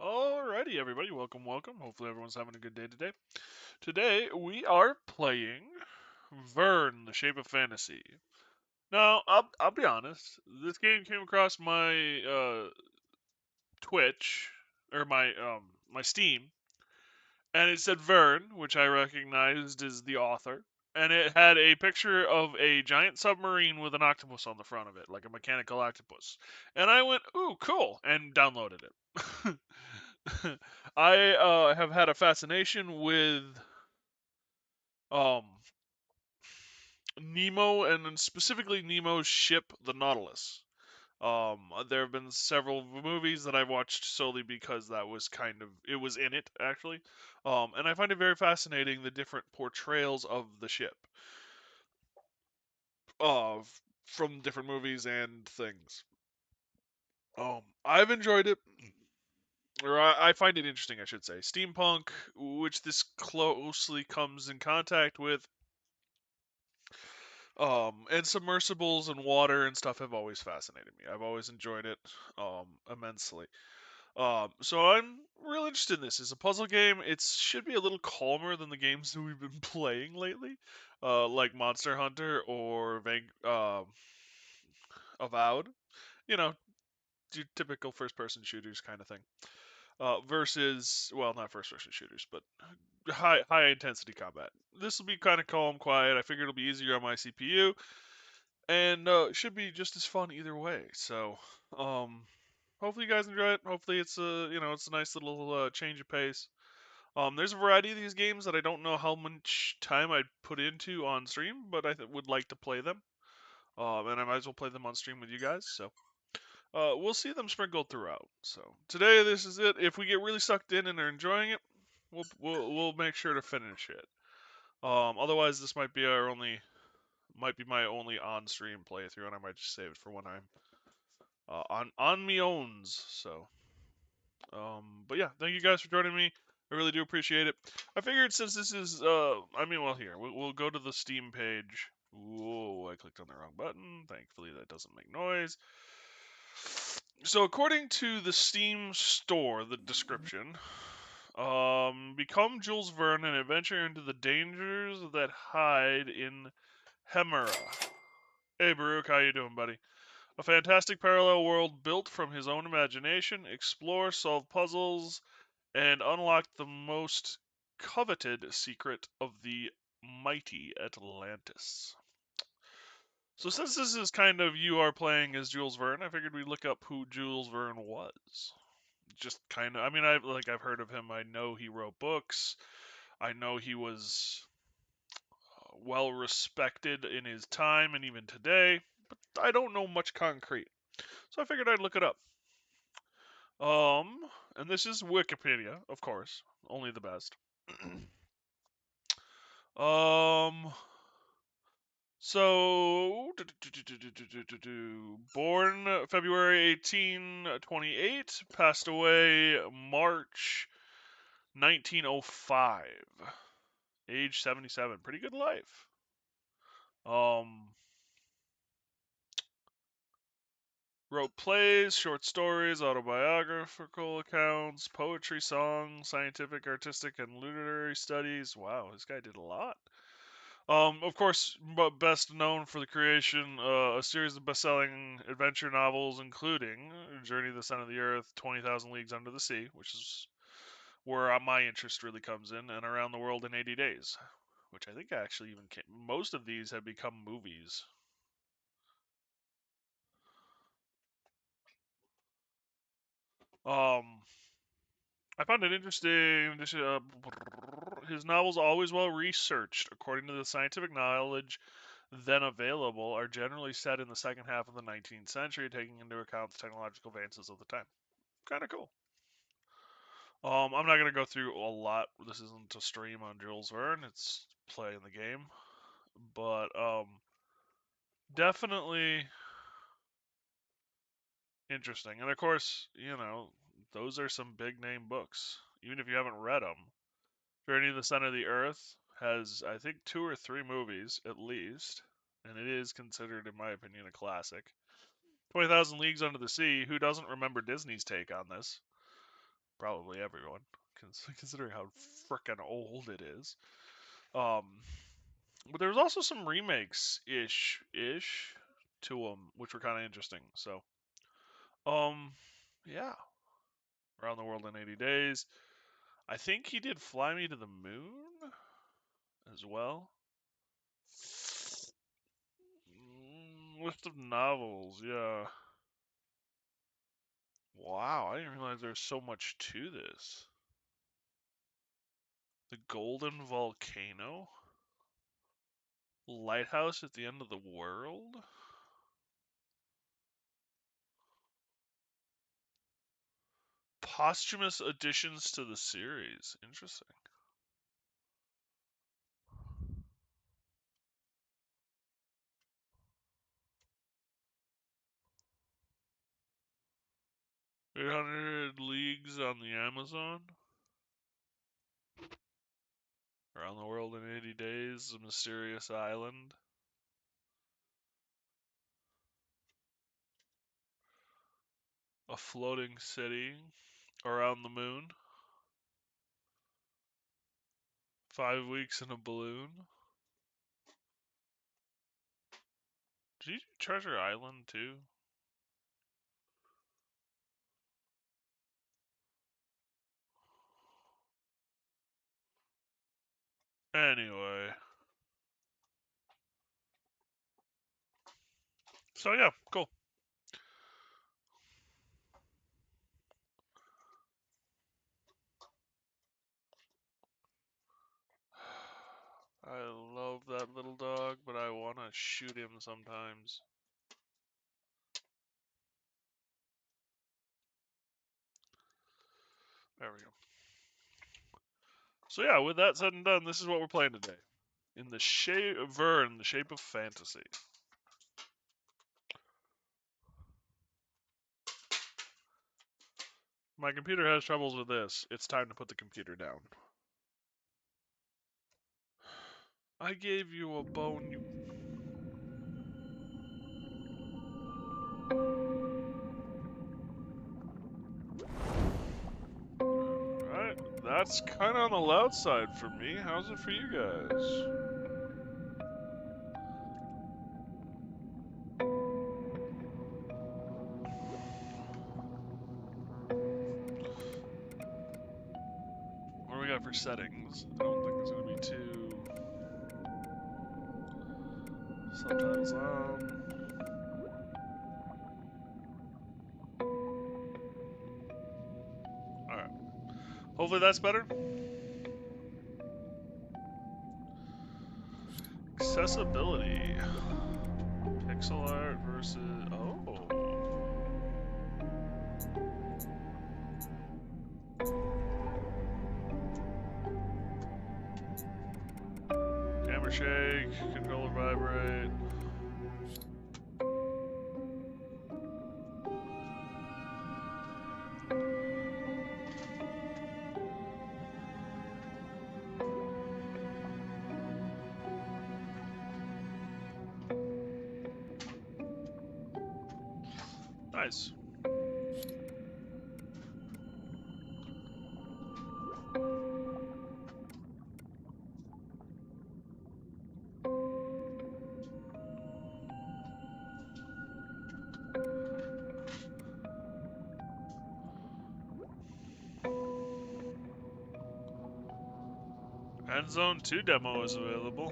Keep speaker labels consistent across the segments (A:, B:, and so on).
A: Alrighty, everybody, welcome. Hopefully, everyone's having a good day today. Today, we are playing Verne, The Shape of Fantasy. Now, I'll be honest. This game came across my Twitch or my Steam, and it said Verne, which I recognized as the author, and it had a picture of a giant submarine with an octopus on the front of it, like a mechanical octopus. And I went, "Ooh, cool," and downloaded it. I have had a fascination with um, Nemo and then specifically Nemo's ship, the Nautilus. There have been several movies that I've watched solely because that was kind of it was in it actually, and I find it very fascinating the different portrayals of the ship, of from different movies and things. I've enjoyed it, or I find it interesting, I should say. Steampunk, which this closely comes in contact with, and submersibles and water and stuff have always fascinated me. I've always enjoyed it immensely. So I'm real interested in this. It's a puzzle game. It should be a little calmer than the games that we've been playing lately, like Monster Hunter or Avowed. You know, your typical first-person shooters kind of thing. Versus, well, not first-person shooters, but high intensity combat. This will be kind of calm, quiet. I figure it'll be easier on my CPU, and it should be just as fun either way. So, um, hopefully you guys enjoy it. Hopefully it's it's a nice little change of pace. There's a variety of these games that I don't know how much time I'd put into on stream, but would like to play them. And I might as well play them on stream with you guys. So, we'll see them sprinkled throughout. So today this is it. If we get really sucked in and are enjoying it, we'll make sure to finish it. Otherwise this might be my only on stream playthrough, and I might just save it for when I'm on me owns. So, but yeah, thank you guys for joining me. I really do appreciate it. I figured since this is, well, here we'll go to the Steam page. Whoa, I clicked on the wrong button. Thankfully, that doesn't make noise. So, according to the Steam store, the description, become Jules Verne and adventure into the dangers that hide in Hemera. Hey, Baruch, how you doing, buddy? A fantastic parallel world built from his own imagination, explore, solve puzzles, and unlock the most coveted secret of the mighty Atlantis. So since this is kind of you are playing as Jules Verne, I figured we'd look up who Jules Verne was. Just kind of, I mean, I've heard of him. I know he wrote books. I know he was well respected in his time and even today, but I don't know much concrete. So I figured I'd look it up. Um, and this is Wikipedia, of course, only the best. um, so born February 1828, passed away March 1905, age 77. Pretty good life. Um, wrote plays, short stories, autobiographical accounts, poetry, songs, scientific, artistic, and literary studies. Wow, this guy did a lot. Of course, but best known for the creation a series of best-selling adventure novels, including Journey to the Center of the Earth, 20,000 Leagues Under the Sea, which is where my interest really comes in, and Around the World in 80 Days, which I think actually even most of these have become movies. Um, I found it interesting. His novels, always well researched, according to the scientific knowledge then available, are generally set in the second half of the 19th century, taking into account the technological advances of the time. Kind of cool. I'm not gonna go through a lot. This isn't a stream on Jules Verne. It's playing the game, but definitely interesting. And of course, those are some big name books. Even if you haven't read them, Journey to the Center of the Earth has, I think, two or three movies at least, and it is considered, in my opinion, a classic. 20,000 Leagues Under the Sea. Who doesn't remember Disney's take on this? probably everyone, considering how frickin' old it is. But there was also some remakes ish to them, which were kind of interesting. So, um, yeah, Around the World in 80 Days. I think he did Fly Me to the Moon as well. List of novels, yeah. Wow, I didn't realize there's so much to this. The Golden Volcano? Lighthouse at the End of the World? Posthumous additions to the series. Interesting. "800 Leagues on the Amazon." "Around the World in 80 Days." "A Mysterious Island." "A Floating City." "Around the Moon." "5 Weeks in a Balloon." Did you do Treasure Island too? Anyway. So yeah, cool. I love that little dog, but I want to shoot him sometimes. There we go. So yeah, with that said and done, this is what we're playing today. In the shape of Verne, the Shape of Fantasy. My computer has troubles with this. It's time to put the computer down. I gave you a bone, you... Alright, that's kind of on the loud side for me. How's it for you guys? What do we got for settings? I don't think it's going to be too... Subtitles on. Alright. Hopefully that's better. Accessibility. Pixel art versus... Oh. Camera shake. Controller vibrate. Nice. And Zone 2 demo is available.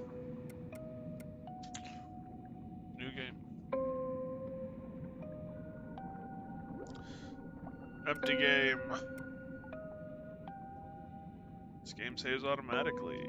A: New game. Empty game. This game saves automatically.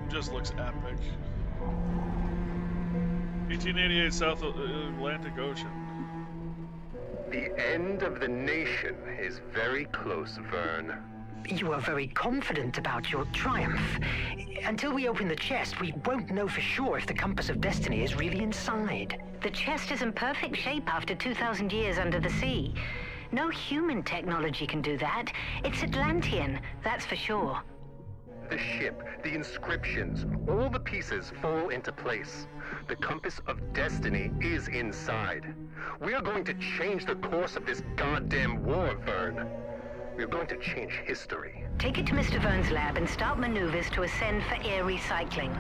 A: Just looks epic. 1888 South Atlantic Ocean.
B: The end of the nation is very close, Verne.
C: You are very confident about your triumph. Until we open the chest, we won't know for sure if the Compass of Destiny is really inside.
D: The chest is in perfect shape after 2,000 years under the sea. No human technology can do that. It's Atlantean, that's for sure.
B: The ship, the inscriptions, all the pieces fall into place. The Compass of Destiny is inside. We are going to change the course of this goddamn war, Verne. We are going to change history.
D: Take it to Mr. Verne's lab and start maneuvers to ascend for air recycling.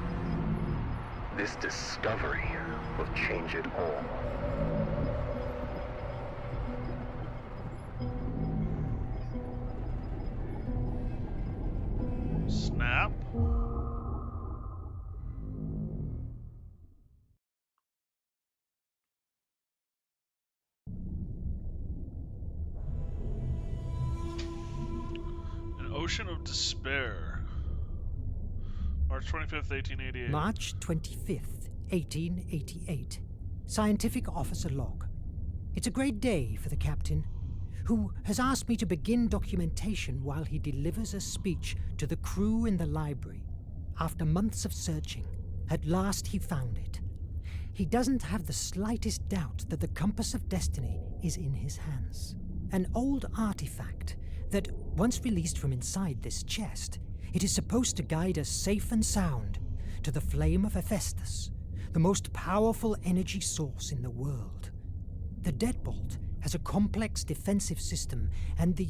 B: This discovery will change it all.
A: Snap. An Ocean of Despair. March 25th, 1888.
E: March 25th, 1888. Scientific Officer Log. It's a great day for the captain, who has asked me to begin documentation while he delivers a speech to the crew in the library. After months of searching, at last he found it. He doesn't have the slightest doubt that the Compass of Destiny is in his hands. An old artifact that, once released from inside this chest, it is supposed to guide us safe and sound to the flame of Hephaestus, the most powerful energy source in the world. The deadbolt has a complex defensive system, and the...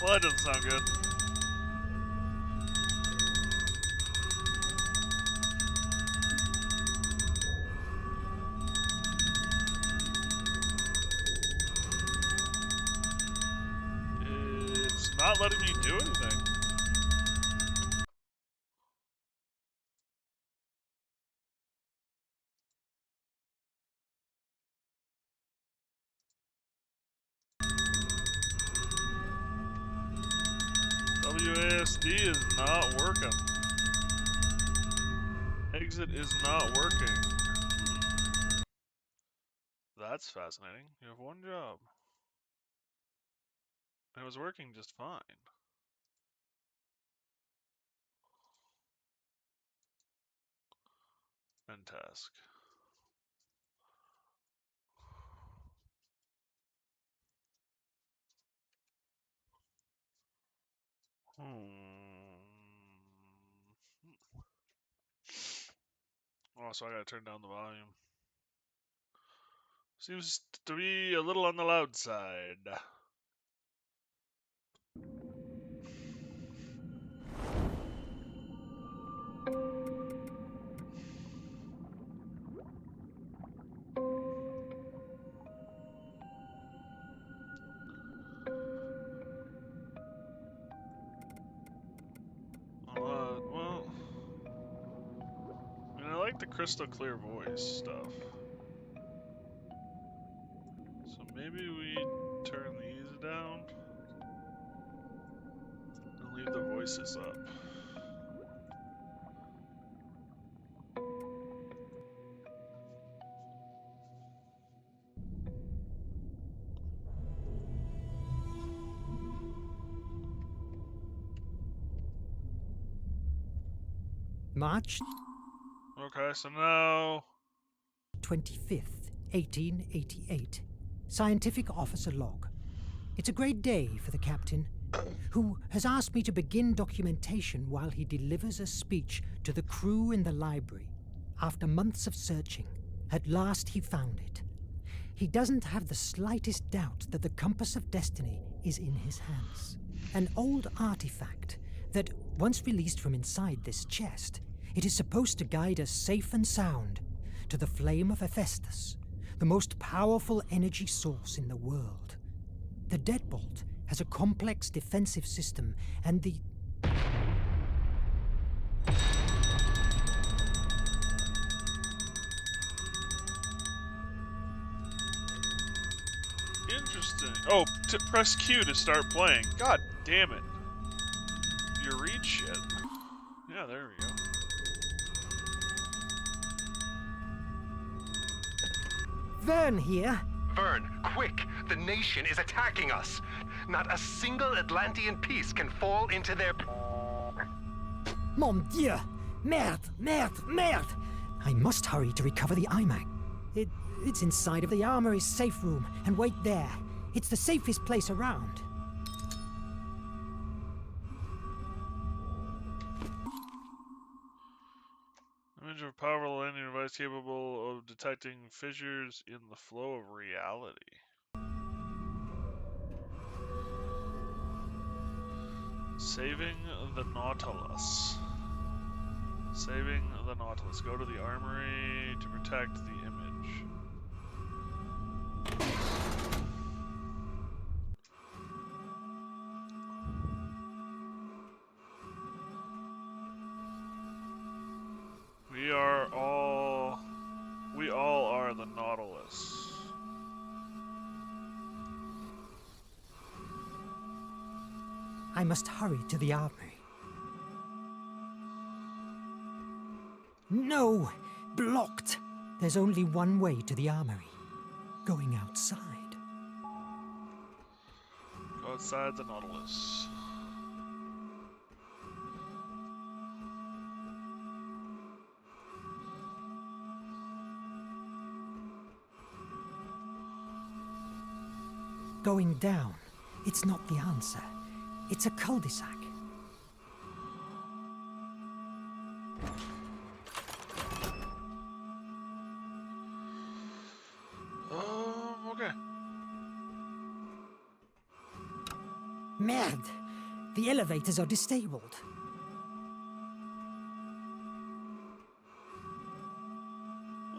A: Well, that doesn't sound good. It's not letting me do anything. WASD is not working. Exit is not working. That's fascinating. You have one job. It was working just fine. End task. Oh, so I gotta turn down the volume. Seems to be a little on the loud side. Well, I mean, I like the crystal clear voice stuff. So maybe we turn these down and leave the voices up.
E: March
A: Okay, so now
E: 25th, 1888. Scientific Officer Log. It's a great day for the captain, who has asked me to begin documentation while he delivers a speech to the crew in the library. After months of searching, at last he found it. He doesn't have the slightest doubt that the Compass of Destiny is in his hands. An old artifact that, once released from inside this chest, it is supposed to guide us safe and sound to the flame of Hephaestus, the most powerful energy source in the world. The deadbolt has a complex defensive system, and the...
A: Oh, press Q to start playing. God damn it. Your read shit. Yeah, there we go.
E: Verne here.
B: Verne, quick! The nation is attacking us! Not a single Atlantean piece can fall into their...
E: Mon Dieu! Merde! Merde! Merde! I must hurry to recover the iMac. It's inside of the armory's safe room, and wait there. It's the safest place around.
A: Image of a powerful landing device capable of detecting fissures in the flow of reality. Saving the Nautilus. Saving the Nautilus. Go to the armory to protect the image. We all are the Nautilus.
E: I must hurry to the armory. No! Blocked! There's only one way to the armory. Going outside.
A: Go outside the Nautilus.
E: Going down. It's not the answer. It's a cul-de-sac.
A: Okay.
E: Merde! The elevators are disabled.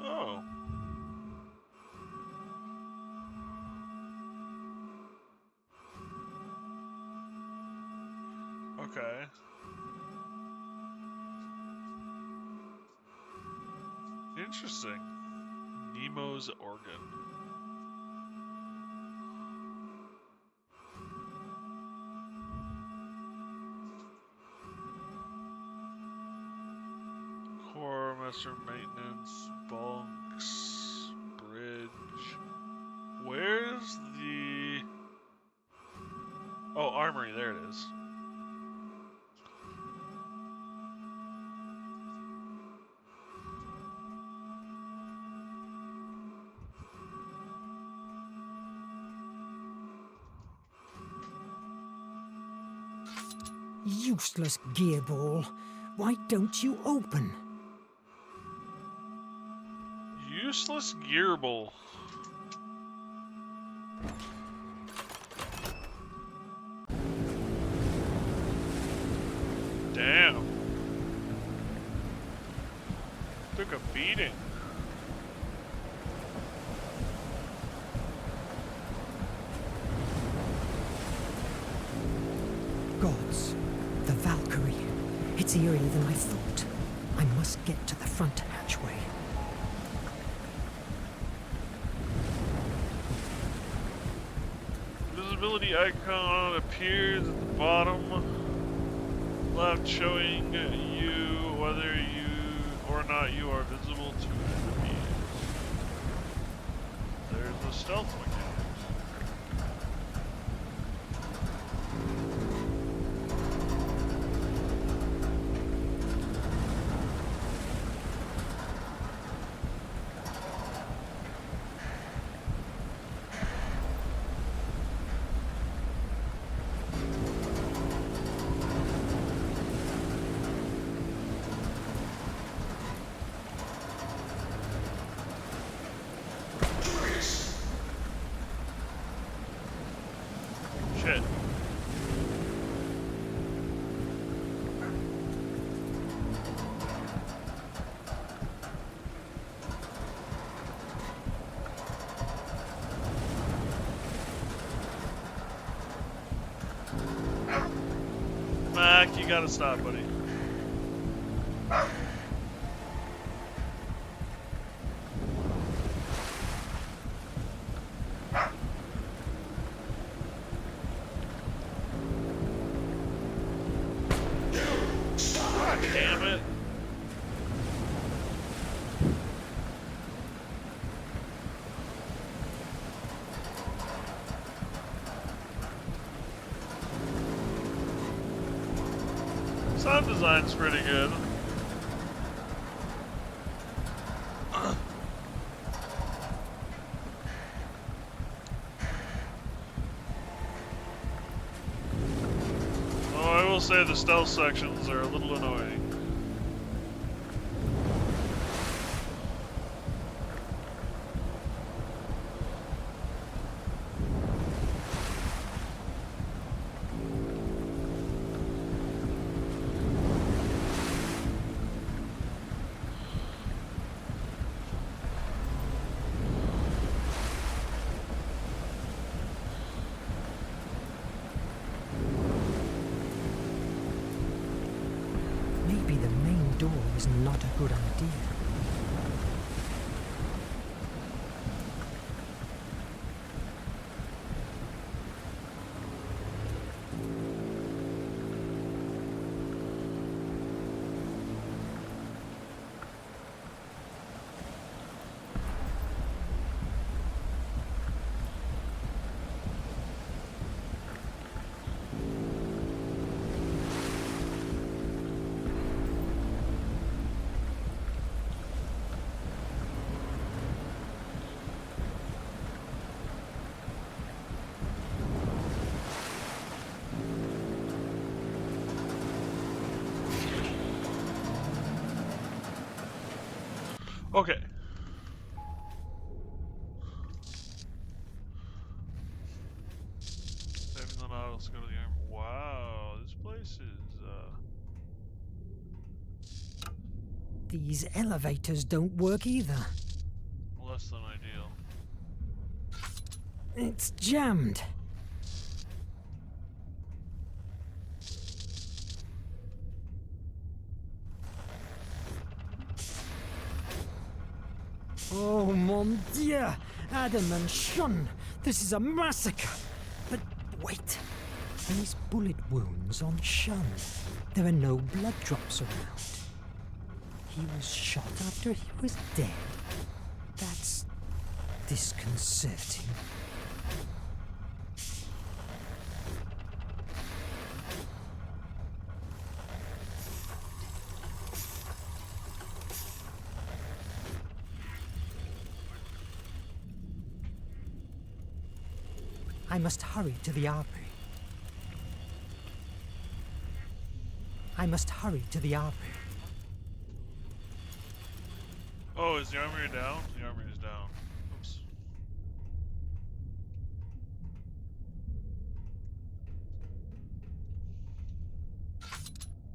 A: Oh. Okay. Interesting. Nemo's organ. Core, master maintenance, bunks, bridge. Where's the... Oh, armory, there it is.
E: Useless gearball. Why don't you open?
A: Useless gearball. Damn. Took a beating.
E: Gods. The Valkyrie. It's eerier than I thought. I must get to the front hatchway.
A: Visibility icon appears at the bottom left, showing you whether you or not you are visible to enemies. There's the stealth mechanic. Shit. Mac, you gotta stop, buddy. God damn it. Sound design's pretty good. Oh, I will say the stealth sections are a little annoying.
E: Maybe the main door is not a good idea.
A: Okay. Saving the Nautilus, go to the arm. Wow, this place is,
E: These elevators don't work either.
A: less than ideal.
E: It's jammed. Oh, mon Dieu! Adam and Sean, this is a massacre! But wait, these bullet wounds on Sean. There are no blood drops around. He was shot after he was dead. That's disconcerting. I must hurry to the armory. I must hurry to the armory.
A: Oh, is the armory down? The armory is down. Oops.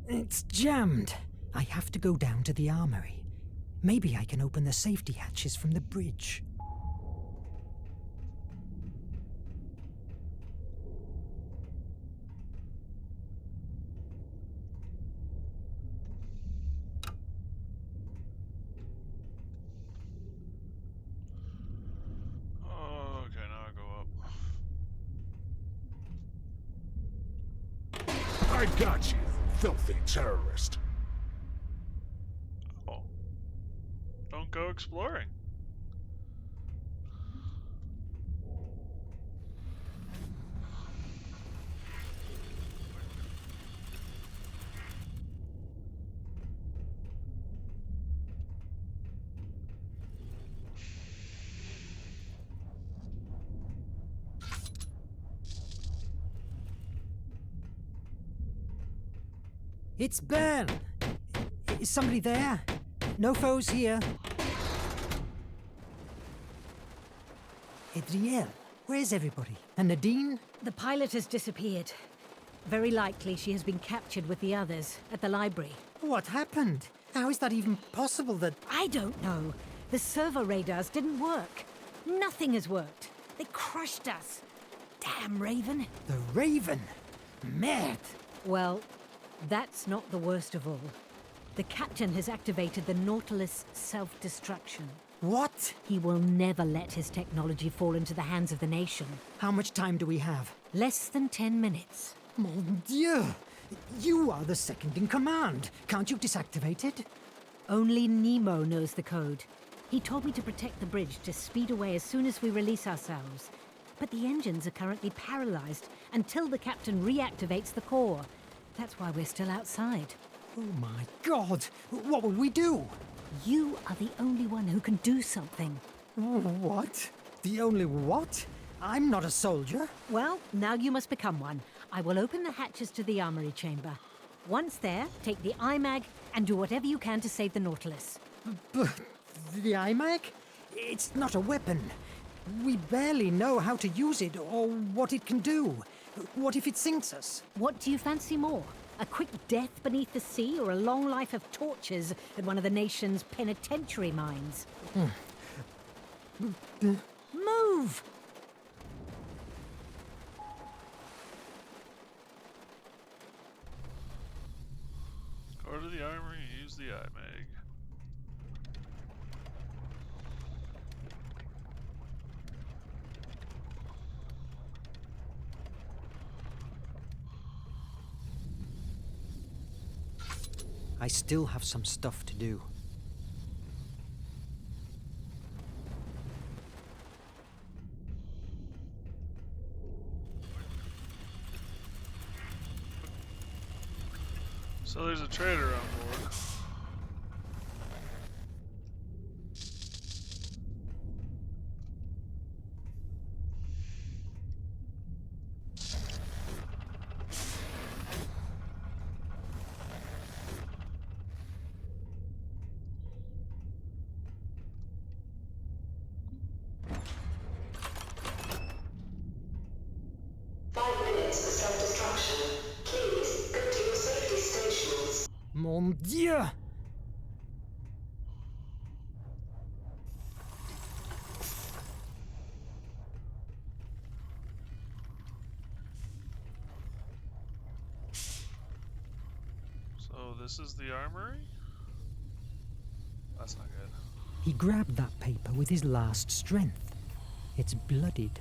E: It's jammed. I have to go down to the armory. Maybe I can open the safety hatches from the bridge.
A: Oh, okay, now I go up.
F: I got you, filthy terrorist.
A: Oh. Don't go exploring.
E: It's Verne! Is somebody there? No foes here. Adriel, where's everybody? And Nadine?
G: The pilot has disappeared. Very likely she has been captured with the others at the library.
E: What happened? How is that even possible that...
G: I don't know. The servo radars didn't work. Nothing has worked. They crushed us. Damn Raven.
E: The Raven? Merde!
G: Well, that's not the worst of all. The captain has activated the Nautilus self-destruction.
E: What?
G: He will never let his technology fall into the hands of the nation.
E: How much time do we have?
G: Less than 10 minutes.
E: Mon Dieu! You are the second in command. Can't you disactivate it?
G: Only Nemo knows the code. He told me to protect the bridge to speed away as soon as we release ourselves. But the engines are currently paralyzed until the captain reactivates the core. That's why we're still outside.
E: Oh my God! What will we do?
G: You are the only one who can do something.
E: What? The only what? I'm not a soldier.
G: Well, now you must become one. I will open the hatches to the armory chamber. Once there, take the IMAG and do whatever you can to save the Nautilus.
E: But the iMac? It's not a weapon. We barely know how to use it or what it can do. What if it sinks us?
G: What do you fancy more? A quick death beneath the sea or a long life of tortures at one of the nation's penitentiary mines? Move!
A: Go to the armory and use the IMAG.
E: I still have some stuff to do.
A: So there's a trader on board.
E: Mon Dieu!
A: So this is the armory? That's not good.
E: He grabbed that paper with his last strength. It's bloodied.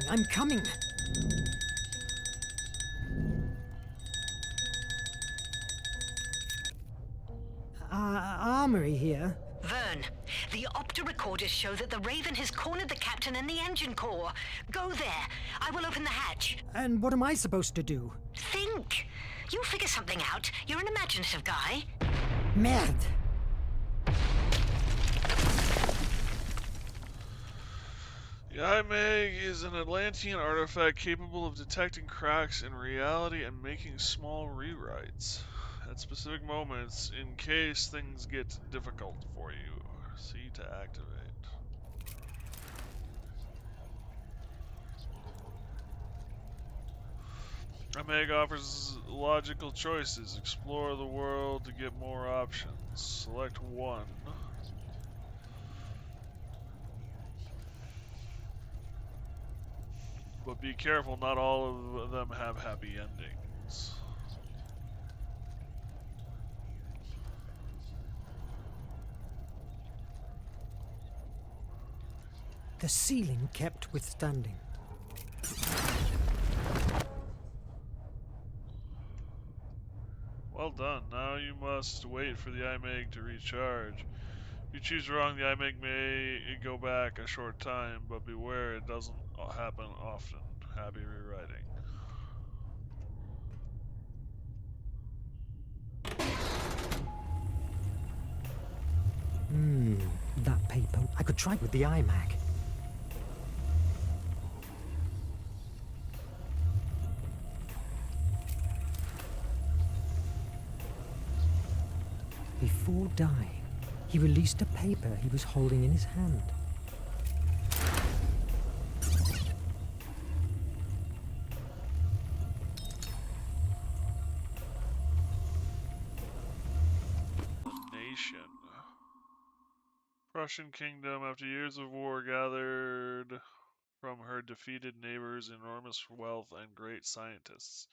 E: I'm coming! Armory here.
C: Verne, the opta recorders show that the Raven has cornered the captain and the engine core. Go there. I will open the hatch.
E: And what am I supposed to do?
C: Think. You'll figure something out. You're an imaginative guy.
E: Merde!
A: The IMAG is an Atlantean artifact capable of detecting cracks in reality and making small rewrites at specific moments in case things get difficult for you. C to activate. IMAG offers logical choices. Explore the world to get more options. Select one. But be careful, not all of them have happy endings.
E: The ceiling kept withstanding.
A: Well done. Now you must wait for the IMAG to recharge. If you choose wrong, the IMAG may go back a short time, but beware, it doesn't happen often. Happy rewriting.
E: That paper. I could try with the iMac. Before dying, he released a paper he was holding in his hand.
A: Nation. Prussian kingdom, after years of war, gathered from her defeated neighbors enormous wealth and great scientists,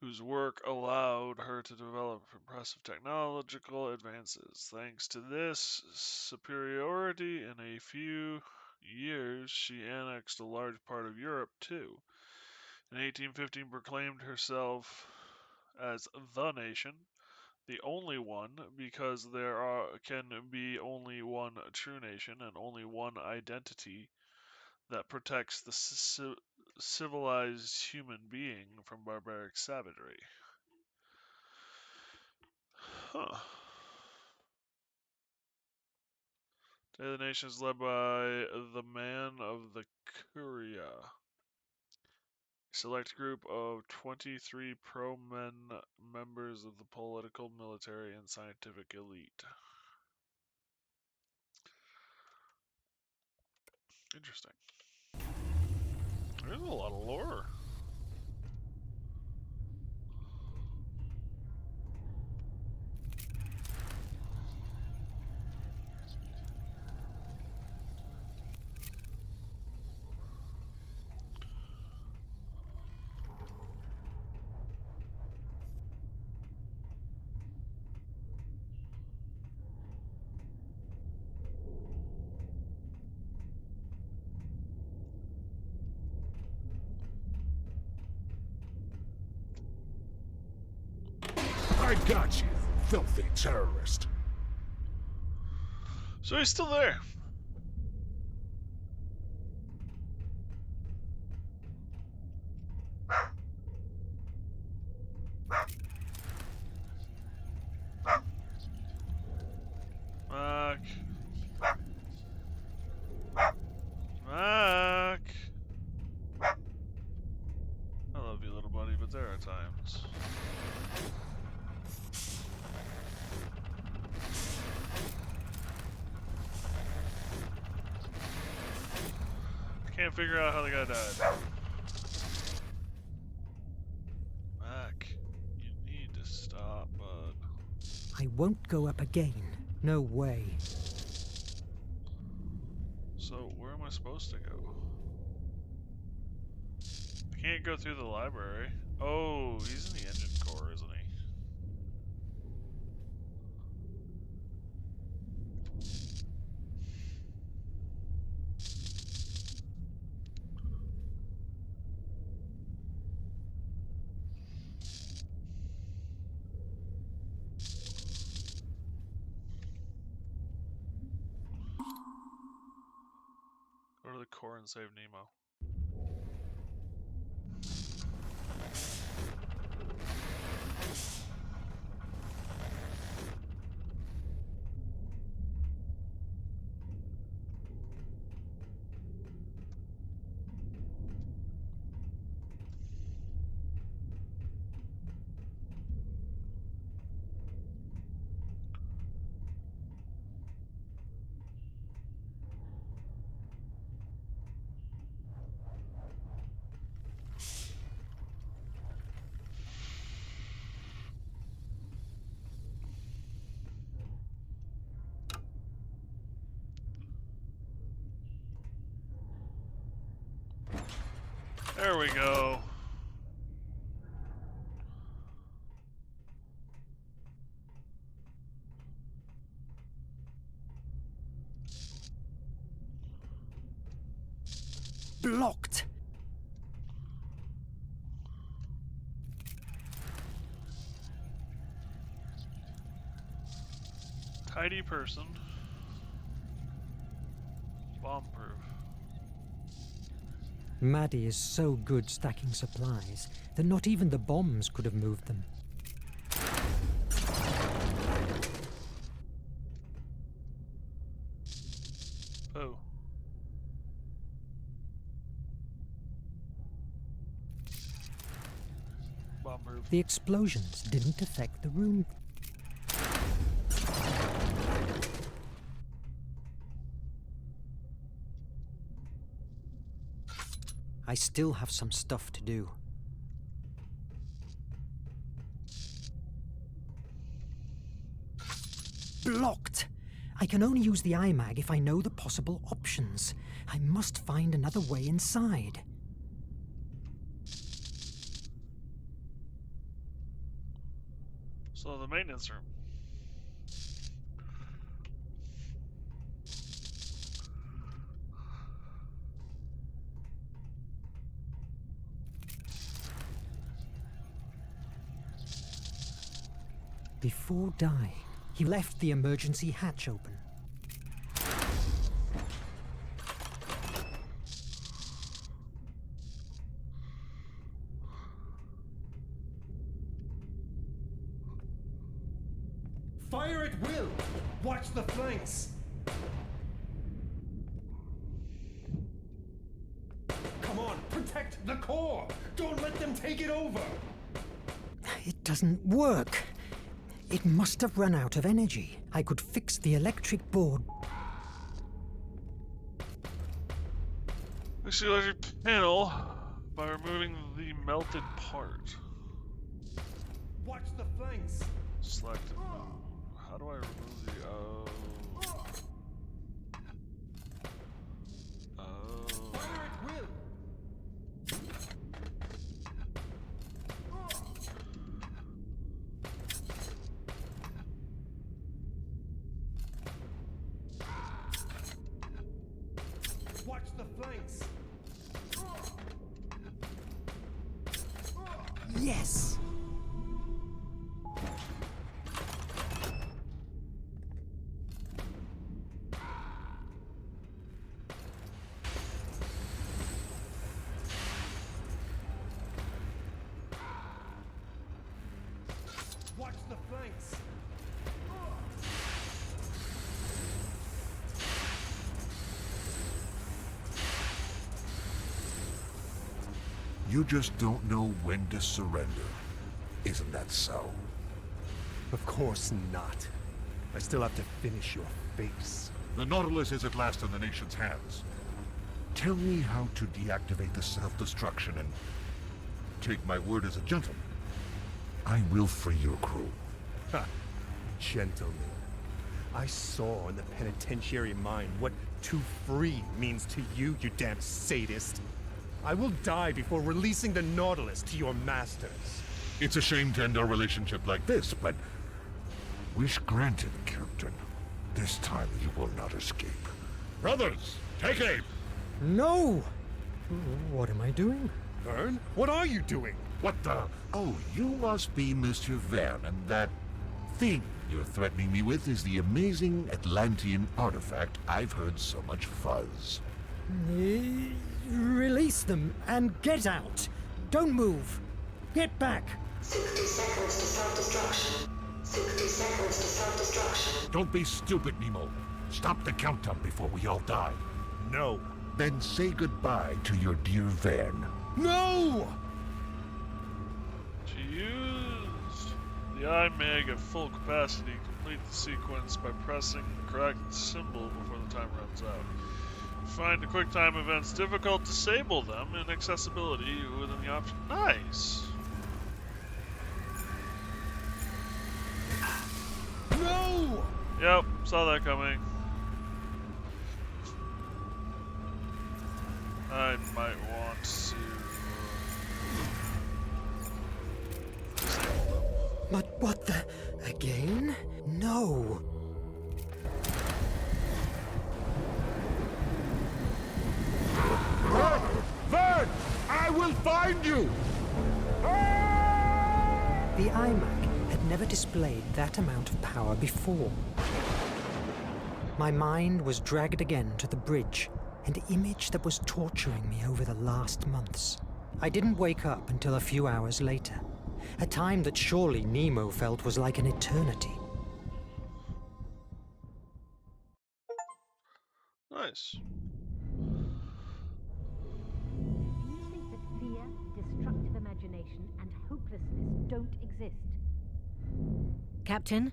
A: whose work allowed her to develop impressive technological advances. Thanks to this superiority, in a few years she annexed a large part of Europe too. In 1815 proclaimed herself as the nation, the only one, because can be only one true nation and only one identity that protects the civilized human being from barbaric savagery. Huh. Day of the Nation is led by the Man of the Curia, a select group of 23 pro-men members of the political, military, and scientific elite. Interesting. There's a lot of lore.
F: I got you, filthy terrorist.
A: So he's still there. Mac. Mac. I love you, little buddy, but there are times. Can't figure out how the guy died. Mac, you need to stop, bud.
E: I won't go up again. No way.
A: So, where am I supposed to go? I can't go through the library. Oh, he's in the engine core, isn't he? Go to the core and save Nemo. There we go.
E: Blocked!
A: Tidy person. Bomb-proof.
E: Maddie is so good stacking supplies that not even the bombs could have moved them.
A: Oh. Bomb-proof.
E: The explosions didn't affect the room. I still have some stuff to do. Blocked! I can only use the IMAG if I know the possible options. I must find another way inside.
A: So the maintenance room.
E: Before dying, he left the emergency hatch open.
H: Fire at will! Watch the flanks! Come on, protect the core! Don't let them take it over!
E: It doesn't work. It must have run out of energy. I could fix the electric board.
A: Fix the electric panel by removing the melted part.
H: Watch the flanks!
A: Select and move. How do I remove the... Oh.
H: Fire at will! Watch the flanks!
E: Yes!
H: Watch the flanks!
F: You just don't know when to surrender. Isn't that so?
H: Of course not. I still have to finish your face.
F: The Nautilus is at last in the nation's hands. Tell me how to deactivate the self-destruction and take my word as a gentleman. I will free your crew.
H: Ha! Gentlemen. I saw in the penitentiary mine what to free means to you, you damn sadist. I will die before releasing the Nautilus to your masters.
F: It's a shame to end our relationship like this, but... Wish granted, Captain. This time you will not escape. Brothers, take aim!
E: No! What am I doing?
H: Verne, what are you doing?
F: What the... Oh, you must be Mr. Verne, and that thing you're threatening me with is the amazing Atlantean artifact I've heard so much fuzz.
E: Release them and get out! Don't move! Get back!
I: 60 seconds to self-destruction. 60 seconds to self-destruction.
F: Don't be stupid, Nemo. Stop the countdown before we all die.
H: No.
F: Then say goodbye to your dear Verne.
H: No!
A: To use the IMAG at full capacity, complete the sequence by pressing the correct symbol before the time runs out. Find the QuickTime events difficult, disable them in accessibility within the option. Nice!
H: No!
A: Yep, saw that coming. I might want to disable them.
E: But what the... again? No!
F: Verne! I will find you!
E: The IMAG had never displayed that amount of power before. My mind was dragged again to the bridge, an image that was torturing me over the last months. I didn't wake up until a few hours later, a time that surely Nemo felt was like an eternity.
A: Nice.
G: You think that fear, destructive imagination, and hopelessness don't exist? Captain,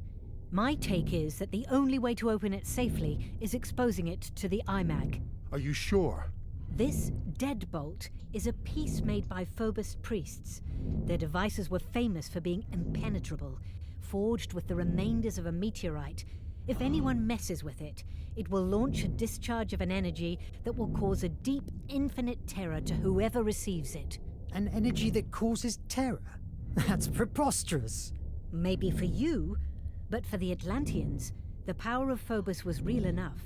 G: my take is that the only way to open it safely is exposing it to the IMAG.
H: Are you sure?
G: This deadbolt is a piece made by Phobos priests. Their devices were famous for being impenetrable, forged with the remainders of a meteorite. If anyone messes with it, it will launch a discharge of an energy that will cause a deep, infinite terror to whoever receives it.
E: An energy that causes terror? That's preposterous.
G: Maybe for you, but for the Atlanteans, the power of Phobos was real enough.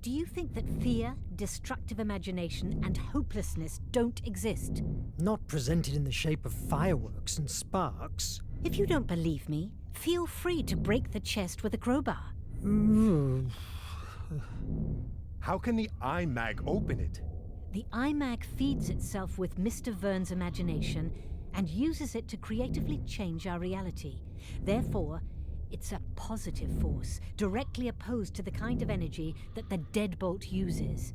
G: Do you think that fear, destructive imagination, and hopelessness don't exist?
E: Not presented in the shape of fireworks and sparks.
G: If you don't believe me, feel free to break the chest with a crowbar.
H: How can the iMag open it?
G: The iMag feeds itself with Mr. Verne's imagination and uses it to creatively change our reality. Therefore, it's a positive force, directly opposed to the kind of energy that the deadbolt uses.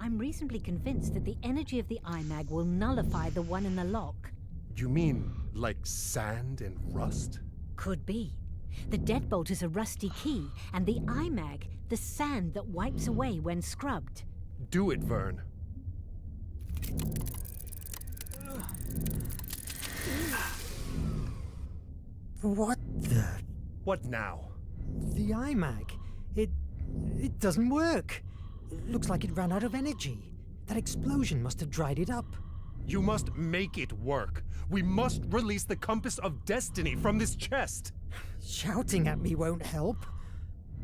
G: I'm reasonably convinced that the energy of the iMag will nullify the one in the lock.
H: You mean like sand and rust?
G: Could be. The deadbolt is a rusty key, and the iMag, the sand that wipes away when scrubbed.
H: Do it, Verne.
E: What the?
H: What now?
E: The iMag. It doesn't work. It looks like it ran out of energy. That explosion must have dried it up.
H: You must make it work. We must release the compass of destiny from this chest.
E: Shouting at me won't help.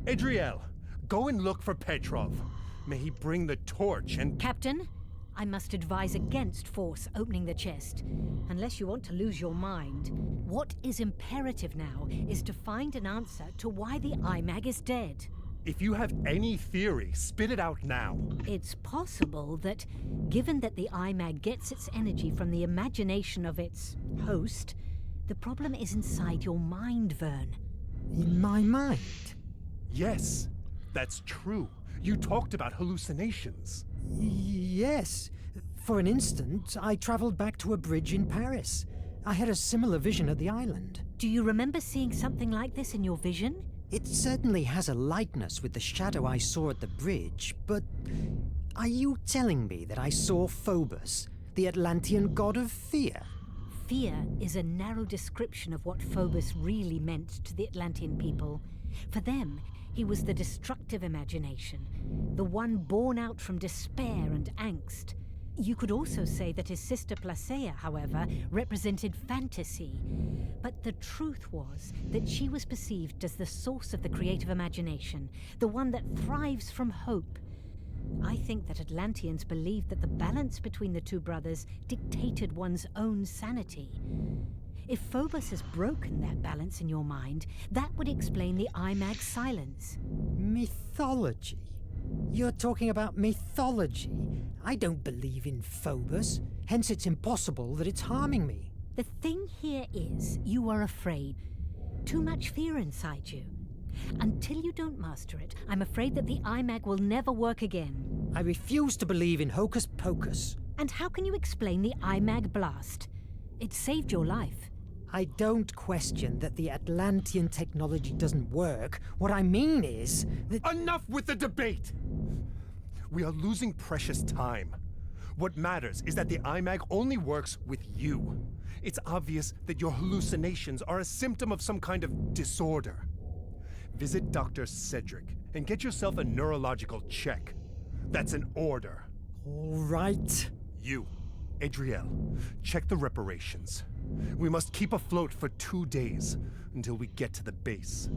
H: Adriel, go and look for Petrov. May he bring the torch and...
G: Captain, I must advise against force opening the chest. Unless you want to lose your mind. What is imperative now is to find an answer to why the iMag is dead.
H: If you have any theory, spit it out now.
G: It's possible that, given that the iMag gets its energy from the imagination of its host, the problem is inside your mind, Verne.
E: In my mind?
H: Yes, that's true. You talked about hallucinations.
E: Yes. For an instant, I traveled back to a bridge in Paris. I had a similar vision of the island.
G: Do you remember seeing something like this in your vision?
E: It certainly has a likeness with the shadow I saw at the bridge, but are you telling me that I saw Phobos, the Atlantean god of fear?
G: Fear is a narrow description of what Phobos really meant to the Atlantean people. For them, he was the destructive imagination, the one born out from despair and angst. You could also say that his sister Placea, however, represented fantasy. But the truth was that she was perceived as the source of the creative imagination, the one that thrives from hope. I think that Atlanteans believed that the balance between the two brothers dictated one's own sanity. If Phobos has broken that balance in your mind, that would explain the iMag's silence.
E: Mythology? You're talking about mythology? I don't believe in Phobos, hence it's impossible that it's harming me.
G: The thing here is, you are afraid. Too much fear inside you. Until you don't master it, I'm afraid that the iMag will never work again.
E: I refuse to believe in hocus pocus.
G: And how can you explain the iMag blast? It saved your life.
E: I don't question that the Atlantean technology doesn't work. What I mean is that...
H: Enough with the debate! We are losing precious time. What matters is that the iMag only works with you. It's obvious that your hallucinations are a symptom of some kind of disorder. Visit Dr. Cedric and get yourself a neurological check. That's an order.
E: All right.
H: You, Adriel, check the reparations. We must keep afloat for 2 days until we get to the base.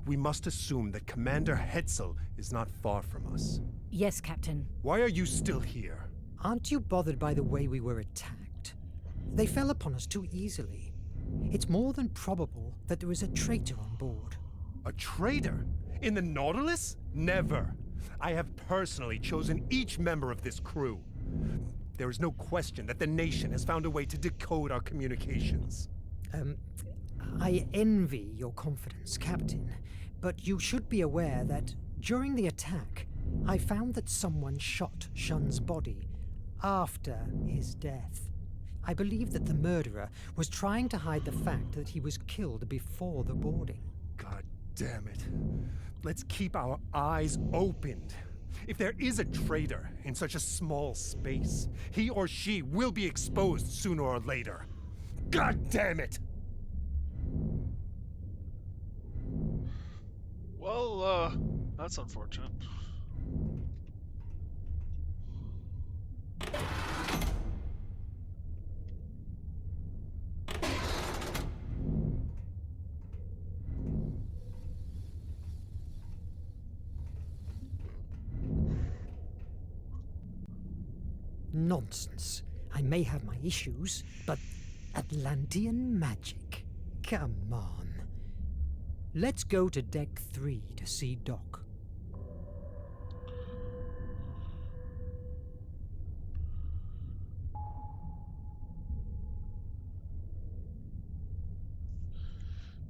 H: We must assume that Commander Hetzel is not far from us.
G: Yes, Captain.
H: Why are you still here?
E: Aren't you bothered by the way we were attacked? They fell upon us too easily. It's more than probable that there is a traitor on board.
H: A traitor? In the Nautilus? Never. I have personally chosen each member of this crew. There is no question that the nation has found a way to decode our communications.
E: I envy your confidence, Captain, but you should be aware that during the attack, I found that someone shot Shun's body after his death. I believe that the murderer was trying to hide the fact that he was killed before the boarding.
H: God damn it. Let's keep our eyes opened. If there is a traitor in such a small space, he or she will be exposed sooner or later. God damn it!
A: Well, that's unfortunate.
E: Nonsense. I may have my issues, but Atlantean magic? Come on. Let's go to Deck 3 to see Doc.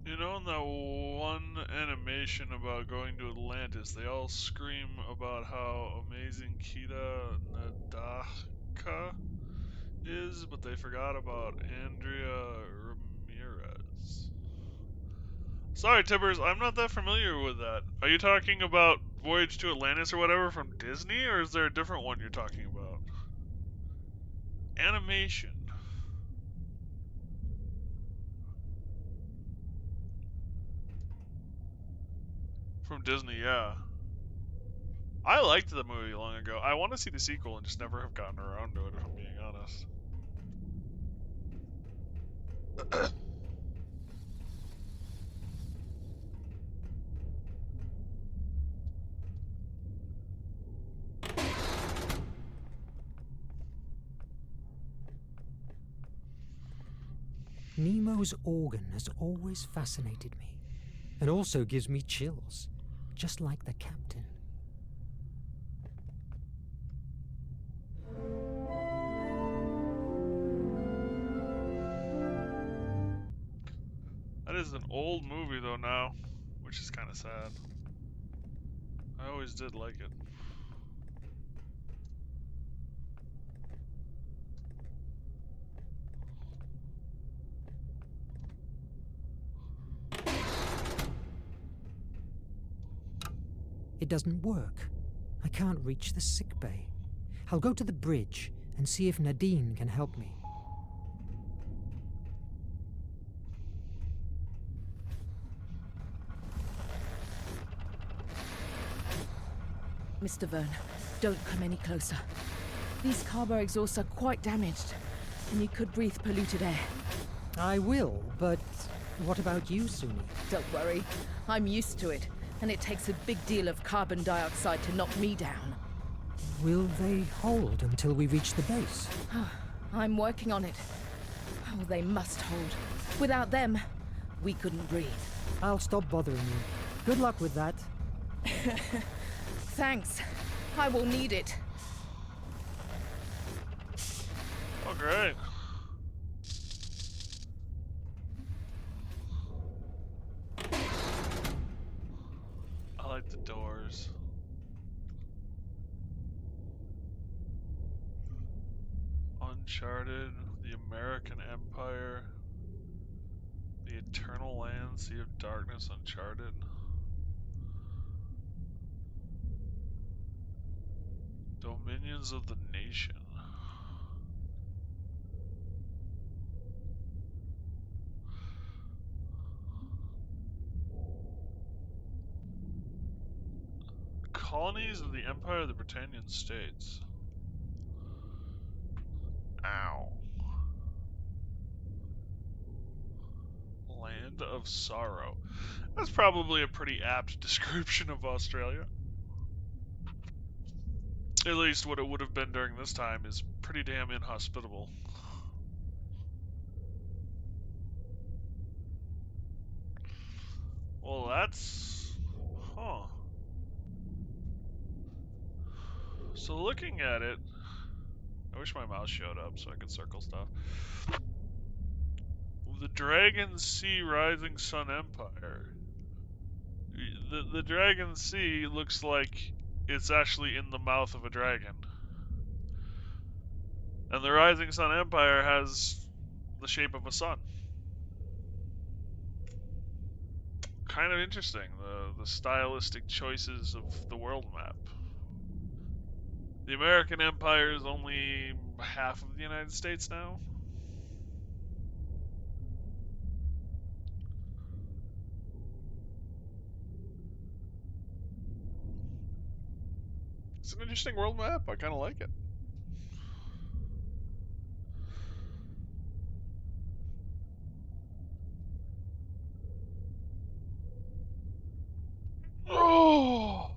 A: You know, in that one animation about going to Atlantis, they all scream about how amazing Kita Nadaka is, but they forgot about Andrea Ramirez. Sorry, Tibbers, I'm not that familiar with that. Are you talking about Voyage to Atlantis or whatever from Disney, or is there a different one you're talking about? Animation. From Disney, yeah. I liked the movie long ago. I want to see the sequel and just never have gotten around to it, if I'm being honest.
E: Nemo's organ has always fascinated me, and also gives me chills, just like the captain.
A: That is an old movie, though, now, which is kind of sad. I always did like it.
E: It doesn't work. I can't reach the sick bay. I'll go to the bridge and see if Nadine can help me.
J: Mr. Verne, don't come any closer. These carbo exhausts are quite damaged, and you could breathe polluted air.
E: I will, but what about you, Suni?
J: Don't worry, I'm used to it, and it takes a big deal of carbon dioxide to knock me down.
E: Will they hold until we reach the base?
J: I'm working on it. Oh, they must hold. Without them, we couldn't breathe.
E: I'll stop bothering you. Good luck with that.
J: Thanks. I will need it.
A: Oh, great. I like the doors. Uncharted, the American Empire, the Eternal Land, Sea of Darkness, Uncharted. Dominions of the Nation. Colonies of the Empire of the Britannian States. Ow. Land of Sorrow. That's probably a pretty apt description of Australia. At least what it would have been during this time is pretty damn inhospitable. Well, that's... Huh. So looking at it... I wish my mouse showed up so I could circle stuff. The Dragon Sea Rising Sun Empire. The Dragon Sea looks like it's actually in the mouth of a dragon. And the Rising Sun Empire has the shape of a sun. Kind of interesting, the stylistic choices of the world map. The American Empire is only half of the United States now. It's an interesting world map. I kind of like it. Oh!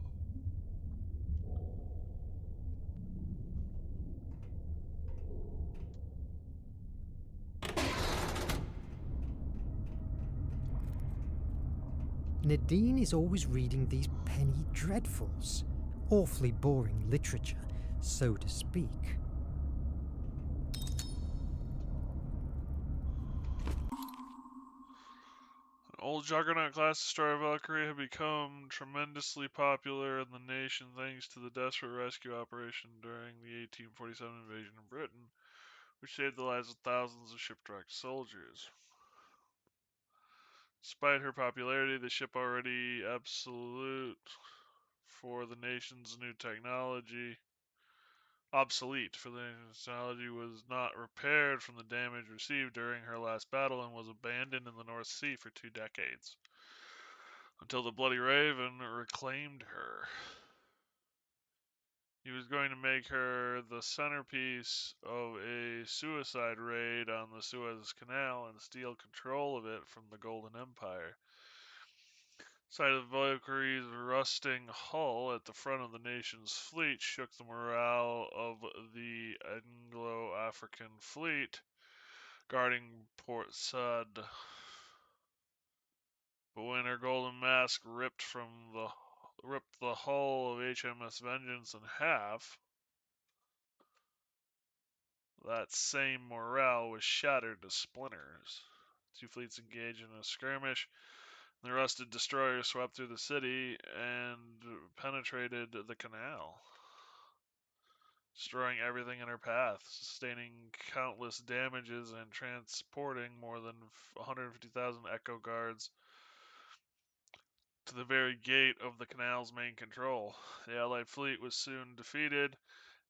E: Nadine is always reading these penny dreadfuls. Awfully boring literature, so to speak.
A: An old Juggernaut-class destroyer Valkyrie had become tremendously popular in the nation thanks to the desperate rescue operation during the 1847 invasion of Britain, which saved the lives of thousands of shipwrecked soldiers. Despite her popularity, the ship already obsolete for the nation's new technology was not repaired from the damage received during her last battle and was abandoned in the North Sea for 2 decades until the Bloody Raven reclaimed her. He was going to make her the centerpiece of a suicide raid on the Suez Canal and steal control of it from the Golden Empire. Sight of Valkyrie's rusting hull at the front of the nation's fleet shook the morale of the Anglo-African fleet guarding Port Said. But when her golden mask ripped the hull of HMS Vengeance in half, that same morale was shattered to splinters. 2 fleets engaged in a skirmish. The rusted destroyer swept through the city and penetrated the canal, destroying everything in her path, sustaining countless damages and transporting more than 150,000 Echo Guards to the very gate of the canal's main control. The Allied fleet was soon defeated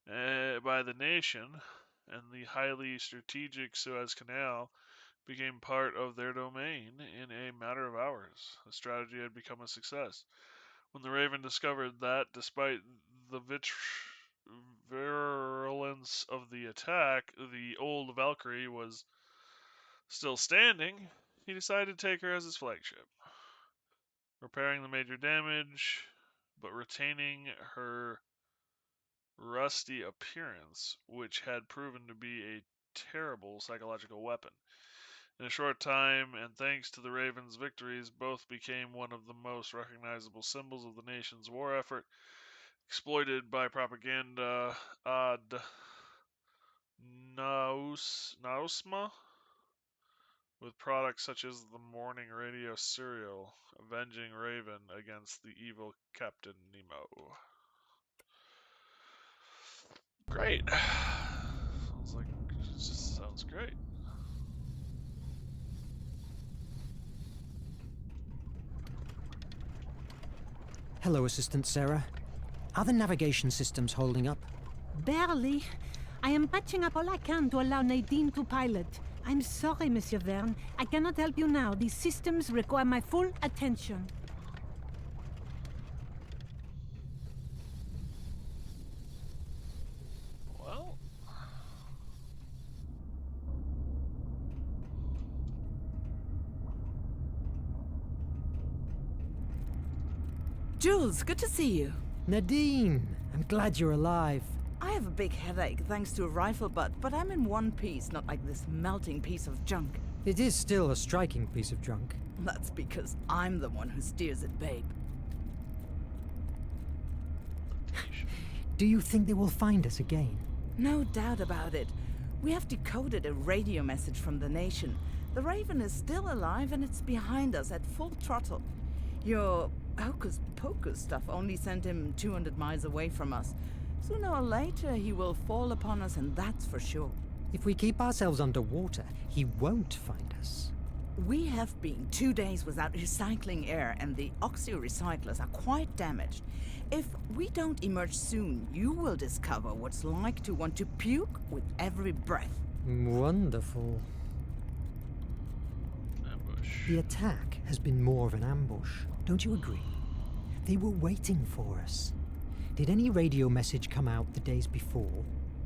A: by the nation, and the highly strategic Suez Canal became part of their domain in a matter of hours. The strategy had become a success. When the Raven discovered that, despite the virulence of the attack, the old Valkyrie was still standing, he decided to take her as his flagship, repairing the major damage, but retaining her rusty appearance, which had proven to be a terrible psychological weapon. In a short time, and thanks to the Raven's victories, both became one of the most recognizable symbols of the nation's war effort, exploited by propaganda ad nauseam, with products such as the morning radio serial, avenging Raven against the evil Captain Nemo. Great. It just sounds great.
E: Hello, Assistant Sarah. Are the navigation systems holding up?
G: Barely. I am patching up all I can to allow Nadine to pilot. I'm sorry, Monsieur Verne. I cannot help you now. These systems require my full attention.
A: Well,
J: Jules, good to see you.
E: Nadine, I'm glad you're alive.
J: I have a big headache thanks to a rifle butt, but I'm in one piece, not like this melting piece of junk.
E: It is still a striking piece of junk.
J: That's because I'm the one who steers it, babe.
E: Do you think they will find us again?
J: No doubt about it. We have decoded a radio message from the nation. The Raven is still alive and it's behind us at full throttle. Your hocus pocus stuff only sent him 200 miles away from us. Sooner or later he will fall upon us, and that's for sure.
E: If we keep ourselves underwater, he won't find us.
J: We have been 2 days without recycling air, and the oxy-recyclers are quite damaged. If we don't emerge soon, you will discover what's like to want to puke with every breath.
E: Wonderful.
A: ambush.
E: The attack has been more of an ambush, don't you agree? They were waiting for us. Did any radio message come out the days before?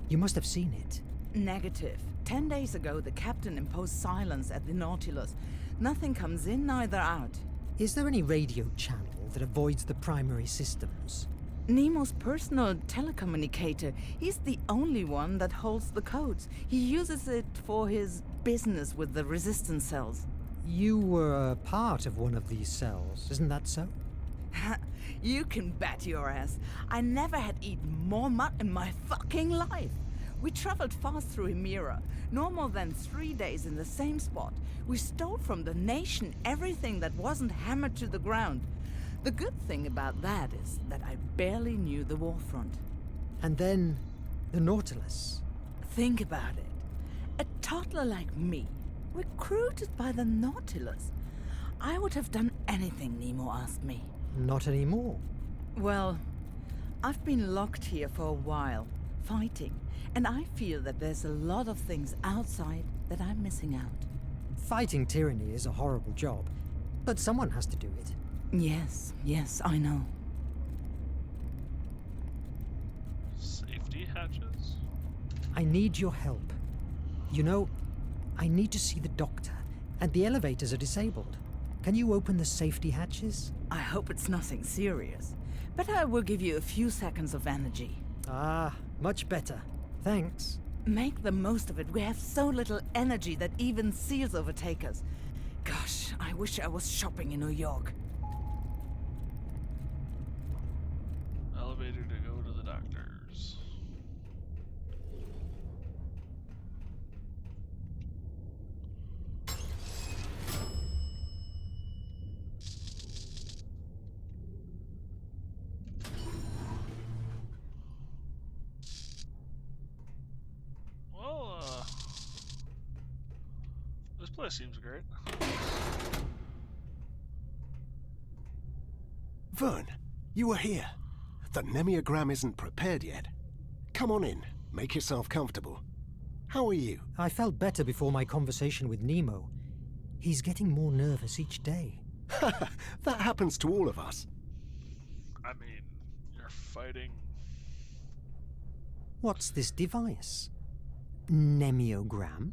E: You must have seen it.
J: Negative. 10 days ago, the captain imposed silence at the Nautilus. Nothing comes in, neither out.
E: Is there any radio channel that avoids the primary systems?
J: Nemo's personal telecommunicator. He's the only one that holds the codes. He uses it for his business with the resistance cells.
E: You were a part of one of these cells, isn't that so?
J: You can bet your ass. I never had eaten more mud in my fucking life. We traveled fast through Hemira, no more than 3 days in the same spot. We stole from the nation everything that wasn't hammered to the ground. The good thing about that is that I barely knew the warfront.
E: And then, the Nautilus.
J: Think about it. A toddler like me, recruited by the Nautilus. I would have done anything Nemo asked me.
E: Not anymore.
J: Well, I've been locked here for a while, fighting, and I feel that there's a lot of things outside that I'm missing out.
E: Fighting tyranny is a horrible job, but someone has to do it.
J: Yes, I know.
A: Safety hatches?
E: I need your help. You know, I need to see the doctor, and the elevators are disabled. Can you open the safety hatches?
J: I hope it's nothing serious, but I will give you a few seconds of energy.
E: Ah, much better. Thanks.
J: Make the most of it. We have so little energy that even seals overtake us. Gosh, I wish I was shopping in New York.
A: Elevator to go to the doctor's. Well, this place seems great.
K: Verne, you are here. The Nemiagram isn't prepared yet. Come on in. Make yourself comfortable. How are you?
E: I felt better before my conversation with Nemo. He's getting more nervous each day.
K: That happens to all of us.
A: I mean, you're fighting.
E: What's this device? Nemiogram?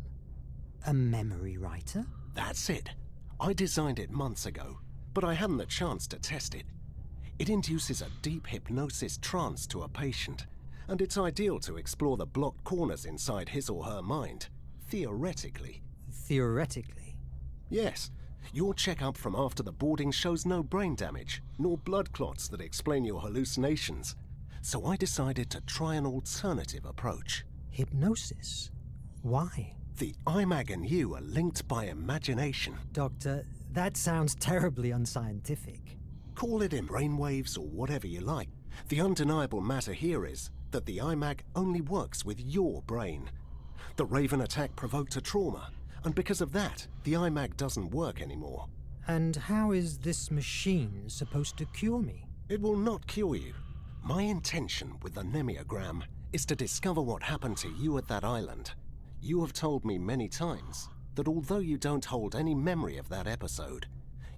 E: A memory writer?
K: That's it. I designed it months ago, but I hadn't the chance to test it. It induces a deep hypnosis trance to a patient, and it's ideal to explore the blocked corners inside his or her mind, theoretically.
E: Theoretically?
K: Yes. Your checkup from after the boarding shows no brain damage, nor blood clots that explain your hallucinations. So I decided to try an alternative approach.
E: Hypnosis? Why?
K: The IMAG and you are linked by imagination.
E: Doctor, that sounds terribly unscientific.
K: Call it in brainwaves or whatever you like. The undeniable matter here is that the IMAG only works with your brain. The Raven attack provoked a trauma, and because of that, the IMAG doesn't work anymore.
E: And how is this machine supposed to cure me?
K: It will not cure you. My intention with the Nemiogram is to discover what happened to you at that island. You have told me many times that although you don't hold any memory of that episode,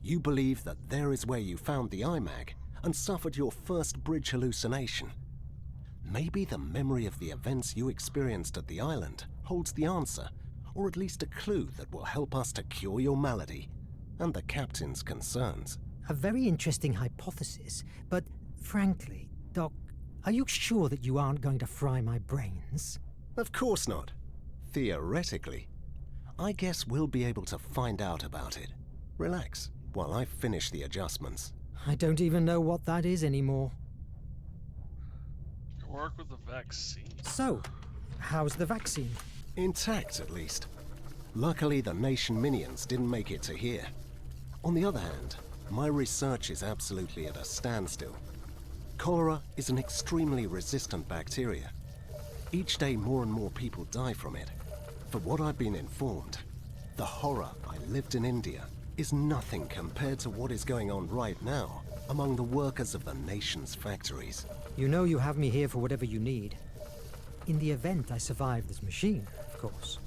K: you believe that there is where you found the IMAG and suffered your first bridge hallucination. Maybe the memory of the events you experienced at the island holds the answer, or at least a clue that will help us to cure your malady and the captain's concerns.
E: A very interesting hypothesis, but frankly, Doc, are you sure that you aren't going to fry my brains?
K: Of course not. Theoretically. I guess we'll be able to find out about it. Relax while I finish the adjustments.
E: I don't even know what that is anymore.
A: Work with the vaccine.
E: So, how's the vaccine?
K: Intact, at least. Luckily, the nation minions didn't make it to here. On the other hand, my research is absolutely at a standstill. Cholera is an extremely resistant bacteria. Each day more and more people die from it. For what I've been informed, the horror I lived in India is nothing compared to what is going on right now among the workers of the nation's factories.
E: You know you have me here for whatever you need. In the event I survive this machine, of course.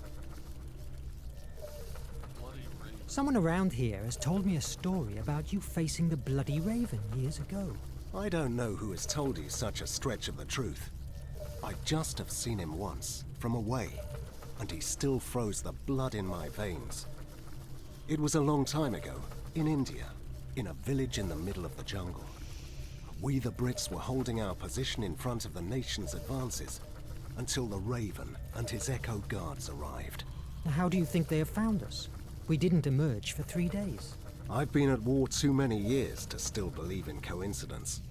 E: Someone around here has told me a story about you facing the Bloody Raven years ago.
K: I don't know who has told you such a stretch of the truth. I just have seen him once, from away, and he still froze the blood in my veins. It was a long time ago, in India, in a village in the middle of the jungle. We the Brits were holding our position in front of the nation's advances until the Raven and his Echo Guards arrived.
E: How do you think they have found us? We didn't emerge for 3 days.
K: I've been at war too many years to still believe in coincidence.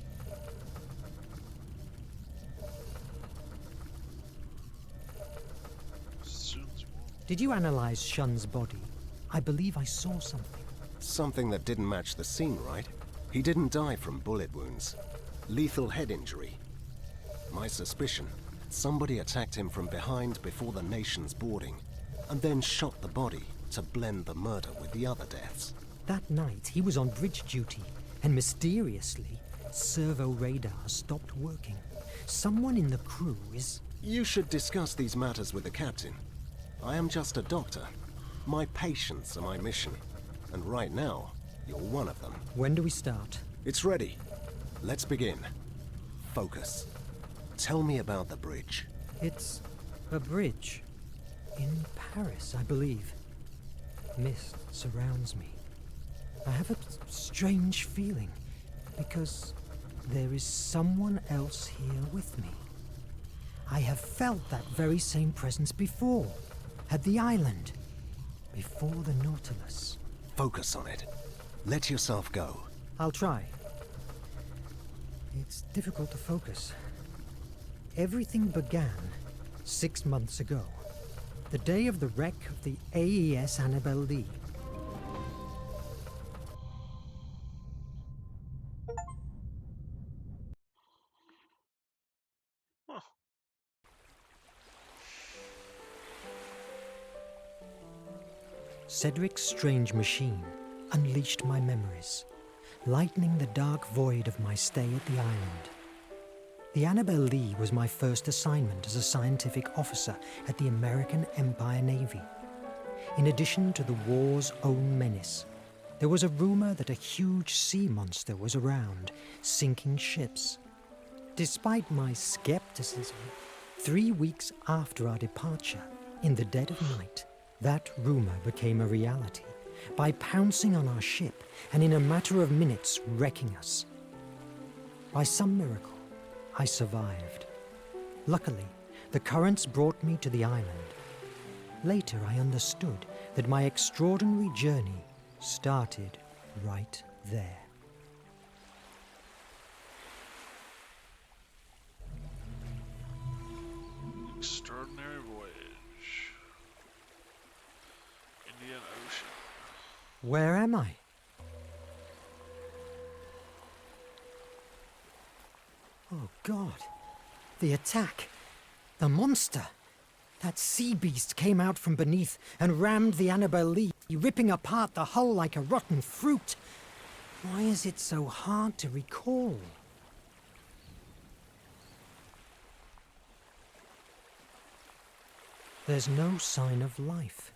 E: Did you analyze Shun's body? I believe I saw something.
K: Something that didn't match the scene, right? He didn't die from bullet wounds. Lethal head injury. My suspicion, somebody attacked him from behind before the nation's boarding, and then shot the body to blend the murder with the other deaths.
E: That night, he was on bridge duty, and mysteriously, servo radar stopped working. Someone in the crew is...
K: You should discuss these matters with the captain. I am just a doctor. My patients are my mission. And right now, you're one of them.
E: When do we start?
K: It's ready. Let's begin. Focus. Tell me about the bridge.
E: It's a bridge. In Paris, I believe. Mist surrounds me. I have a strange feeling, because there is someone else here with me. I have felt that very same presence before, at the island, before the Nautilus.
K: Focus on it. Let yourself go.
E: I'll try. It's difficult to focus. Everything began 6 months ago, the day of the wreck of the AES Annabelle Lee.
A: Huh.
E: Cedric's strange machine unleashed my memories, lightening the dark void of my stay at the island. The Annabelle Lee was my first assignment as a scientific officer at the American Empire Navy. In addition to the war's own menace, there was a rumor that a huge sea monster was around, sinking ships. Despite my skepticism, 3 weeks after our departure, in the dead of night, that rumor became a reality by pouncing on our ship and in a matter of minutes wrecking us. By some miracle, I survived. Luckily, the currents brought me to the island. Later, I understood that my extraordinary journey started right there.
A: Extraordinary voyage. Indian Ocean.
E: Where am I? Oh God, the attack, the monster. That sea beast came out from beneath and rammed the Annabelle Lee, ripping apart the hull like a rotten fruit. Why is it so hard to recall? There's no sign of life.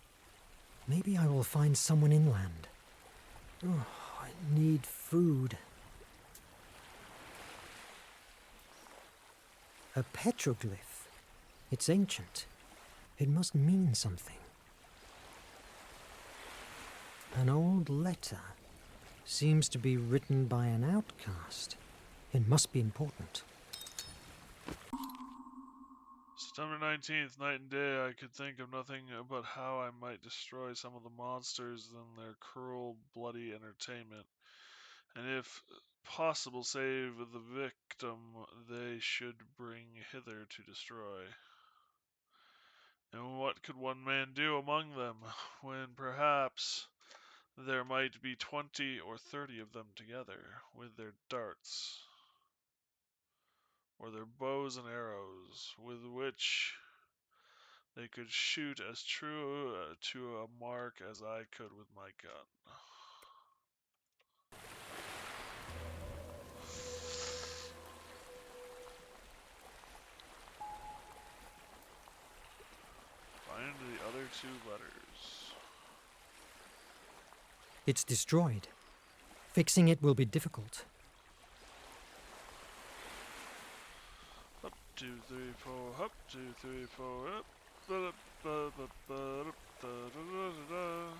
E: Maybe I will find someone inland. Oh, I need food. A petroglyph. It's ancient. It must mean something. An old letter. Seems to be written by an outcast. It must be important.
A: September 19th, night and day, I could think of nothing but how I might destroy some of the monsters in their cruel, bloody entertainment, and if possible save the victim they should bring hither to destroy. And what could one man do among them, when perhaps there might be 20 or 30 of them together, with their darts, or their bows and arrows, with which they could shoot as true to a mark as I could with my gun. Find the other 2 letters.
E: It's destroyed. Fixing it will be difficult.
A: 2, 3, 4, hop, 2, 3, 4, up. Ba-da-ba-ba-ba-da-da-da-da-da.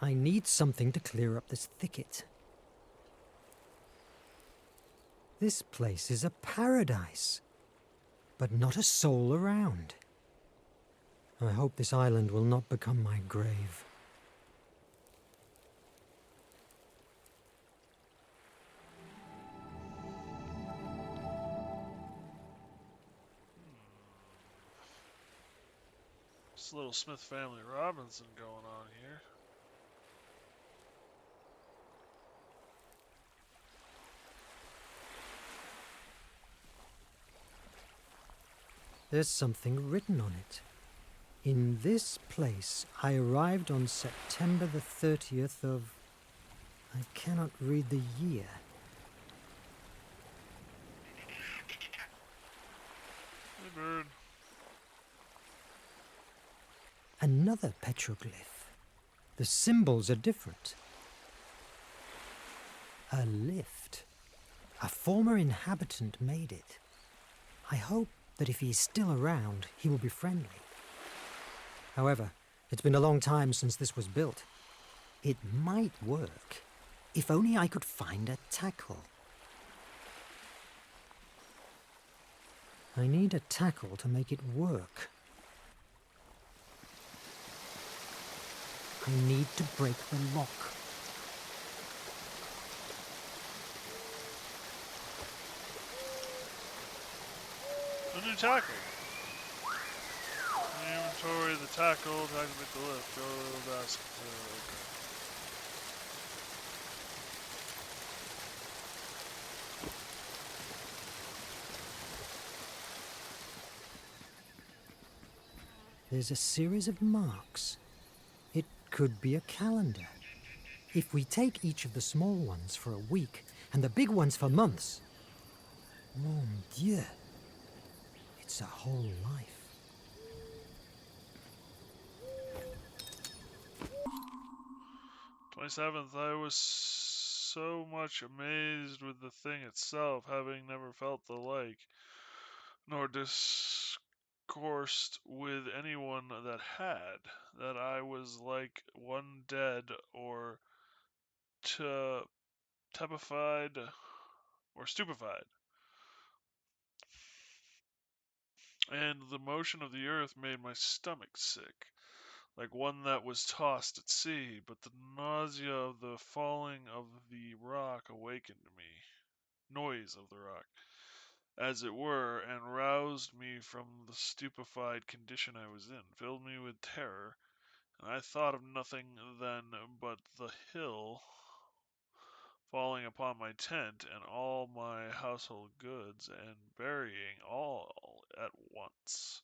E: I need something to clear up this thicket. This place is a paradise, but not a soul around. I hope this island will not become my grave.
A: It's a little Smith Family Robinson going on here.
E: There's something written on it. In this place, I arrived on September the 30th of... I cannot read the year.
A: Hey, bird.
E: Another petroglyph. The symbols are different. A lift. A former inhabitant made it. I hope that if he is still around, he will be friendly. However, it's been a long time since this was built. It might work, if only I could find a tackle. I need a tackle to make it work. I need to break the lock.
A: A new tackle. Inventory, the tackle, to activate the lift. Go to the basket. Okay.
E: There's a series of marks. It could be a calendar. If we take each of the small ones for a week and the big ones for months, mon Dieu, it's a whole life.
A: 27th, I was so much amazed with the thing itself, having never felt the like, nor discoursed with anyone that had, that I was like one dead or tepified or stupefied. And the motion of the earth made my stomach sick, like one that was tossed at sea, but the nausea of the falling of the rock awakened me, noise of the rock, as it were, and roused me from the stupefied condition I was in, filled me with terror, and I thought of nothing then but the hill falling upon my tent and all my household goods, and burying all at once.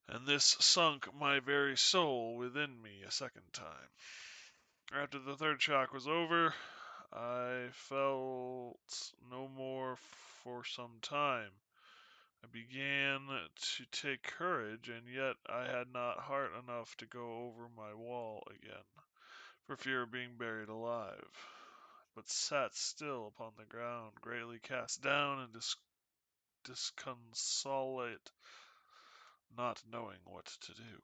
A: And this sunk my very soul within me a second time. After the third shock was over, I felt no more for some time. I began to take courage, and yet I had not heart enough to go over my wall again, for fear of being buried alive, but sat still upon the ground, greatly cast down and disconsolate, not knowing what to do.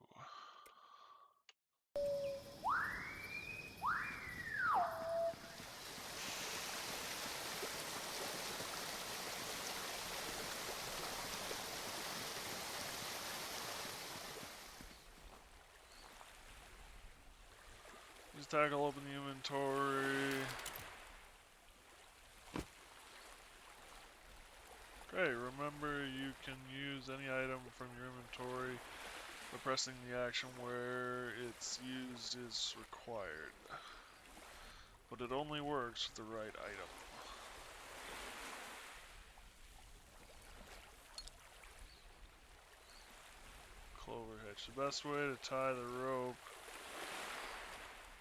A: Use tackle, open the inventory. Great, remember you can use any item from your inventory by pressing the action where its used is required. but it only works with the right item. Clover hitch. The best way to tie the rope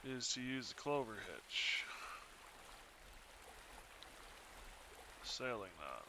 A: is to use the clover hitch. Sailing knot.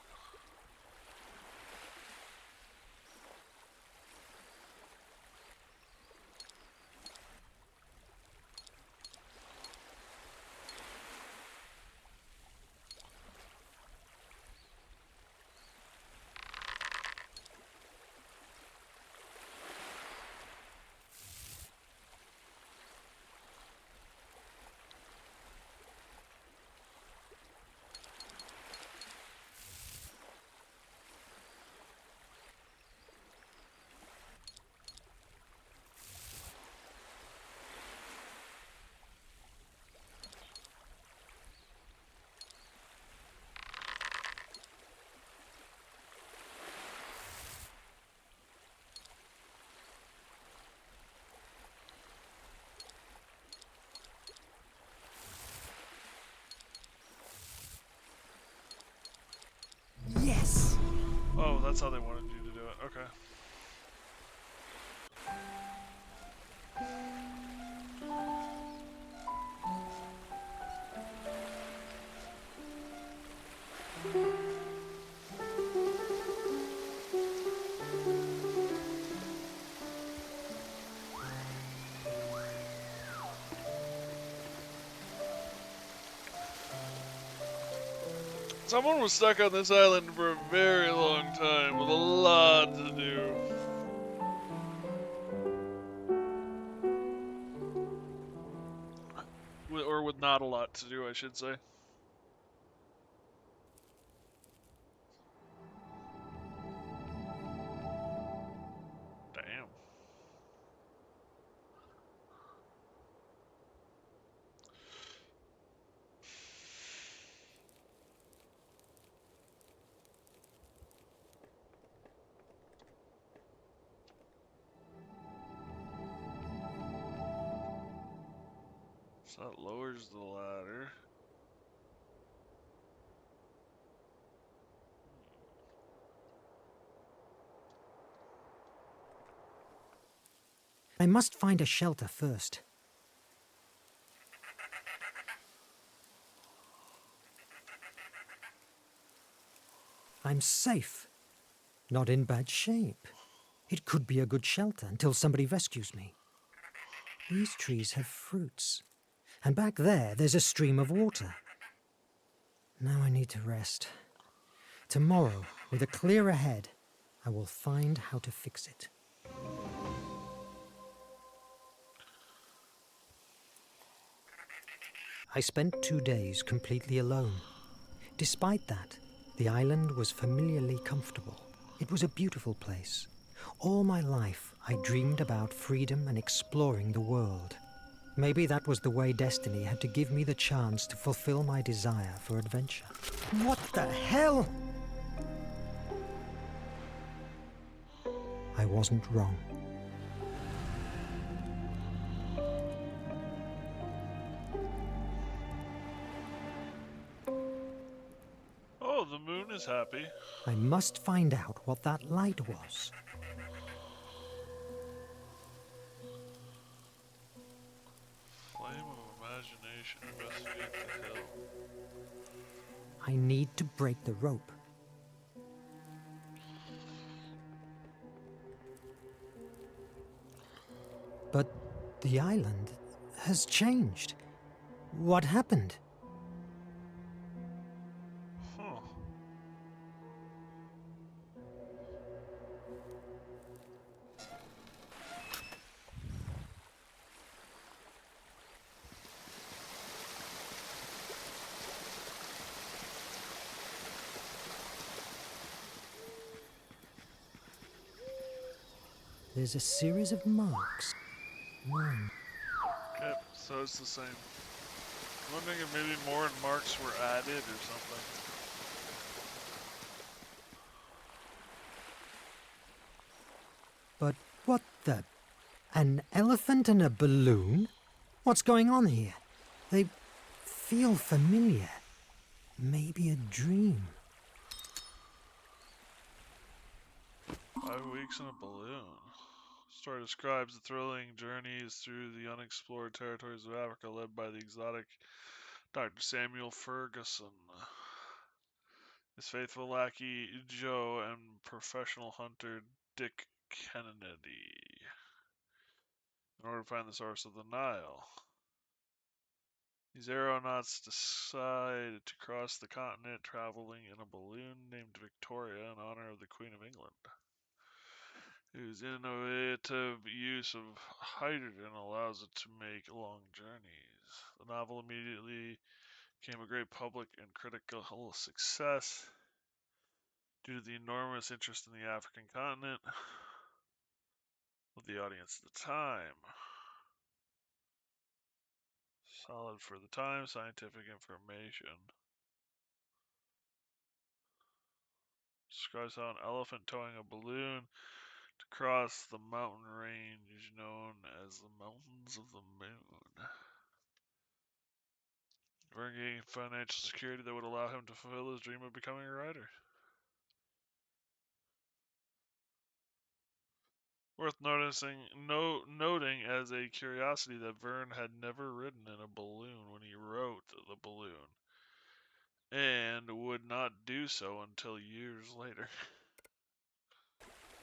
E: Yes!
A: Oh, that's how they wanted you to do it. Okay. Someone was stuck on this island for a very long time with a lot to do. Or with not a lot to do, I should say. Damn. So that lowers the ladder.
E: I must find a shelter first. I'm safe. Not in bad shape. It could be a good shelter until somebody rescues me. These trees have fruits. And back there's a stream of water. Now I need to rest. Tomorrow, with a clearer head, I will find how to fix it. I spent 2 days completely alone. Despite that, the island was familiarly comfortable. It was a beautiful place. All my life, I dreamed about freedom and exploring the world. Maybe that was the way destiny had to give me the chance to fulfill my desire for adventure. What the hell? I wasn't wrong.
A: Oh, the moon is happy.
E: I must find out what that light was.
A: Flame of imagination, investigate the hill.
E: I need to break the rope. But the island has changed. What happened?
A: Huh.
E: There's a series of marks. One.
A: Yep, so it's the same. I'm wondering if maybe more marks were added or something.
E: But what the? An elephant and a balloon? What's going on here? They feel familiar. Maybe a dream.
A: 5 weeks in a balloon. Story describes the thrilling journeys through the unexplored territories of Africa led by the exotic Dr. Samuel Ferguson, his faithful lackey Joe, and professional hunter Dick Kennedy, in order to find the source of the Nile. These aeronauts decide to cross the continent traveling in a balloon named Victoria in honor of the Queen of England, whose innovative use of hydrogen allows it to make long journeys. The novel immediately became a great public and critical success due to the enormous interest in the African continent of the audience at the time. Solid for the time, scientific information. Describes how an elephant towing a balloon to cross the mountain range known as the Mountains of the Moon. Bringing financial security that would allow him to fulfill his dream of becoming a writer. Worth noting as a curiosity that Verne had never ridden in a balloon when he wrote The Balloon, and would not do so until years later.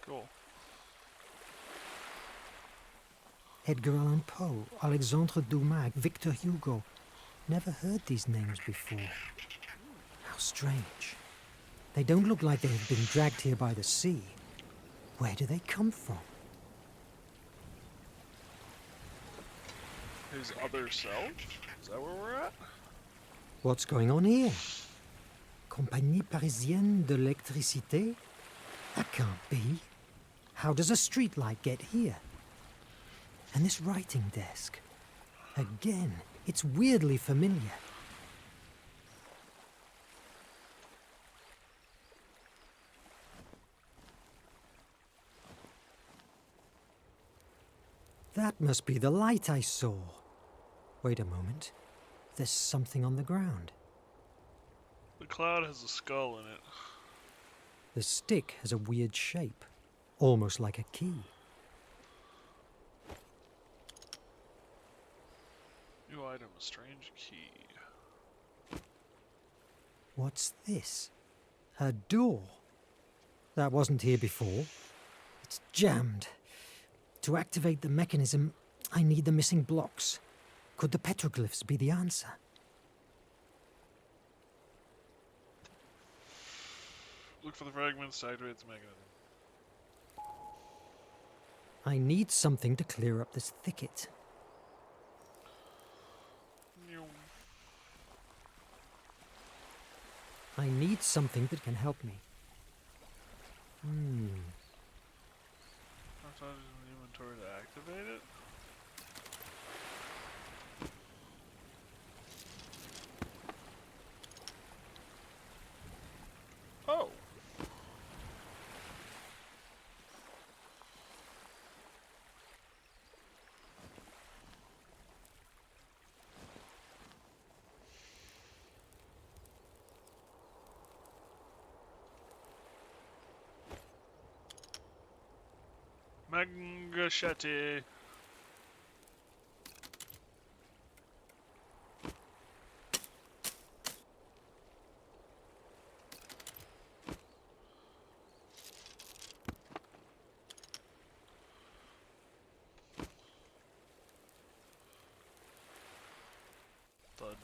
A: Cool.
E: Edgar Allan Poe, Alexandre Dumas, Victor Hugo. Never heard these names before. How strange. They don't look like they have been dragged here by the sea. Where do they come from?
A: His other self? Is that where we're at?
E: What's going on here? Compagnie Parisienne de l'Électricité? That can't be. How does a streetlight get here? And this writing desk? Again, it's weirdly familiar. That must be the light I saw. Wait a moment. There's something on the ground.
A: The cloud has a skull in it.
E: The stick has a weird shape, almost like a key.
A: New item, a strange key.
E: What's this? A door. That wasn't here before. It's jammed. To activate the mechanism, I need the missing blocks. Could the petroglyphs be the answer?
A: Look for the fragments to activate the mechanism.
E: I need something to clear up this thicket. I need something that can help me.
A: Sometimes in the inventory to activate it. Oh. Mangasheti. Thud.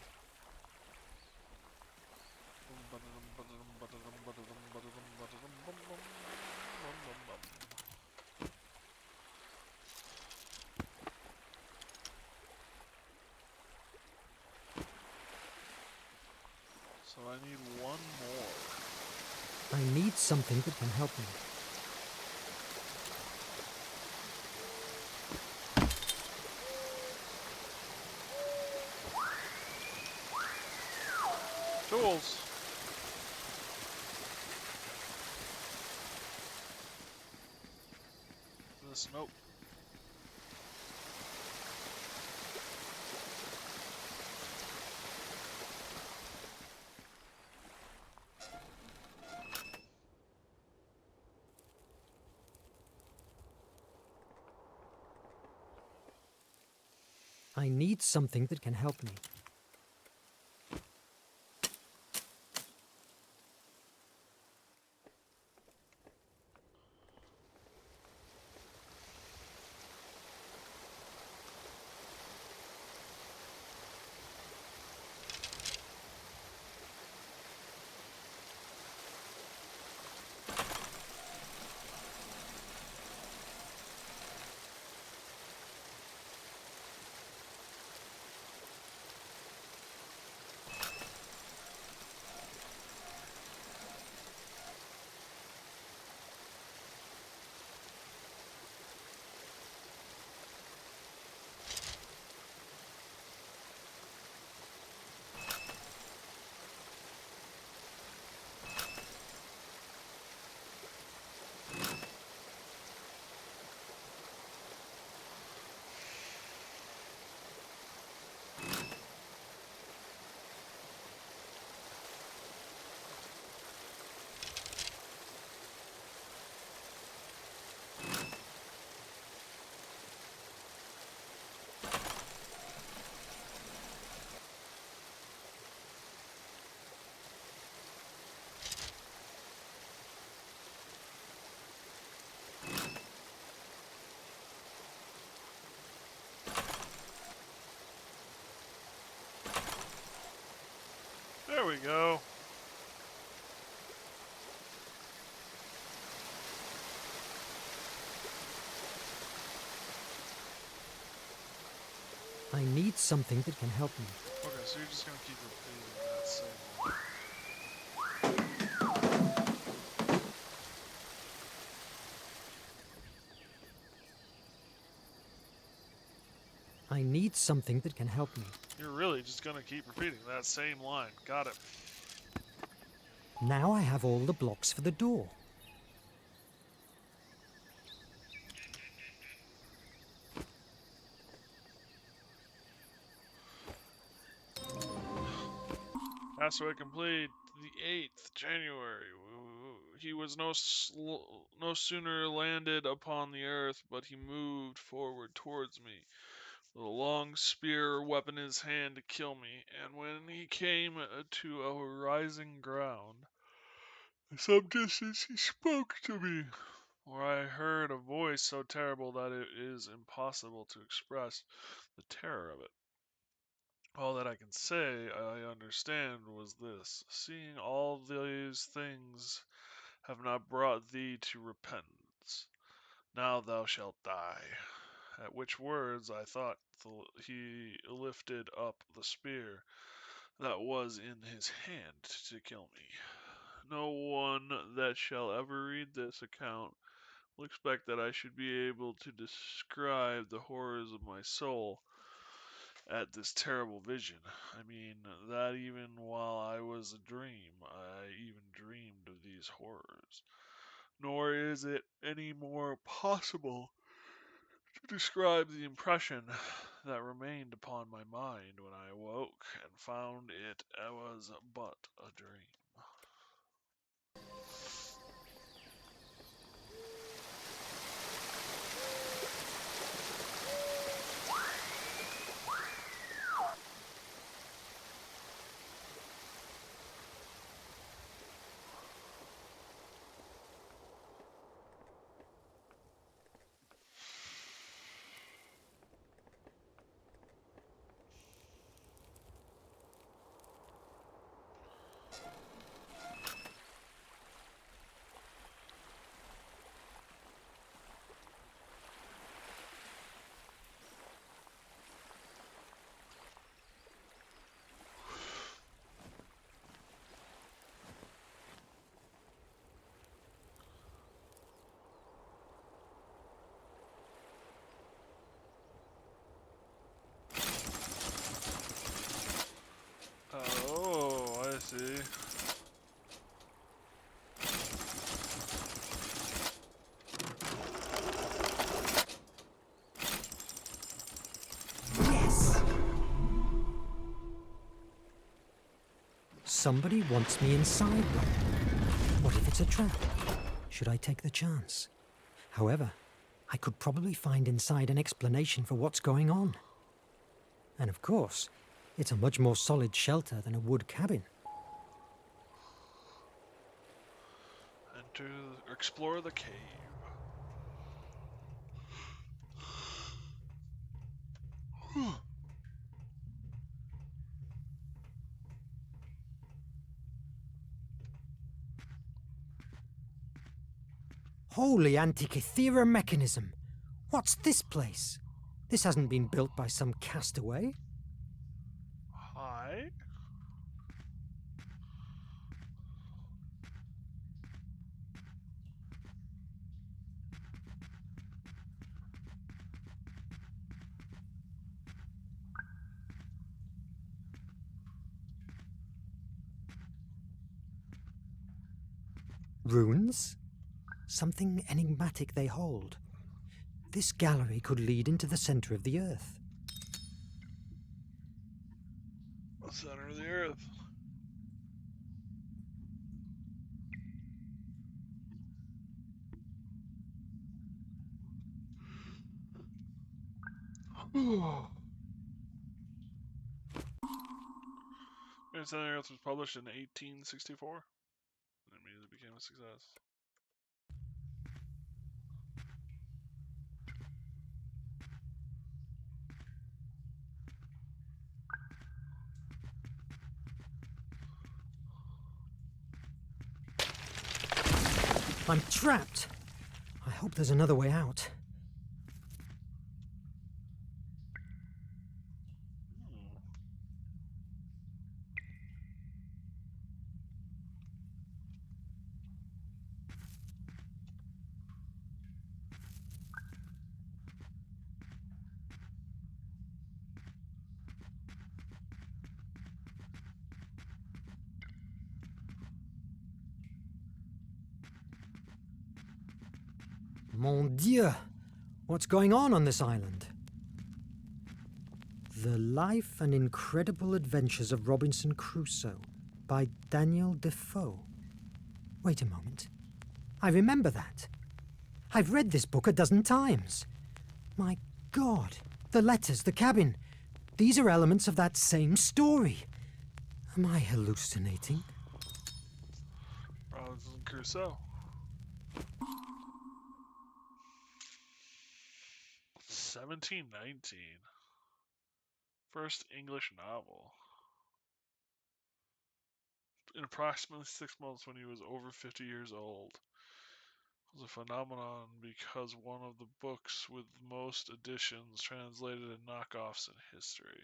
A: So I need one more.
E: I need something that can help me.
A: Jules. This, nope.
E: I need something that can help me.
A: There we go.
E: I need something that can help me.
A: Okay, so you're just gonna keep repeating that same one.
E: I need something that can help me.
A: You're really just gonna keep repeating that same line. Got it.
E: Now I have all the blocks for the door.
A: Password complete. The 8th January. He was no sooner landed upon the earth, but he moved forward towards me, with a long spear weapon in his hand to kill me. And when he came to a rising ground, at some distance he spoke to me, where I heard a voice so terrible that it is impossible to express the terror of it. All that I can say I understand was this: seeing all these things have not brought thee to repentance, now thou shalt die. At which words I thought he lifted up the spear that was in his hand to kill me. No one that shall ever read this account will expect that I should be able to describe the horrors of my soul at this terrible vision. I mean, that even while I was a dream, I even dreamed of these horrors. Nor is it any more possible to describe the impression that remained upon my mind when I awoke and found it was but a dream. Oh, I see.
E: Yes! Somebody wants me inside them. What if it's a trap? Should I take the chance? However, I could probably find inside an explanation for what's going on. And of course, it's a much more solid shelter than a wood cabin.
A: Explore the cave.
E: Holy Antikythera mechanism! What's this place? This hasn't been built by some castaway.
A: Hi.
E: Runes? Something enigmatic they hold. This gallery could lead into the center of the Earth.
A: The center of the Earth. The Center of the Earth was published in 1864. It immediately became a success.
E: I'm trapped. I hope there's another way out. Mon Dieu! What's going on this island? The Life and Incredible Adventures of Robinson Crusoe by Daniel Defoe. Wait a moment. I remember that. I've read this book a dozen times. My God, the letters, the cabin. These are elements of that same story. Am I hallucinating?
A: Robinson Crusoe. 1719. First English novel. In approximately 6 months when he was over 50 years old. It was a phenomenon because one of the books with most editions translated and knockoffs in history.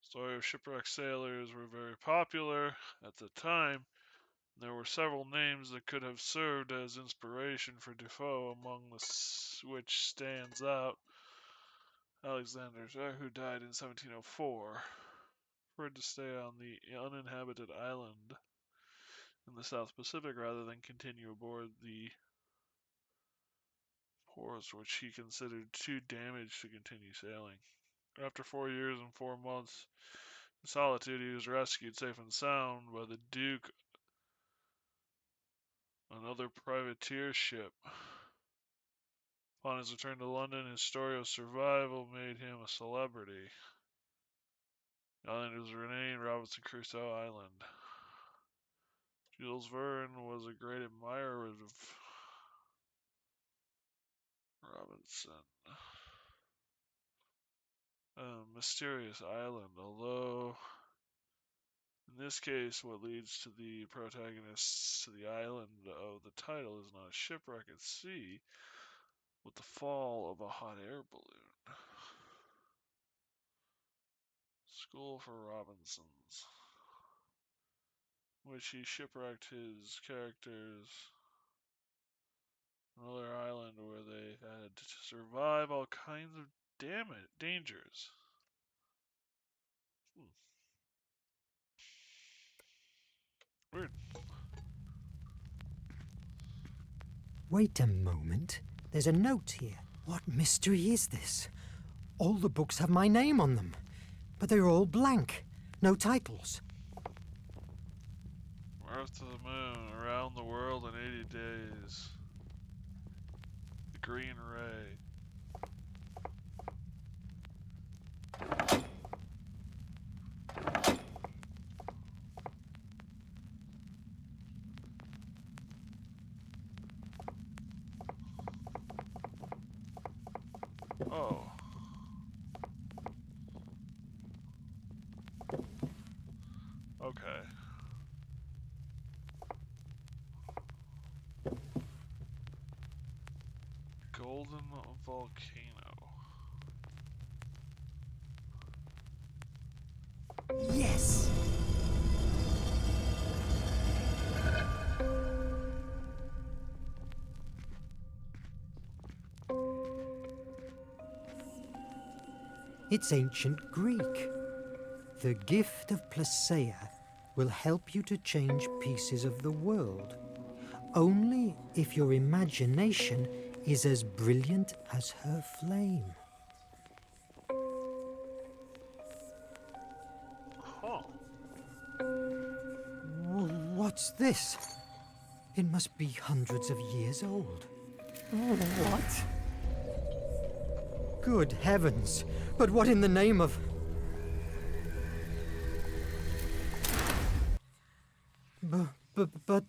A: Story of shipwrecked sailors were very popular at the time. There were several names that could have served as inspiration for Defoe, among which stands out Alexander, who died in 1704, preferred to stay on the uninhabited island in the South Pacific rather than continue aboard the ports, which he considered too damaged to continue sailing. After 4 years and 4 months in solitude, he was rescued safe and sound by the Duke, another privateer ship. Upon his return to London, his story of survival made him a celebrity. The island was renamed Robinson Crusoe Island. Jules Verne was a great admirer of Robinson. A mysterious island, although in this case what leads to the protagonists to the island of the title is not a shipwreck at sea, but the fall of a hot air balloon. School for Robinsons, which he shipwrecked his characters on another island where they had to survive all kinds of dangers. Weird.
E: Wait a moment. There's a note here. What mystery is this? All the books have my name on them, but they're all blank. No titles.
A: Earth to the moon, around the world in 80 days. The green ray. Oh. Okay. Golden volcano.
E: Yes! It's ancient Greek. The gift of Placeia will help you to change pieces of the world. Only if your imagination is as brilliant as her flame.
A: Huh.
E: What's this? It must be hundreds of years old. What? Good heavens! But what in the name of... But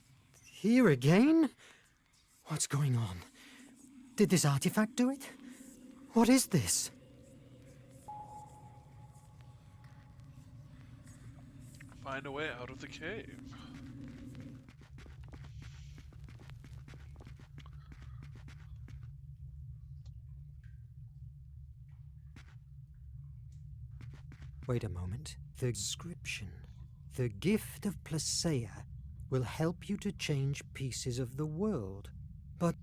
E: here again? What's going on? Did this artifact do it? What is this?
A: Find a way out of the cave.
E: Wait a moment. The inscription. The gift of Placeia will help you to change pieces of the world. But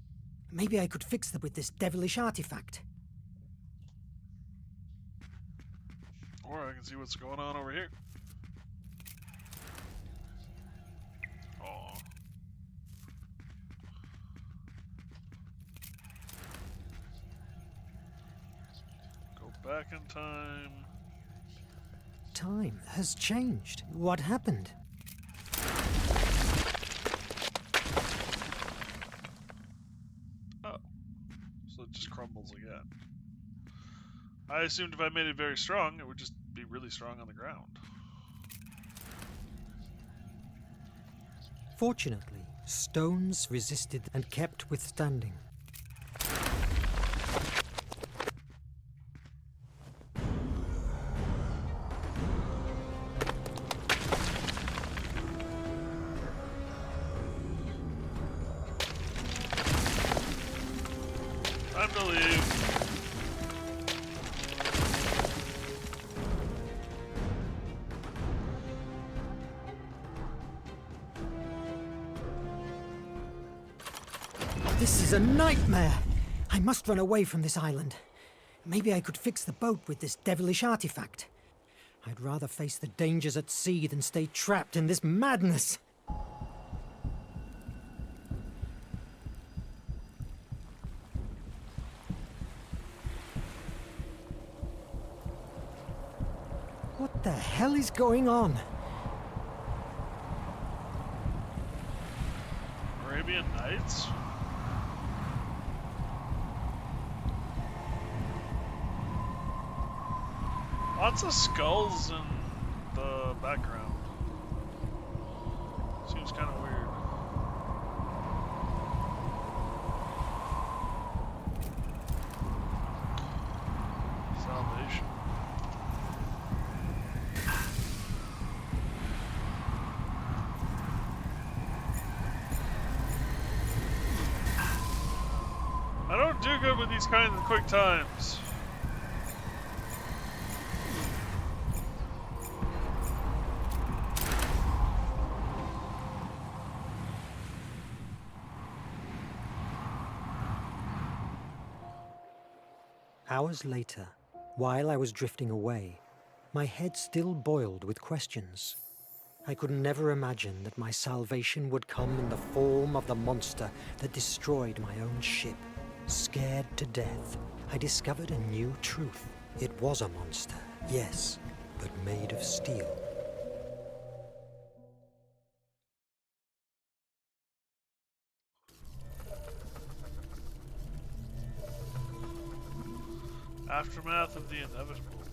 E: maybe I could fix them with this devilish artifact.
A: Or I can see what's going on over here. Oh. Go back in time.
E: Time has changed. What happened?
A: Oh. So it just crumbles again. I assumed if I made it very strong, it would just be really strong on the ground.
E: Fortunately, stones resisted and kept withstanding.
A: Time to leave.
E: This is a nightmare! I must run away from this island. Maybe I could fix the boat with this devilish artifact. I'd rather face the dangers at sea than stay trapped in this madness. What the hell is going on?
A: Arabian Nights? Lots of skulls in the background. Seems kind of weird. Salvation. I don't do good with these kinds of quick times.
E: Hours later, while I was drifting away, my head still boiled with questions. I could never imagine that my salvation would come in the form of the monster that destroyed my own ship. Scared to death, I discovered a new truth. It was a monster, yes, but made of steel.
A: Aftermath of the inevitable.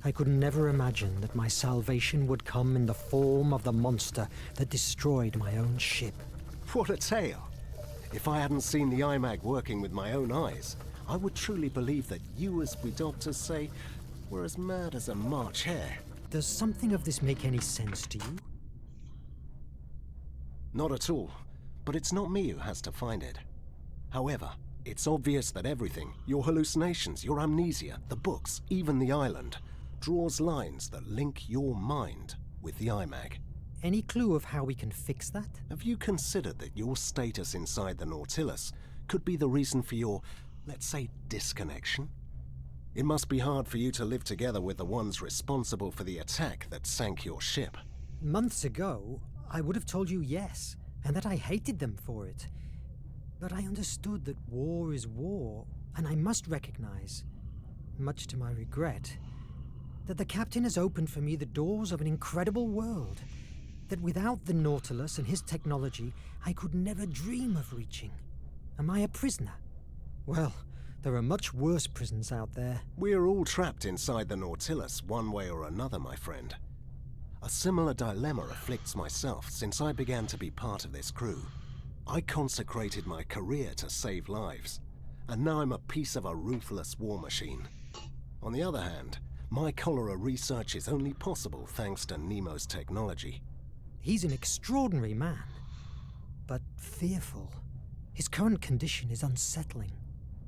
E: I could never imagine that my salvation would come in the form of the monster that destroyed my own ship.
K: What a tale! If I hadn't seen the IMAG working with my own eyes, I would truly believe that you, as we doctors say, were as mad as a March hare.
E: Does something of this make any sense to you?
K: Not at all, but it's not me who has to find it. However, it's obvious that everything, your hallucinations, your amnesia, the books, even the island, draws lines that link your mind with the IMAG.
E: Any clue of how we can fix that?
K: Have you considered that your status inside the Nautilus could be the reason for your, let's say, disconnection? It must be hard for you to live together with the ones responsible for the attack that sank your ship.
E: Months ago, I would have told you yes, and that I hated them for it. But I understood that war is war, and I must recognize, much to my regret, that the captain has opened for me the doors of an incredible world that without the Nautilus and his technology, I could never dream of reaching. Am I a prisoner? Well, there are much worse prisons out there.
K: We're all trapped inside the Nautilus one way or another, my friend. A similar dilemma afflicts myself since I began to be part of this crew. I consecrated my career to save lives, and now I'm a piece of a ruthless war machine. On the other hand, my cholera research is only possible thanks to Nemo's technology.
E: He's an extraordinary man, but fearful. His current condition is unsettling.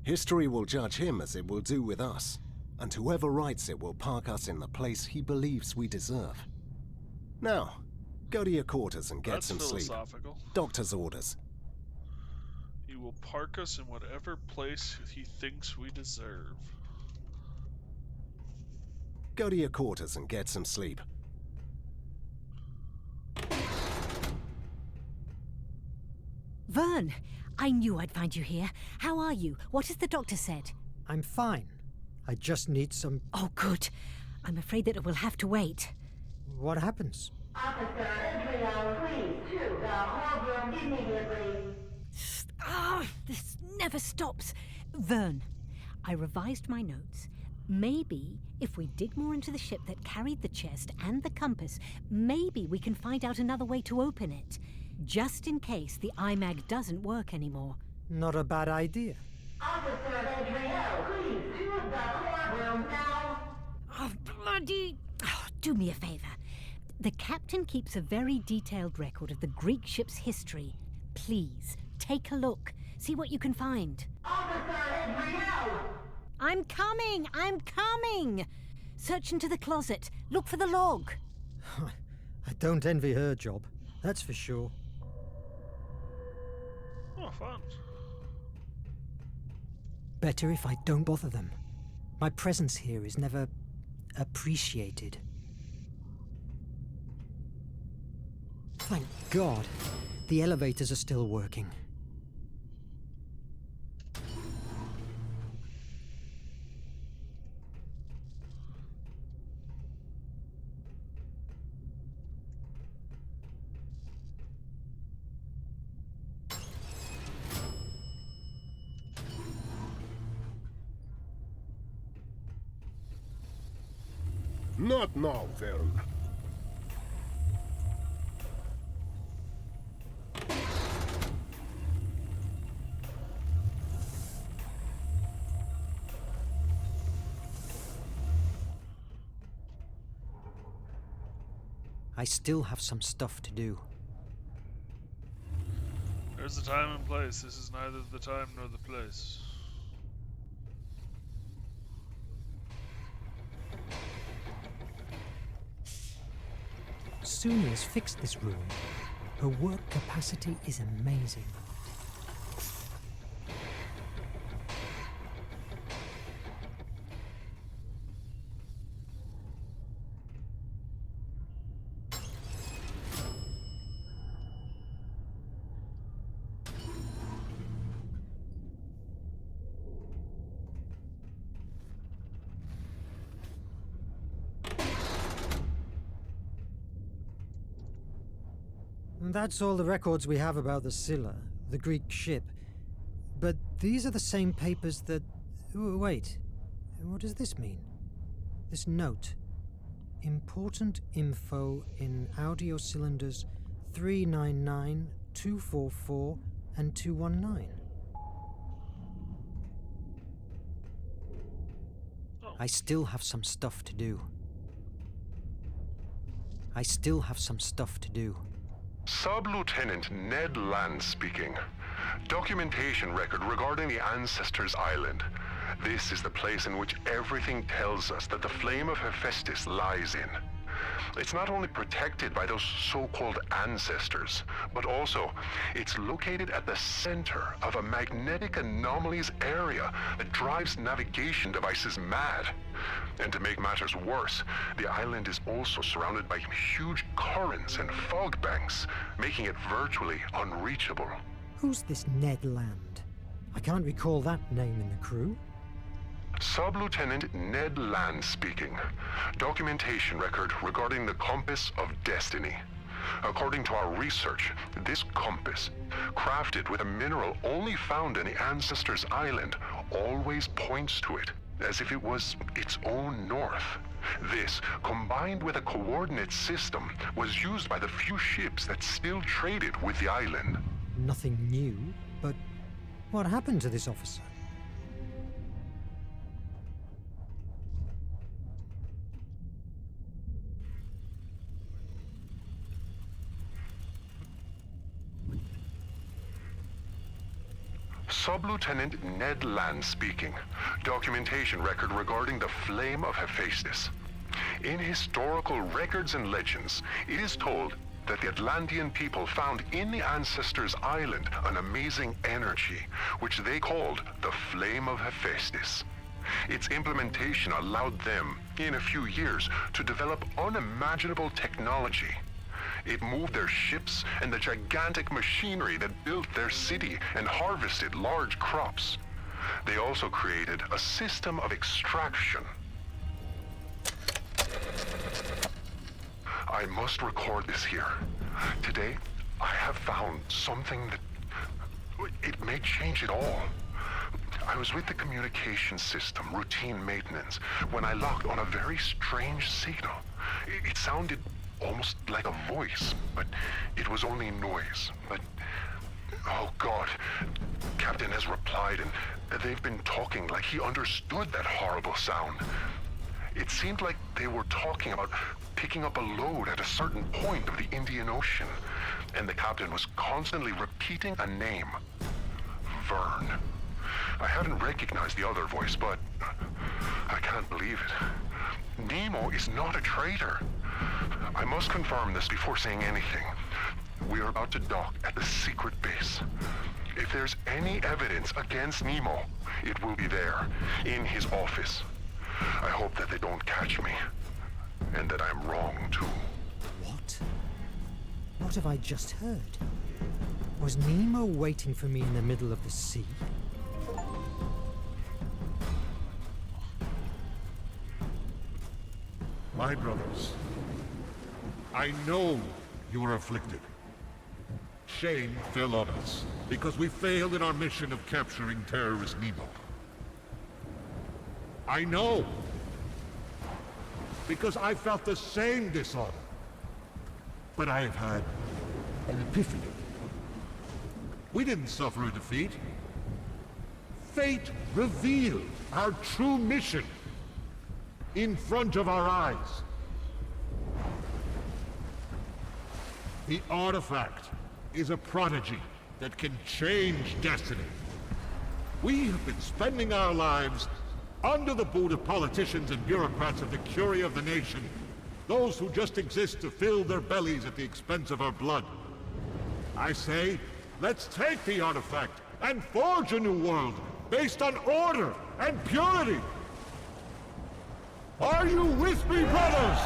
K: History will judge him as it will do with us, and whoever writes it will park us in the place he believes we deserve. Now, go to your quarters and get some sleep. Doctor's orders.
A: He will park us in whatever place he thinks we deserve.
K: Go to your quarters and get some sleep.
G: Verne! I knew I'd find you here. How are you? What has the doctor said?
E: I'm fine. I just need some...
G: Oh, good. I'm afraid that it will have to wait.
E: What happens?
I: Officer Israel, please, to the whole room immediately.
G: This never stops. Verne, I revised my notes. Maybe if we dig more into the ship that carried the chest and the compass, maybe we can find out another way to open it. Just in case the IMAG doesn't work anymore.
E: Not a bad idea.
I: Officer Israel, please, to the whole room now.
G: Oh, bloody... Oh, do me a favor. The captain keeps a very detailed record of the Greek ship's history. Please, take a look. See what you can find.
I: Officer Israel!
G: I'm coming! I'm coming! Search into the closet. Look for the log.
E: I don't envy her job, that's for sure.
A: Oh, fun.
E: Better if I don't bother them. My presence here is never appreciated. Thank God, the elevators are still working.
F: Not now, Verne.
E: I still have some stuff to do.
A: There's the time and place. This is neither the time nor the place.
E: Sunia's fixed this room. Her work capacity is amazing. That's all the records we have about the Scylla, the Greek ship. but these are the same papers that... Wait, what does this mean? This note. Important info in audio cylinders 399, 244, and 219. I still have some stuff to do.
B: Sub-Lieutenant Ned Land speaking. Documentation record regarding the Ancestors Island. This is the place in which everything tells us that the flame of Hephaestus lies in. It's not only protected by those so-called ancestors, but also it's located at the center of a magnetic anomalies area that drives navigation devices mad. And to make matters worse, the island is also surrounded by huge currents and fog banks, making it virtually unreachable.
E: Who's this Ned Land? I can't recall that name in the crew.
B: Sub-Lieutenant Ned Land speaking. Documentation record regarding the Compass of Destiny. According to our research, this compass, crafted with a mineral only found in the Ancestors Island, always points to it, as if it was its own north. This, combined with a coordinate system, was used by the few ships that still traded with the island.
E: Nothing new, but what happened to this officer?
B: Sub-Lieutenant Ned Land speaking. Documentation record regarding the flame of Hephaestus. In historical records and legends, it is told that the Atlantean people found in the Ancestors Island an amazing energy, which they called the Flame of Hephaestus. Its implementation allowed them, in a few years, to develop unimaginable technology. It moved their ships and the gigantic machinery that built their city and harvested large crops. They also created a system of extraction. I must record this here. Today, I have found something that... it may change it all. I was with the communication system, routine maintenance, when I locked on a very strange signal. It sounded almost like a voice, but it was only noise. But, oh God, Captain has replied, and they've been talking like he understood that horrible sound. It seemed like they were talking about picking up a load at a certain point of the Indian Ocean, and the captain was constantly repeating a name. Verne. I haven't recognized the other voice, but I can't believe it. Nemo is not a traitor. I must confirm this before saying anything. We are about to dock at the secret base. If there's any evidence against Nemo, it will be there, in his office. I hope that they don't catch me, and that I'm wrong too.
E: What? What have I just heard? Was Nemo waiting for me in the middle of the sea?
F: My brothers, I know you are afflicted. Shame fell on us because we failed in our mission of capturing terrorist Nemo. I know because I felt the same dishonor. But I have had an epiphany. We didn't suffer a defeat. Fate revealed our true mission in front of our eyes. The artifact is a prodigy that can change destiny. We have been spending our lives under the boot of politicians and bureaucrats of the curia of the nation, those who just exist to fill their bellies at the expense of our blood. I say, let's take the artifact and forge a new world based on order and purity. Are you with me, brothers?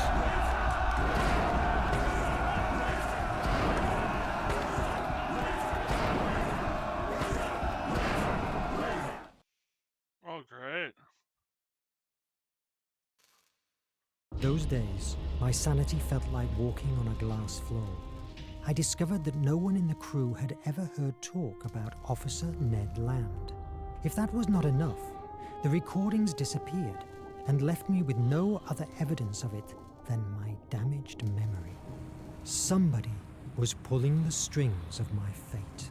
A: Oh, great.
E: Those days, my sanity felt like walking on a glass floor. I discovered that no one in the crew had ever heard talk about Officer Ned Land. If that was not enough, the recordings disappeared and left me with no other evidence of it than my damaged memory. Somebody was pulling the strings of my fate.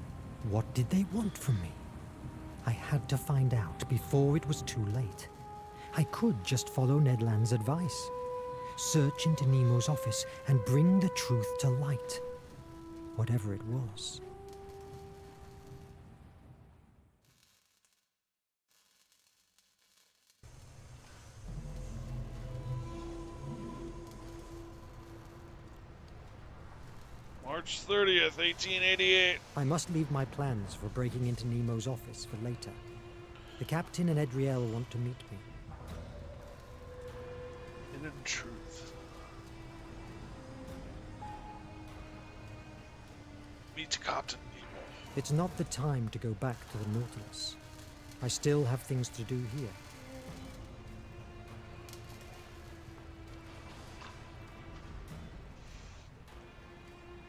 E: What did they want from me? I had to find out before it was too late. I could just follow Ned Land's advice. Search into Nemo's office and bring the truth to light. Whatever it was.
A: March 30th, 1888.
E: I must leave my plans for breaking into Nemo's office for later. The captain and Edriel want to meet me.
A: Hidden truth. Meet Captain Nemo.
E: It's not the time to go back to the Nautilus. I still have things to do here.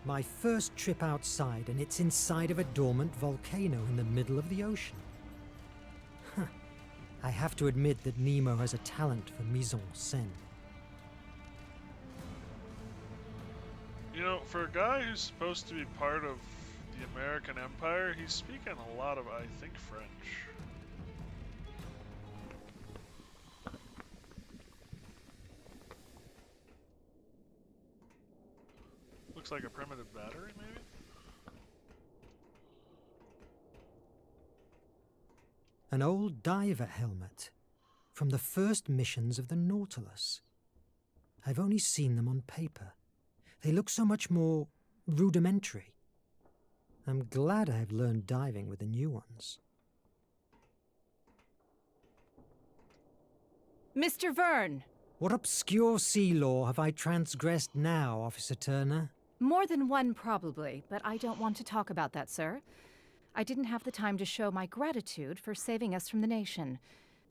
E: My first trip outside, and it's inside of a dormant volcano in the middle of the ocean. Huh. I have to admit that Nemo has a talent for mise en scène.
A: You know, for a guy who's supposed to be part of the American Empire, he's speaking a lot of, I think, French. Looks like a primitive battery, maybe?
E: An old diver helmet from the first missions of the Nautilus. I've only seen them on paper. They look so much more rudimentary. I'm glad I've learned diving with the new ones.
G: Mr. Verne!
E: What obscure sea law have I transgressed now, Officer Turner?
L: More than one, probably, but I don't want to talk about that, sir. I didn't have the time to show my gratitude for saving us from the nation.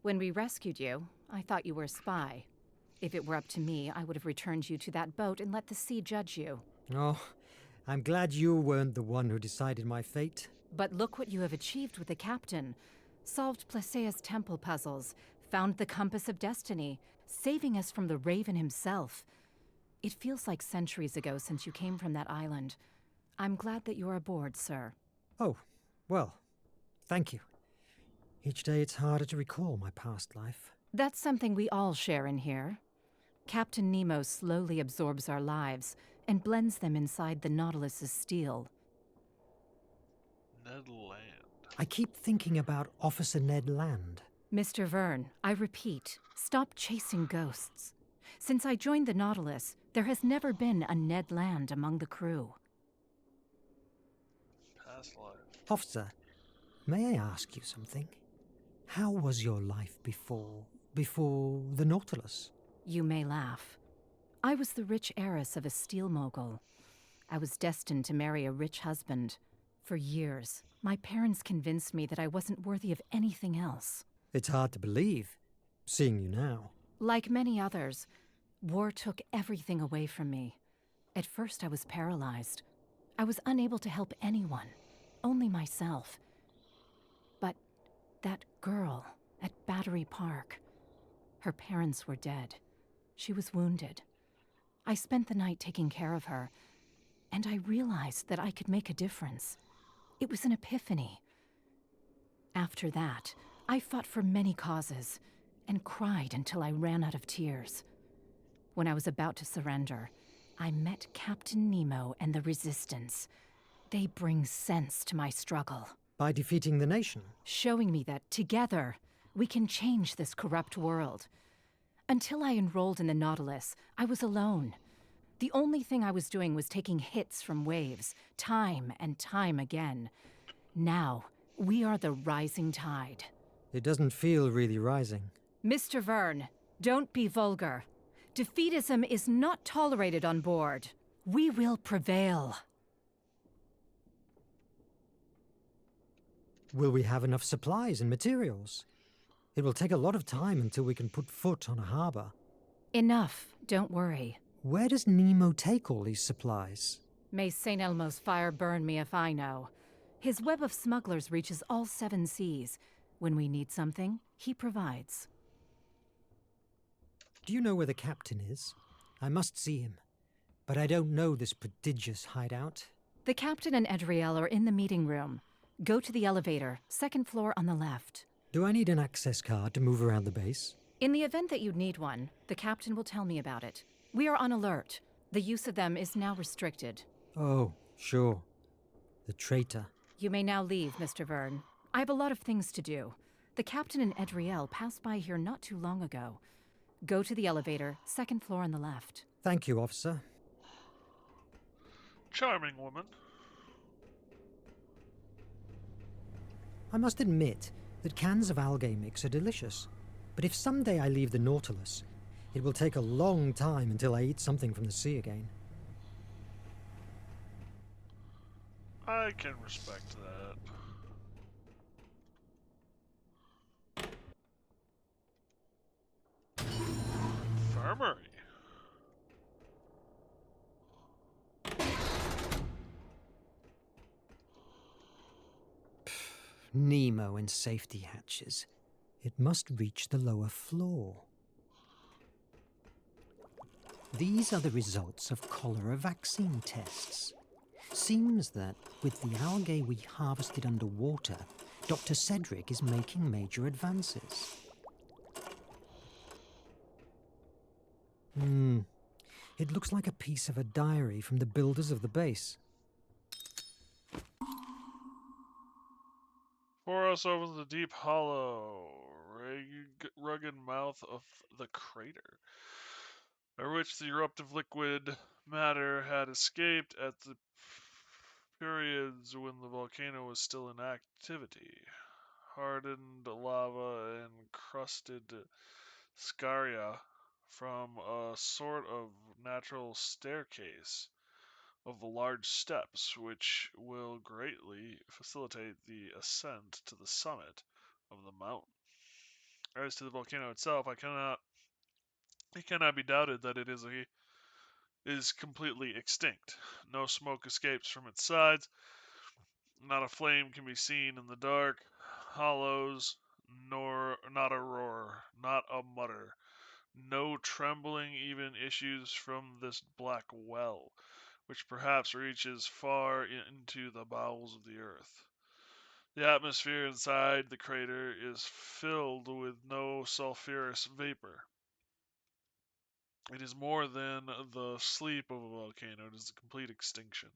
L: When we rescued you, I thought you were a spy. If it were up to me, I would have returned you to that boat and let the sea judge you.
E: Oh, I'm glad you weren't the one who decided my fate.
L: But look what you have achieved with the captain. Solved Placea's temple puzzles, found the compass of destiny, saving us from the Raven himself. It feels like centuries ago since you came from that island. I'm glad that you're aboard, sir.
E: Oh, well, thank you. Each day it's harder to recall my past life.
L: That's something we all share in here. Captain Nemo slowly absorbs our lives and blends them inside the Nautilus's steel.
A: Ned Land.
E: I keep thinking about Officer Ned Land.
L: Mr. Verne, I repeat, stop chasing ghosts. Since I joined the Nautilus, there has never been a Ned Land among the crew.
A: Past life.
E: Officer, may I ask you something? How was your life before the Nautilus?
L: You may laugh. I was the rich heiress of a steel mogul. I was destined to marry a rich husband. For years, my parents convinced me that I wasn't worthy of anything else.
E: It's hard to believe, seeing you now.
L: Like many others, war took everything away from me. At first, I was paralyzed. I was unable to help anyone, only myself. But that girl at Battery Park, her parents were dead. She was wounded. I spent the night taking care of her, and I realized that I could make a difference. It was an epiphany. After that, I fought for many causes and cried until I ran out of tears. When I was about to surrender, I met Captain Nemo and the Resistance. They bring sense to my struggle.
E: By defeating the nation?
L: Showing me that, together, we can change this corrupt world. Until I enrolled in the Nautilus, I was alone. The only thing I was doing was taking hits from waves, time and time again. Now, we are the rising tide.
E: It doesn't feel really rising.
L: Mr. Verne, don't be vulgar. Defeatism is not tolerated on board. We will prevail.
E: Will we have enough supplies and materials? It will take a lot of time until we can put foot on a harbor.
L: Enough, don't worry.
E: Where does Nemo take all these supplies?
L: May St. Elmo's fire burn me if I know. His web of smugglers reaches all 7 seas. When we need something, he provides.
E: Do you know where the captain is? I must see him, but I don't know this prodigious hideout.
L: The captain and Edriel are in the meeting room. Go to the elevator, 2nd floor on the left.
E: Do I need an access card to move around the base?
L: In the event that you'd need one, the captain will tell me about it. We are on alert. The use of them is now restricted.
E: Oh, sure. The traitor.
L: You may now leave, Mr. Verne. I have a lot of things to do. The captain and Edriel passed by here not too long ago. Go to the elevator, 2nd floor on the left.
E: Thank you, officer.
A: Charming woman.
E: I must admit that cans of algae mix are delicious. But if someday I leave the Nautilus, it will take a long time until I eat something from the sea again.
A: I can respect that. Infirmary.
E: Nemo and safety hatches. It must reach the lower floor. These are the results of cholera vaccine tests. Seems that with the algae we harvested underwater, Dr. Cedric is making major advances. It looks like a piece of a diary from the builders of the base.
A: For us over the deep hollow, rugged mouth of the crater, by which the eruptive liquid matter had escaped at the periods when the volcano was still in activity. Hardened lava and crusted scaria from a sort of natural staircase of large steps, which will greatly facilitate the ascent to the summit of the mountain. As to the volcano itself, it cannot be doubted that it is completely extinct. No smoke escapes from its sides, not a flame can be seen in the dark hollows, nor not a roar, not a mutter. No trembling even issues from this black well, which perhaps reaches far into the bowels of the earth. The atmosphere inside the crater is filled with no sulphurous vapor. It is more than the sleep of a volcano, it is a complete extinction.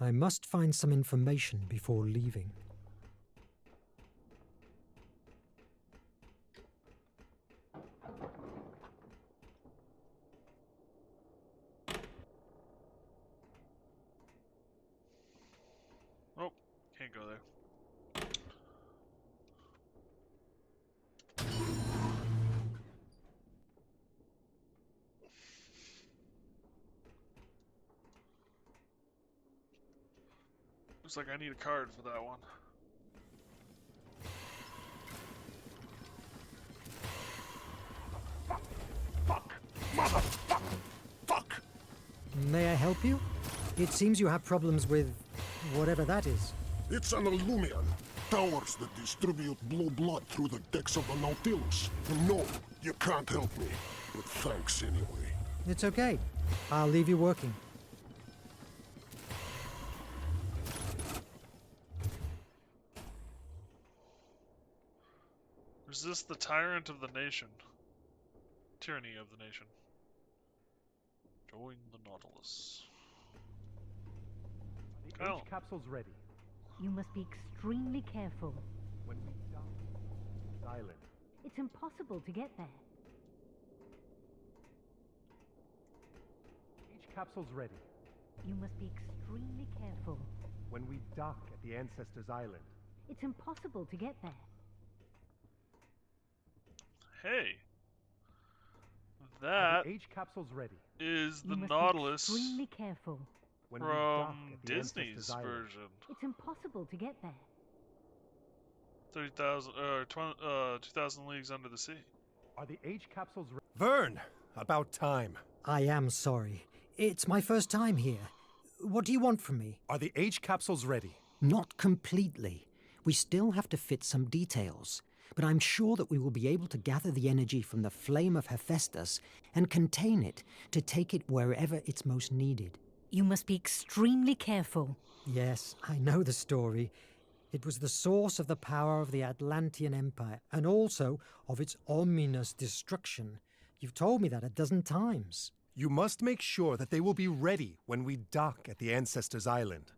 E: I must find some information before leaving.
A: Oh, can't go there. Looks like I need a card for that one.
F: Fuck! Motherfucker! Fuck!
E: May I help you? It seems you have problems with whatever that is.
F: It's an Illumian. Towers that distribute blue blood through the decks of the Nautilus. And no, you can't help me. But thanks anyway.
E: It's okay. I'll leave you working.
A: Resist the tyrant of the nation. Tyranny of the nation. Join the Nautilus.
H: The H capsule's ready.
G: You must be extremely careful.
H: When we dock, silent.
G: It's impossible to get there.
H: Each capsule's ready.
G: You must be extremely careful.
H: When we dock at the Ancestors' Island.
G: It's impossible to get there.
A: Hey,
H: Are
A: that
H: the H capsules ready?
A: is the
G: You must
A: Nautilus
G: be extremely careful.
H: When we dock
A: from
H: at the
A: Disney's
H: Ancestors' Island.
A: version.
G: It's impossible to get there.
A: 2,000 Leagues Under the Sea.
H: Are the H capsules ready? Verne! About time.
E: I am sorry. It's my first time here. What do you want from me?
H: Are the H capsules ready?
E: Not completely. We still have to fit some details. But I'm sure that we will be able to gather the energy from the flame of Hephaestus and contain it to take it wherever it's most needed.
G: You must be extremely careful.
E: Yes, I know the story. It was the source of the power of the Atlantean Empire, and also of its ominous destruction. You've told me that a dozen times.
H: You must make sure that they will be ready when we dock at the Ancestors' Island.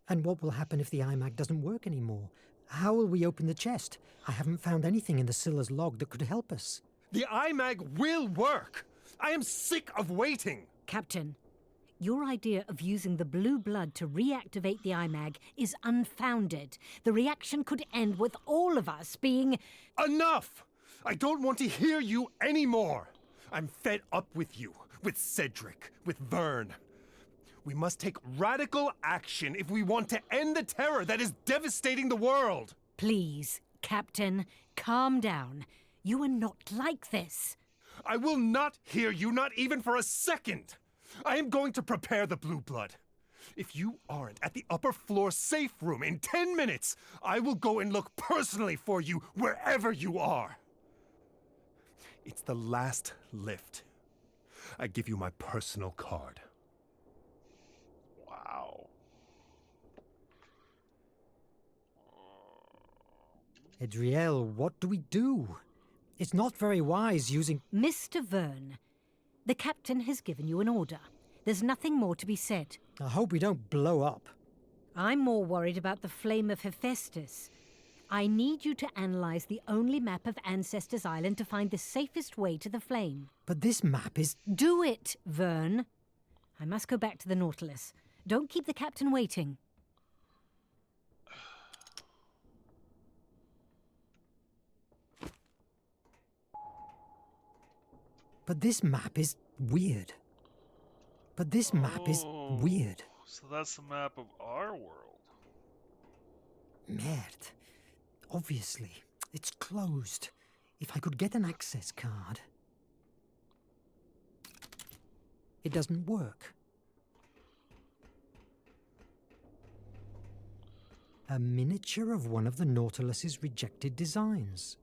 E: And what will happen if the iMac doesn't work anymore? How will we open the chest? I haven't found anything in the Scylla's log that could help us.
H: The iMac will work! I am sick of waiting!
G: Captain, your idea of using the blue blood to reactivate the IMAG is unfounded. The reaction could end with all of us being...
H: Enough! I don't want to hear you anymore! I'm fed up with you, with Cedric, with Verne. We must take radical action if we want to end the terror that is devastating the world!
G: Please, Captain, calm down. You are not like this.
H: I will not hear you, not even for a second! I am going to prepare the blue blood. If you aren't at the upper floor safe room in 10 minutes, I will go and look personally for you wherever you are. It's the last lift. I give you my personal card.
A: Wow.
E: Adriel, what do we do? It's not very wise using...
G: Mr. Verne, the captain has given you an order. There's nothing more to be said.
E: I hope we don't blow up.
G: I'm more worried about the flame of Hephaestus. I need you to analyze the only map of Ancestors' Island to find the safest way to the flame.
E: But this map is...
G: Do it, Verne. I must go back to the Nautilus. Don't keep the captain waiting.
E: But this map is weird. But this map is weird.
A: So that's the map of our world.
E: Merde. Obviously, it's closed. If I could get an access card... It doesn't work. A miniature of one of the Nautilus's rejected designs.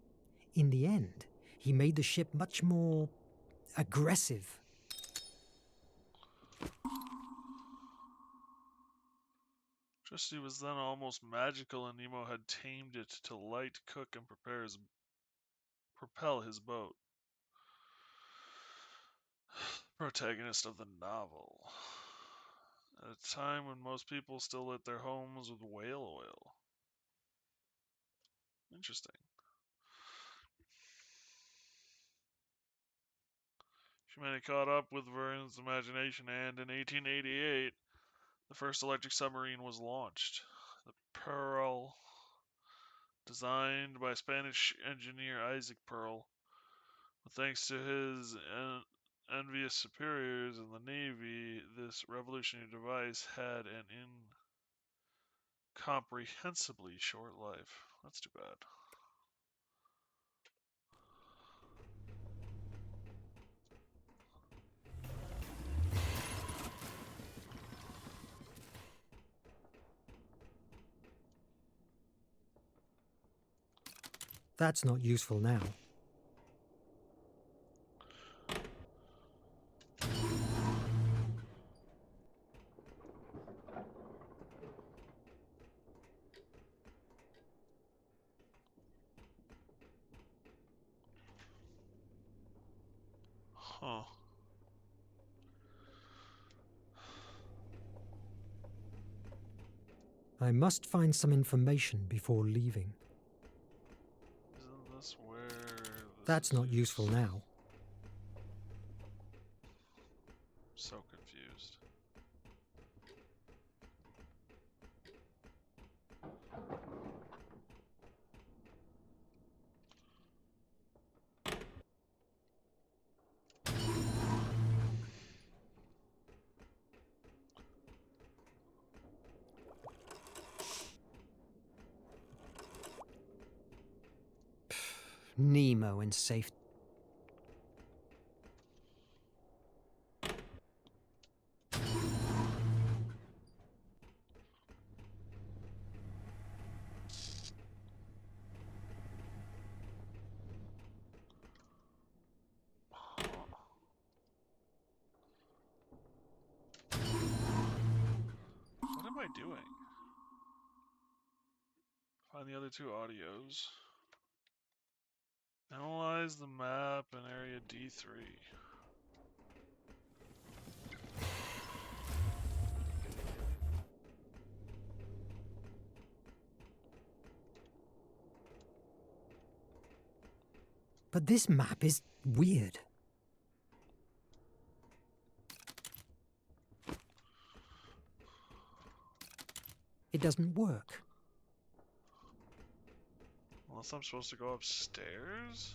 E: In the end, he made the ship much more... aggressive.
A: Trusty was then almost magical, and Nemo had tamed it to light, cook, and propel his boat. Protagonist of the novel. At a time when most people still lit their homes with whale oil. Interesting. Humanity caught up with Verne's imagination, and in 1888, the first electric submarine was launched. The Pearl, designed by Spanish engineer Isaac Pearl. But thanks to his envious superiors in the Navy, this revolutionary device had an incomprehensibly short life. That's too bad.
E: That's not useful now.
A: Huh.
E: I must find some information before leaving.
A: Isn't this where this
E: That's
A: is
E: not
A: used?
E: useful now.
A: So confused.
E: Nemo and safe.
A: What am I doing? Find the other two audios. Analyze the map in area D3.
E: But this map is weird. It doesn't work.
A: Unless I'm supposed to go upstairs?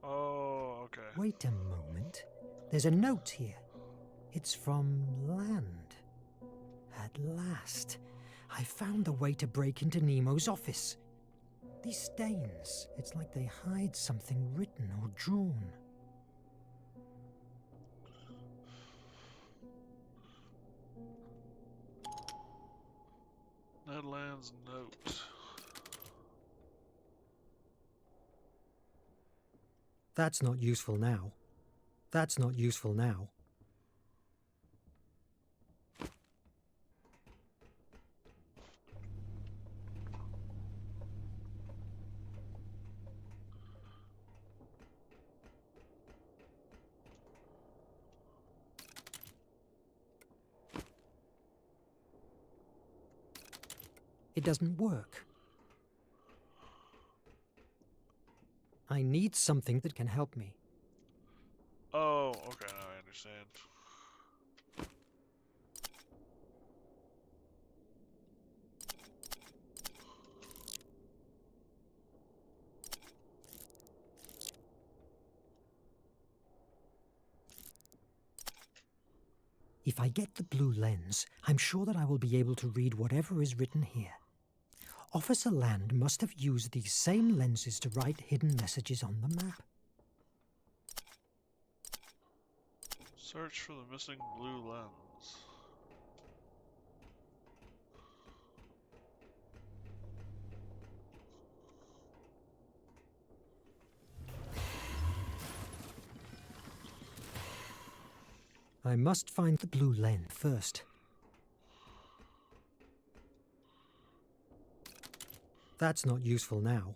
A: Oh, okay.
E: Wait a moment. There's a note here. It's from land. At last, I found the way to break into Nemo's office. These stains, it's like they hide something written or drawn.
A: Ned Land's note.
E: That's not useful now. That's not useful now. It doesn't work. I need something that can help me.
A: Oh, okay, now I understand.
E: If I get the blue lens, I'm sure that I will be able to read whatever is written here. Officer Land must have used these same lenses to write hidden messages on the map.
A: Search for the missing blue lens.
E: I must find the blue lens first. That's not useful now.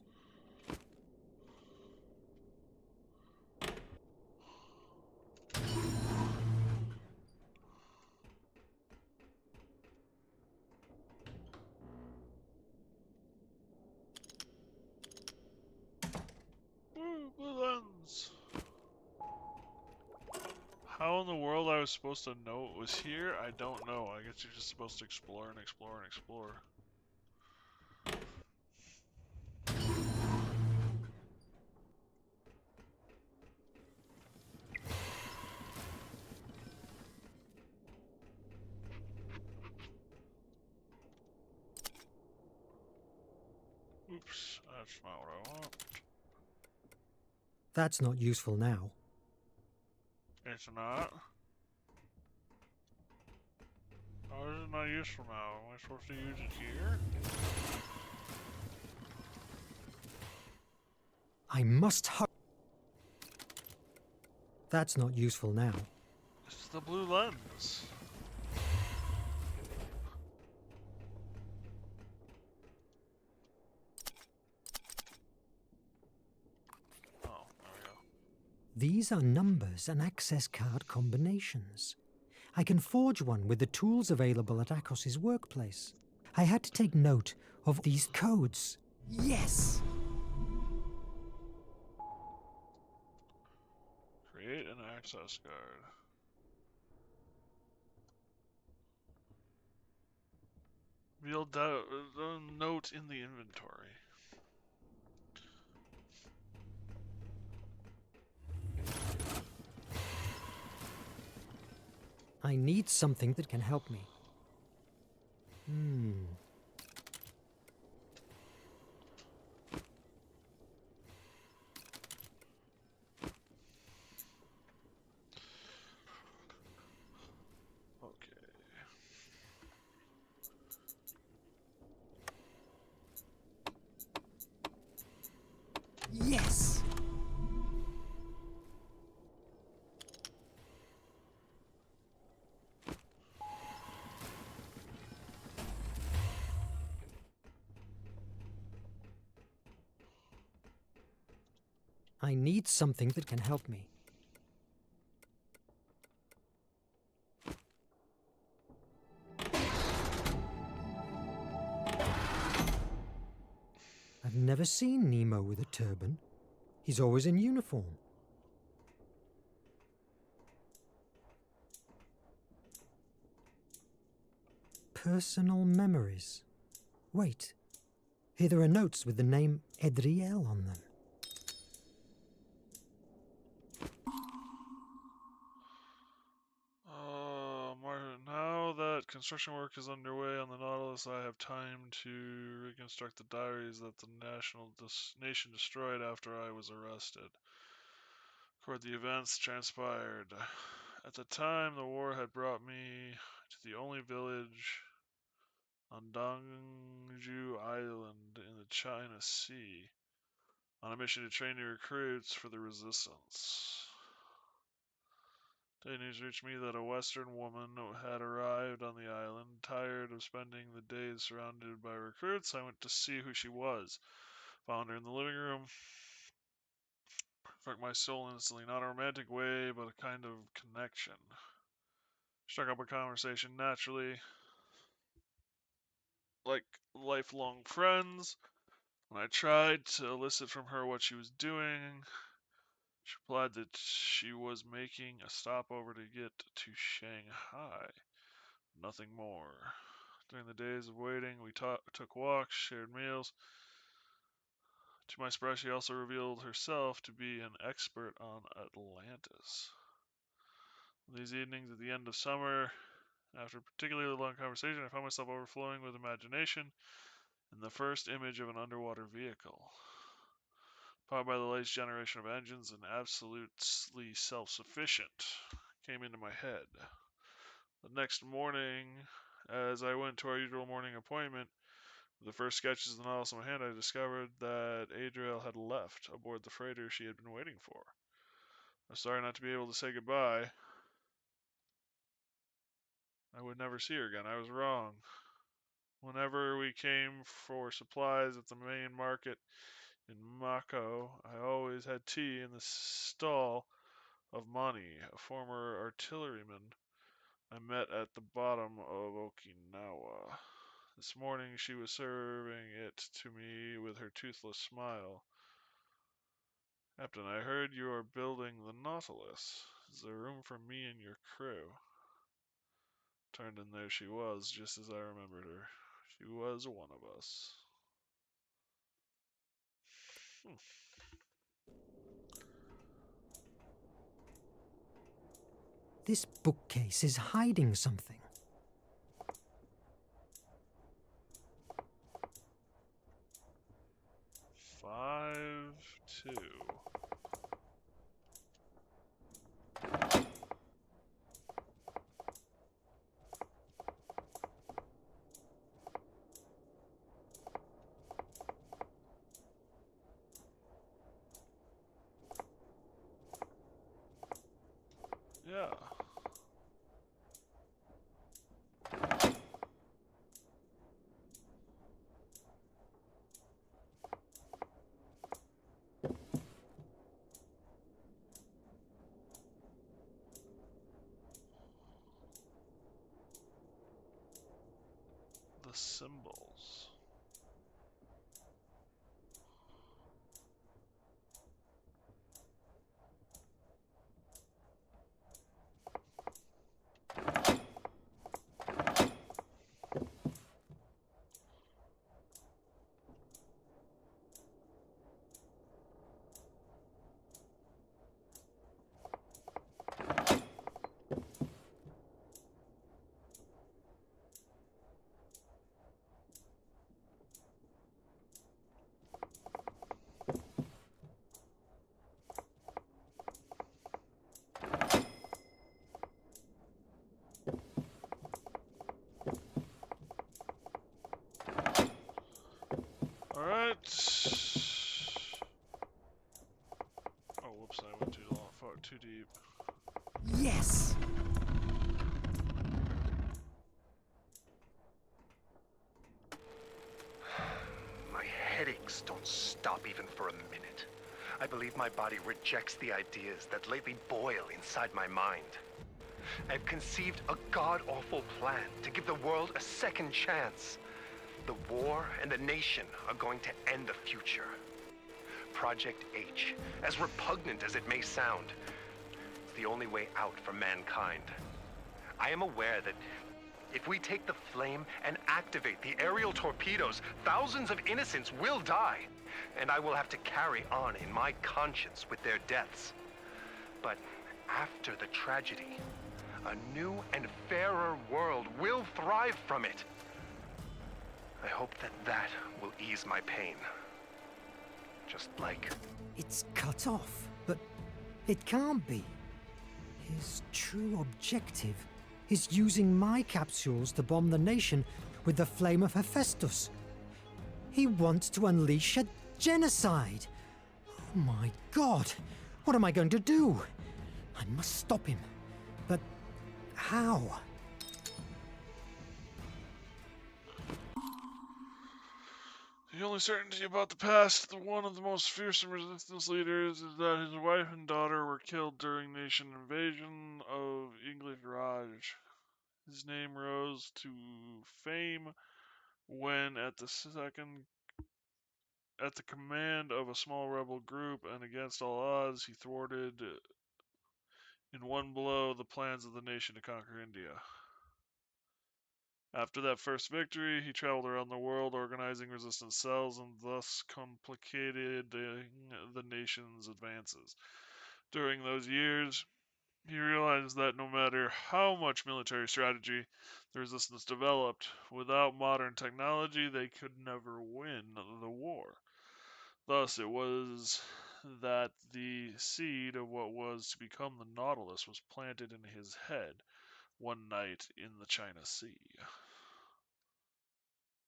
A: Woo, blue lens! How in the world I was supposed to know it was here, I don't know. I guess you're just supposed to explore and explore and explore. Oops, that's not what I want.
E: That's not useful now.
A: It's not. How is it not useful now? Am I supposed to use it here?
E: I must hurry. That's not useful now.
A: It's the blue lens. Oh, there we go.
E: These are numbers and access card combinations. I can forge one with the tools available at Akos's workplace. I had to take note of these codes. Yes!
A: Create an access card. Reveal note in the inventory.
E: I need something that can help me.
A: Okay.
E: Yes! I need something that can help me. I've never seen Nemo with a turban. He's always in uniform. Personal memories. Wait. Here there are notes with the name Edriel on them.
A: Now that construction work is underway on the Nautilus, I have time to reconstruct the diaries that the nation destroyed after I was arrested. Record the events transpired. At the time, the war had brought me to the only village on Dongju Island in the China Sea, on a mission to train new recruits for the resistance. Day news reached me that a Western woman had arrived on the island. Tired of spending the days surrounded by recruits, I went to see who she was. Found her in the living room. Struck my soul instantly, not a romantic way, but a kind of connection. Struck up a conversation naturally, like lifelong friends. When I tried to elicit from her what she was doing, she replied that she was making a stopover to get to Shanghai. Nothing more. During the days of waiting, we took walks, shared meals. To my surprise, she also revealed herself to be an expert on Atlantis. These evenings at the end of summer, after a particularly long conversation, I found myself overflowing with imagination and the first image of an underwater vehicle, powered by the latest generation of engines and absolutely self-sufficient, came into my head. The next morning, as I went to our usual morning appointment, with the first sketches of the Nautilus in my hand, I discovered that Adriel had left aboard the freighter she had been waiting for. I was sorry not to be able to say goodbye. I would never see her again. I was wrong. Whenever we came for supplies at the main market in Mako, I always had tea in the stall of Mani, a former artilleryman I met at the bottom of Okinawa. This morning she was serving it to me with her toothless smile. Captain, I heard you are building the Nautilus. Is there room for me and your crew? Turned and there she was, just as I remembered her. She was one of us.
E: This bookcase is hiding something.
A: Five, two. Yeah. the symbols. Alright. Oh, whoops, I went too long, far too deep.
E: Yes!
B: My headaches don't stop even for a minute. I believe my body rejects the ideas that lately boil inside my mind. I've conceived a god-awful plan to give the world a second chance. The war and the nation are going to end the future. Project H, as repugnant as it may sound, is the only way out for mankind. I am aware that if we take the flame and activate the aerial torpedoes, thousands of innocents will die, and I will have to carry on in my conscience with their deaths. But after the tragedy, a new and fairer world will thrive from it. I hope that will ease my pain. Just like...
E: It's cut off, but it can't be. His true objective is using my capsules to bomb the nation with the flame of Hephaestus. He wants to unleash a genocide. Oh my God, what am I going to do? I must stop him. But how?
A: The only certainty about the past of one of the most fearsome resistance leaders is that his wife and daughter were killed during nation invasion of English Raj. His name rose to fame when at the command of a small rebel group and against all odds, he thwarted in one blow the plans of the nation to conquer India. After that first victory, he traveled around the world organizing resistance cells and thus complicated the nation's advances. During those years, he realized that no matter how much military strategy the resistance developed, without modern technology, they could never win the war. Thus, it was that the seed of what was to become the Nautilus was planted in his head one night in the China Sea.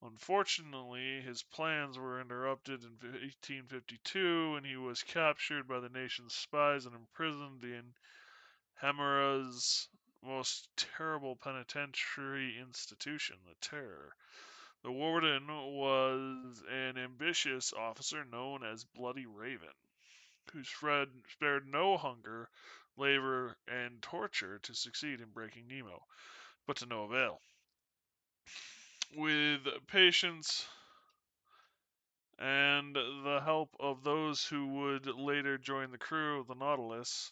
A: Unfortunately, his plans were interrupted in 1852 when he was captured by the nation's spies and imprisoned in Hamura's most terrible penitentiary institution, the Terror. The warden was an ambitious officer known as Bloody Raven, who spared no hunger, labor, and torture to succeed in breaking Nemo, but to no avail. With patience and the help of those who would later join the crew of the Nautilus,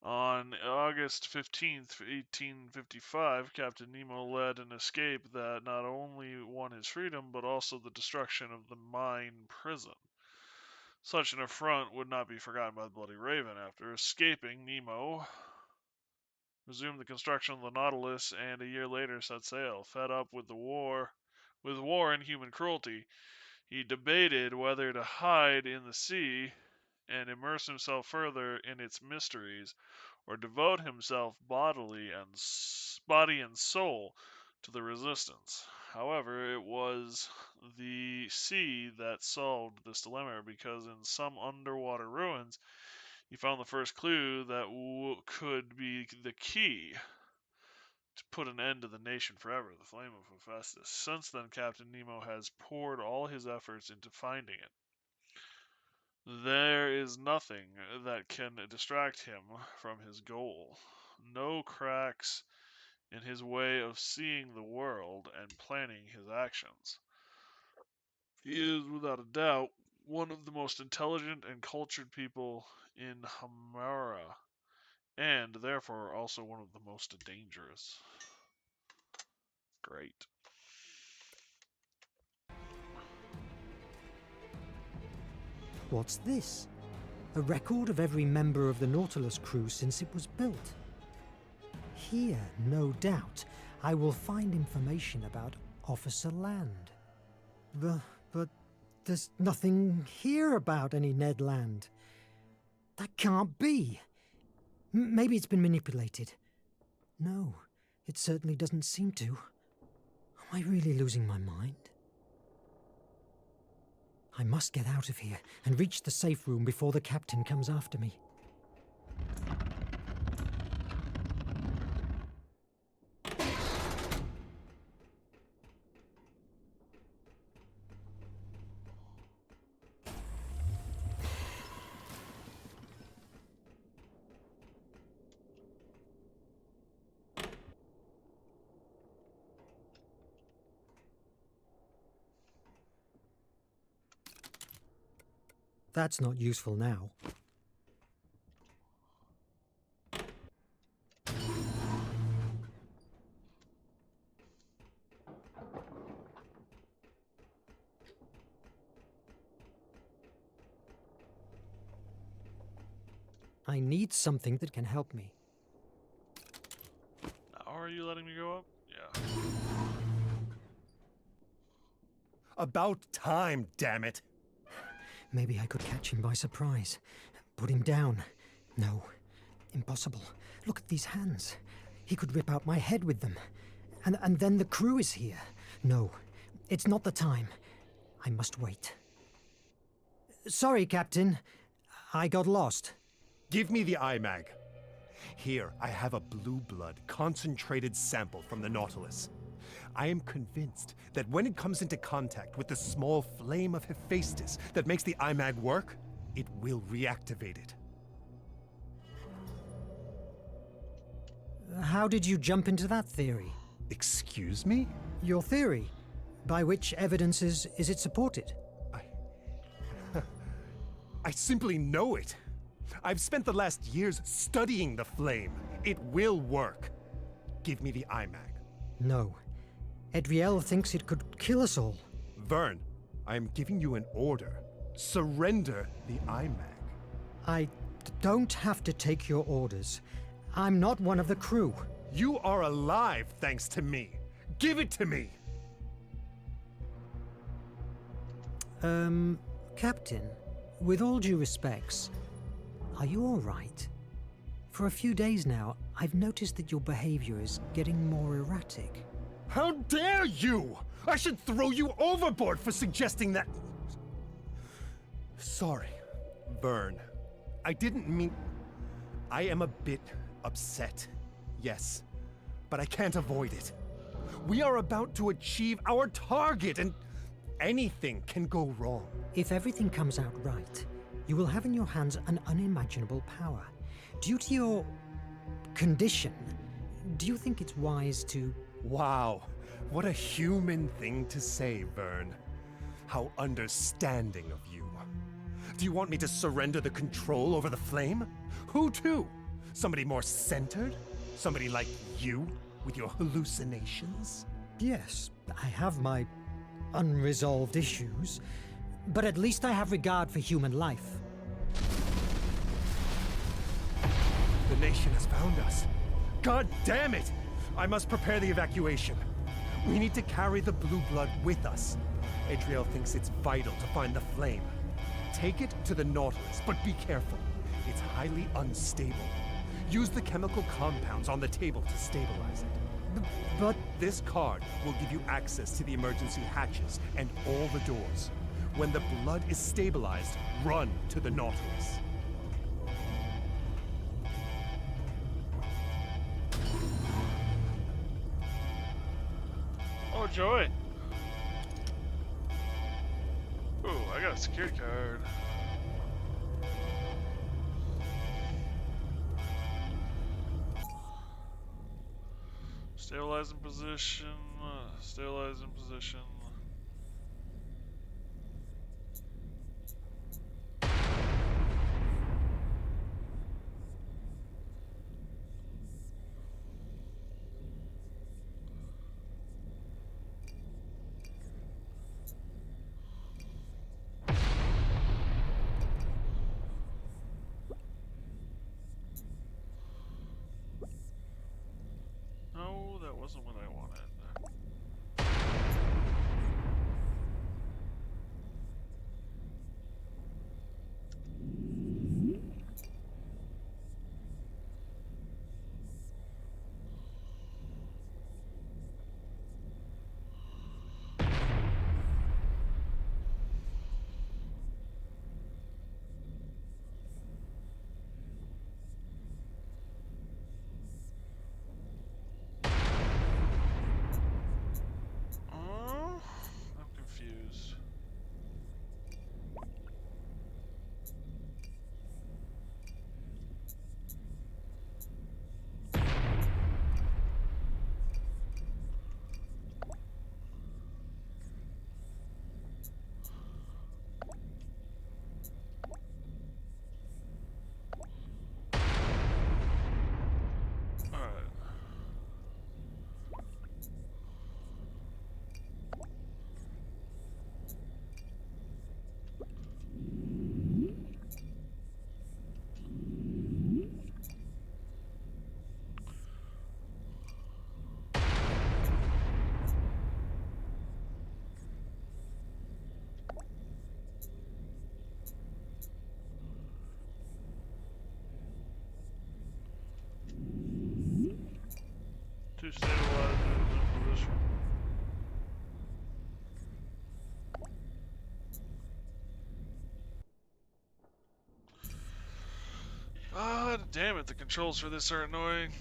A: on August 15th, 1855, Captain Nemo led an escape that not only won his freedom, but also the destruction of the mine prison. Such an affront would not be forgotten by the Bloody Raven. After escaping, Nemo resumed the construction of the Nautilus and a year later set sail. Fed up with war and human cruelty, he debated whether to hide in the sea and immerse himself further in its mysteries, or devote himself body and soul to the resistance. However, it was the sea that solved this dilemma, because in some underwater ruins he found the first clue that could be the key to put an end to the nation forever, the flame of Hephaestus. Since then, Captain Nemo has poured all his efforts into finding it. There is nothing that can distract him from his goal. No cracks in his way of seeing the world and planning his actions. He is, without a doubt, one of the most intelligent and cultured people in Hamara, and therefore also one of the most dangerous. Great.
E: What's this? A record of every member of the Nautilus crew since it was built. Here, no doubt, I will find information about Officer Land. But there's nothing here about any Ned Land. That can't be. Maybe it's been manipulated. No, it certainly doesn't seem to. Am I really losing my mind? I must get out of here and reach the safe room before the captain comes after me. That's not useful now. I need something that can help me.
A: Now, are you letting me go up? Yeah.
H: About time, damn it!
E: Maybe I could catch him by surprise. Put him down. No. Impossible. Look at these hands. He could rip out my head with them. And then the crew is here. No. It's not the time. I must wait. Sorry, Captain. I got lost.
H: Give me the IMAG. Here, I have a blue blood concentrated sample from the Nautilus. I am convinced that when it comes into contact with the small flame of Hephaestus that makes the IMAG work, it will reactivate it.
E: How did you jump into that theory?
H: Excuse me?
E: Your theory. By which evidences is it supported?
H: I simply know it. I've spent the last years studying the flame. It will work. Give me the IMAG.
E: No. Edriel thinks it could kill us all.
H: Verne, I am giving you an order. Surrender the IMAG.
E: I don't have to take your orders. I'm not one of the crew.
H: You are alive thanks to me. Give it to me!
E: Captain, with all due respects, are you all right? For a few days now, I've noticed that your behavior is getting more erratic.
H: How dare you! I should throw you overboard for suggesting that. Sorry, Verne. I didn't mean. I am a bit upset, yes, but I can't avoid it. We are about to achieve our target, and anything can go wrong.
E: If everything comes out right, you will have in your hands an unimaginable power. Due to your condition, do you think it's wise to...
H: Wow, what a human thing to say, Verne. How understanding of you. Do you want me to surrender the control over the flame? Who to? Somebody more centered? Somebody like you, with your hallucinations?
E: Yes, I have my unresolved issues, but at least I have regard for human life.
H: The nation has found us. God damn it! I must prepare the evacuation. We need to carry the blue blood with us. Adriel thinks it's vital to find the flame. Take it to the Nautilus, but be careful. It's highly unstable. Use the chemical compounds on the table to stabilize it.
E: But
H: this card will give you access to the emergency hatches and all the doors. When the blood is stabilized, run to the Nautilus.
A: Oh, joy. Ooh, I got a security card. Stabilize in position. Stabilize in position. No, that wasn't what I wanted. I'm confused. Alright. Two stabilizers in position. Ah, damn it, the controls for this are annoying.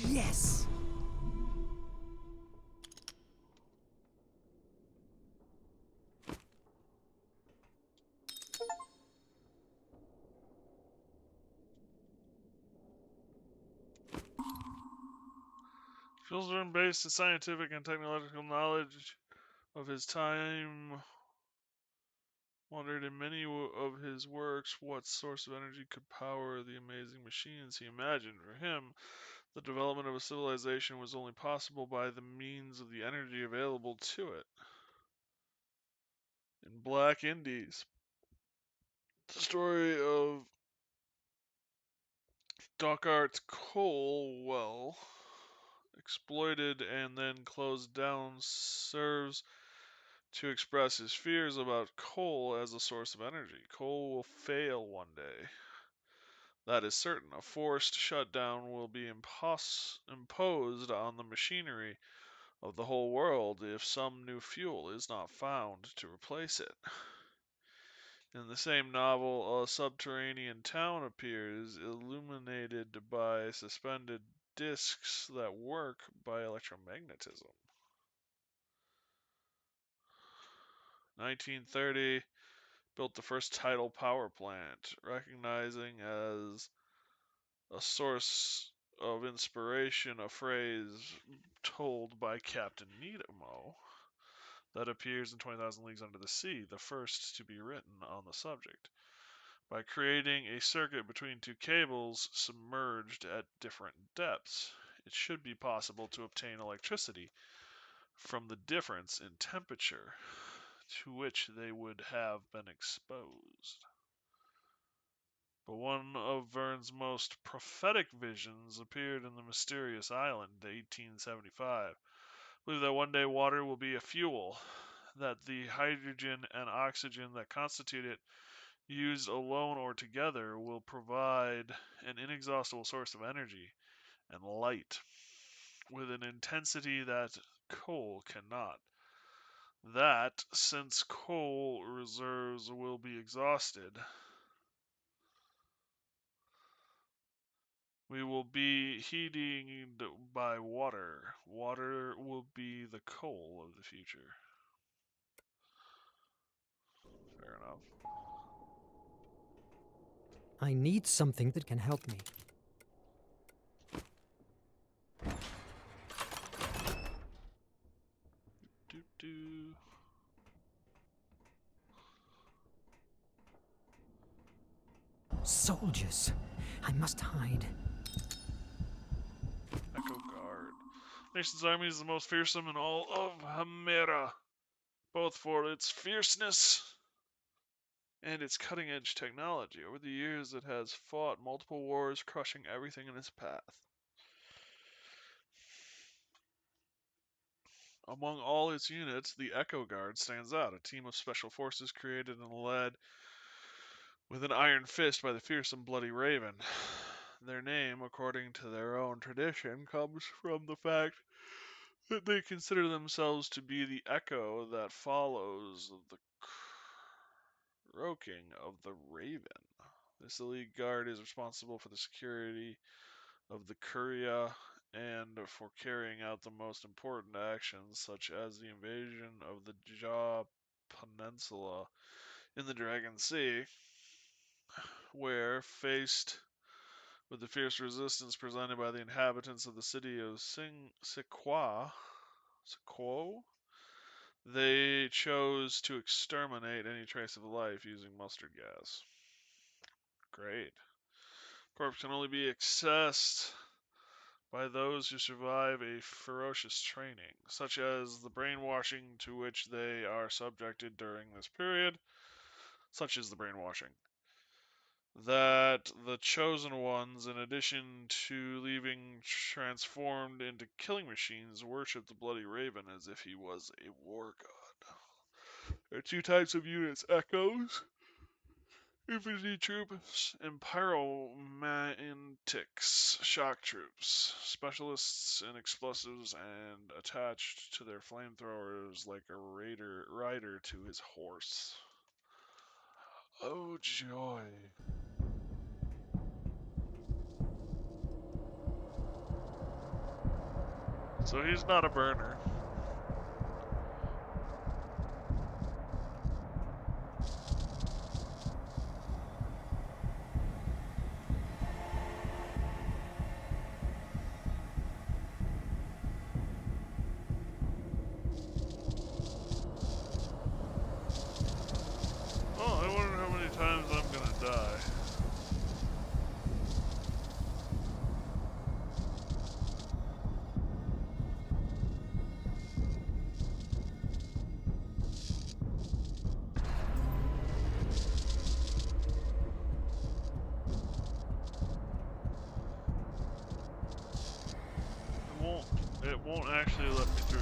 E: Yes!
A: Jules Verne based the scientific and technological knowledge of his time, wondered in many of his works what source of energy could power the amazing machines he imagined. For him, the development of a civilization was only possible by the means of the energy available to it. In Black Indies, the story of Dockart's coal well, exploited and then closed down, serves to express his fears about coal as a source of energy. Coal will fail one day. That is certain. A forced shutdown will be imposed on the machinery of the whole world if some new fuel is not found to replace it. In the same novel, a subterranean town appears, illuminated by suspended discs that work by electromagnetism. 1930, built the first tidal power plant, recognizing as a source of inspiration a phrase told by Captain Nemo that appears in 20,000 Leagues Under the Sea, the first to be written on the subject, by creating a circuit between two cables submerged at different depths. it should be possible to obtain electricity from the difference in temperature to which they would have been exposed. But one of Verne's most prophetic visions appeared in the mysterious island in 1875. I believe that one day water will be a fuel, that the hydrogen and oxygen that constitute it, used alone or together, will provide an inexhaustible source of energy and light with an intensity that coal cannot. That, since coal reserves will be exhausted, we will be heated by water. Water will be the coal of the future. Fair enough.
E: I need something that can help me.
A: Doo-doo.
E: Soldiers. I must hide.
A: Echo Guard. Nation's army is the most fearsome in all of Hamera, both for its fierceness and its cutting-edge technology. Over the years, it has fought multiple wars, crushing everything in its path. Among all its units, the Echo Guard stands out, a team of special forces created and led with an iron fist by the fearsome Bloody Raven. Their name, according to their own tradition, comes from the fact that they consider themselves to be the echo that follows the croaking of the raven. This elite guard is responsible for the security of the Curia and for carrying out the most important actions, such as the invasion of the Jaw Peninsula in the Dragon Sea, where, faced with the fierce resistance presented by the inhabitants of the city of Sequoia, they chose to exterminate any trace of life using mustard gas. Great. Corpse can only be accessed by those who survive a ferocious training, such as the brainwashing to which they are subjected during this period, such as the brainwashing. That the chosen ones, in addition to leaving transformed into killing machines, worship the Bloody Raven as if he was a war god. There are two types of units: Echoes, infantry troops, and Pyromantics, shock troops, specialists in explosives and attached to their flamethrowers like a rider to his horse. Oh joy. So he's not a burner. Oh, I wonder how many times I'm gonna die. It won't actually let me through.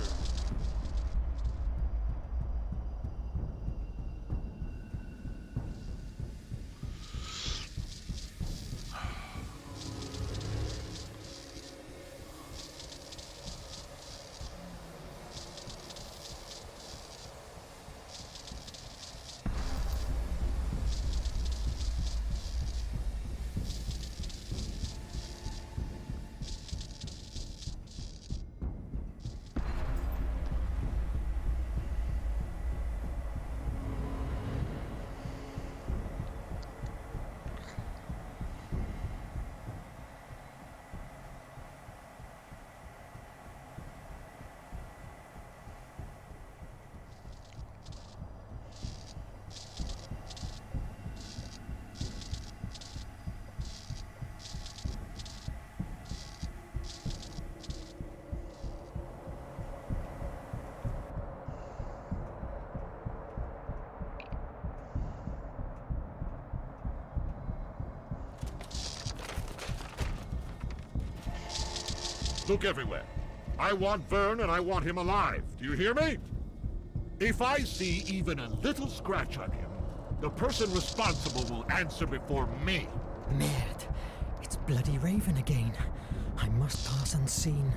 F: Look everywhere. I want Verne and I want him alive. Do you hear me? If I see even a little scratch on him, the person responsible will answer before me.
E: Merde. It's bloody Raven again. I must pass unseen.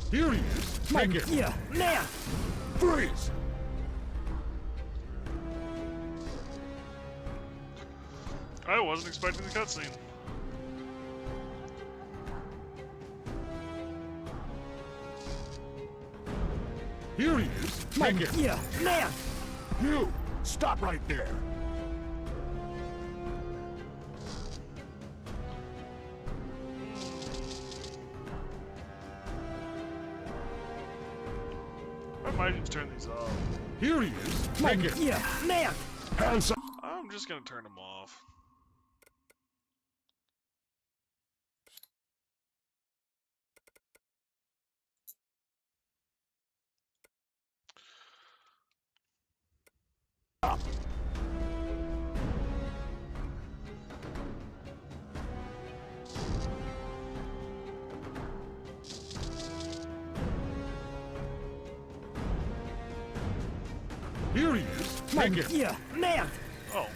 F: Here he is. Take it.
E: Yeah, merde!
F: Freeze!
A: I wasn't expecting the cutscene.
F: Here he is. Take it.
E: Yeah, merde!
F: You! Stop right there!
A: I might just turn these off.
F: Here he is. Take it.
E: Yeah, merde!
F: Hands up.
A: I'm just gonna turn them off.
F: Here he is. Take it.
E: Yeah, merde!
A: Oh,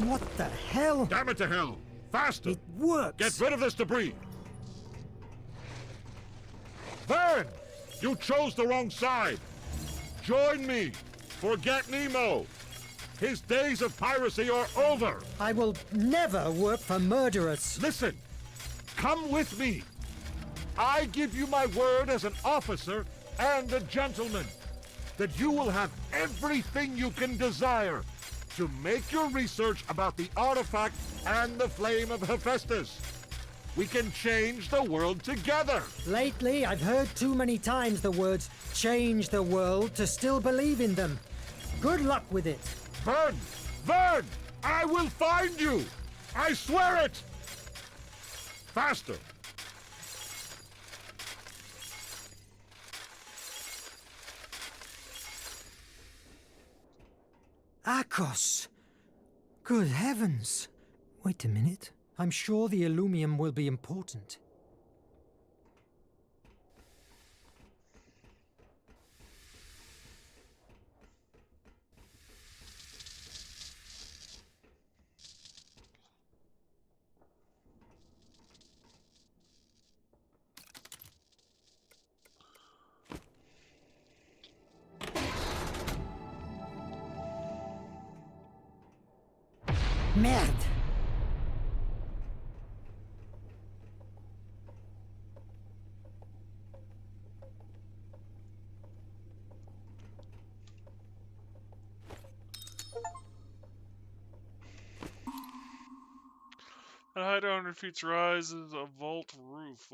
E: What the hell?
F: Damn it to hell. Faster.
E: It works!
F: Get rid of this debris. Verne! You chose the wrong side. Join me. Forget Nemo. His days of piracy are over.
E: I will never work for murderers.
F: Listen. Come with me. I give you my word as an officer and a gentleman that you will have everything you can desire to make your research about the artifact and the flame of Hephaestus. We can change the world together.
E: Lately, I've heard too many times the words change the world to still believe in them. Good luck with it.
F: Verne! Verne! I will find you! I swear it! Faster!
E: Akos! Good heavens! Wait a minute. I'm sure the Illumium will be important. Merde!
A: At a height of 100 feet rises a vaulted roof,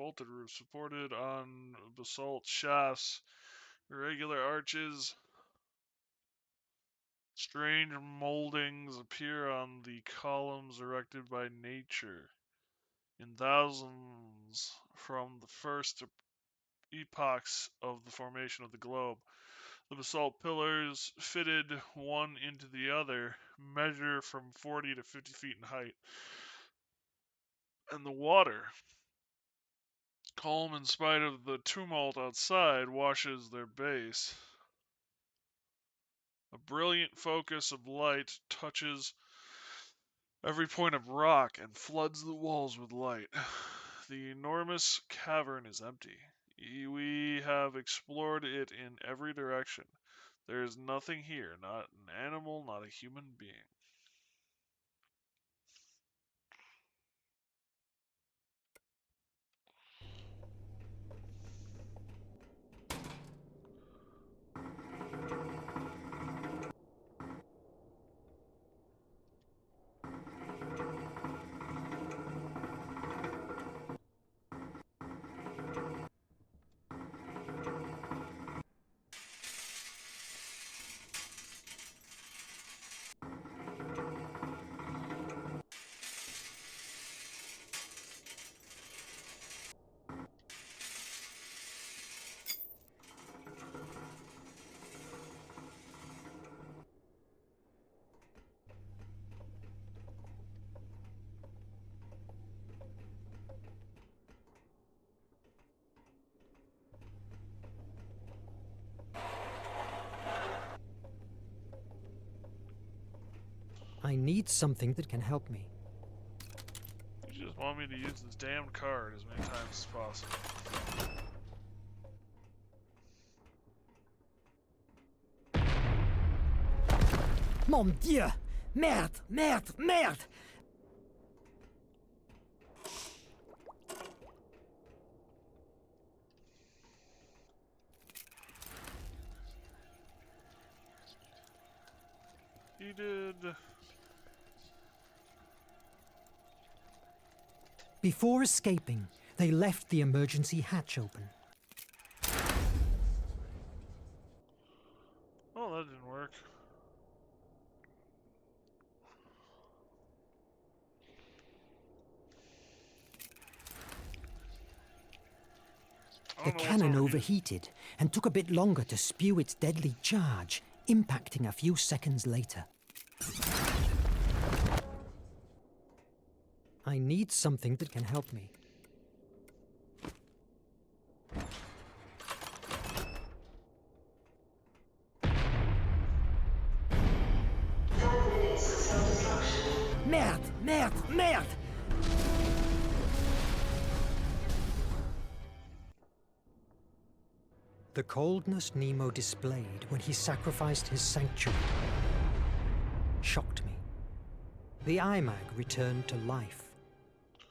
A: supported on basalt shafts, irregular arches. Strange moldings appear on the columns erected by nature. In thousands from the first epochs of the formation of the globe, the basalt pillars, fitted one into the other, measure from 40 to 50 feet in height. And the water, calm in spite of the tumult outside, washes their base. A brilliant focus of light touches every point of rock and floods the walls with light. The enormous cavern is empty. We have explored it in every direction. There is nothing here, not an animal, not a human being.
E: I need something that can help me.
A: You just want me to use this damn card as many times as possible.
E: Mon Dieu! Merde! Merde! Merde!
A: He did.
E: Before escaping, they left the emergency hatch open.
A: Oh, that didn't work.
E: The cannon overheated and took a bit longer to spew its deadly charge, impacting a few seconds later. I need something that can help me. Merde! Merde! Merde! The coldness Nemo displayed when he sacrificed his sanctuary shocked me. The iMac returned to life.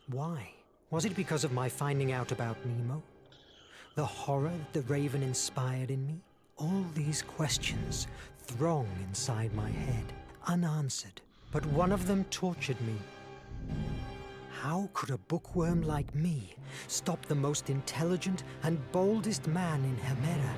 E: Why? Was it because of my finding out about Nemo? The horror that the Raven inspired in me? All these questions throng inside my head, unanswered. But one of them tortured me. How could a bookworm like me stop the most intelligent and boldest man in Hemera?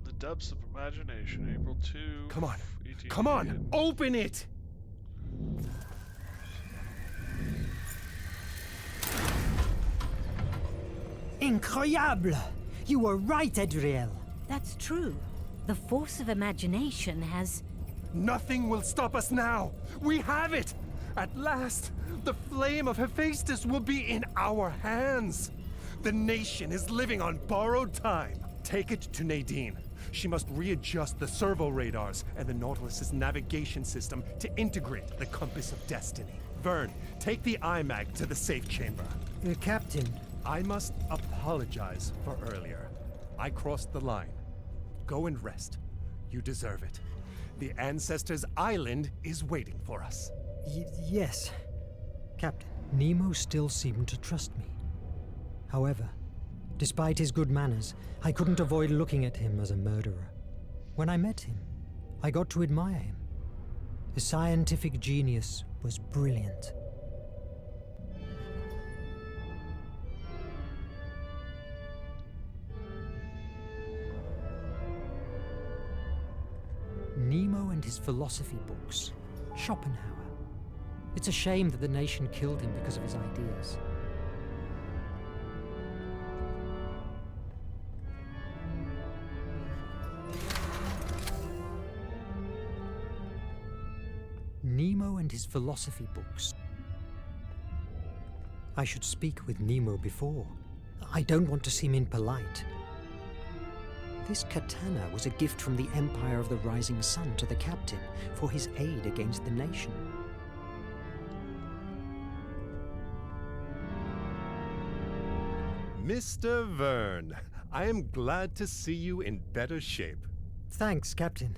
A: The Depths of Imagination, April 2.
H: Come on.
A: 1888.
H: Come on. Open it.
E: Incroyable! You were right, Adriel.
G: That's true. The force of imagination has...
H: Nothing will stop us now. We have it. At last, the flame of Hephaestus will be in our hands. The nation is living on borrowed time. Take it to Nadine. She must readjust the servo radars and the Nautilus's navigation system to integrate the compass of destiny. Verne, take the iMac to the safe chamber.
E: Captain.
H: I must apologize for earlier. I crossed the line. Go and rest. You deserve it. The Ancestors' Island is waiting for us.
E: Yes, Captain. Nemo still seemed to trust me. However, despite his good manners, I couldn't avoid looking at him as a murderer. When I met him, I got to admire him. His scientific genius was brilliant. Nemo and his philosophy books. Schopenhauer. It's a shame that the nation killed him because of his ideas. Nemo and his philosophy books. I should speak with Nemo before. I don't want to seem impolite. This katana was a gift from the Empire of the Rising Sun to the captain for his aid against the nation.
H: Mr. Verne, I am glad to see you in better shape.
E: Thanks, Captain.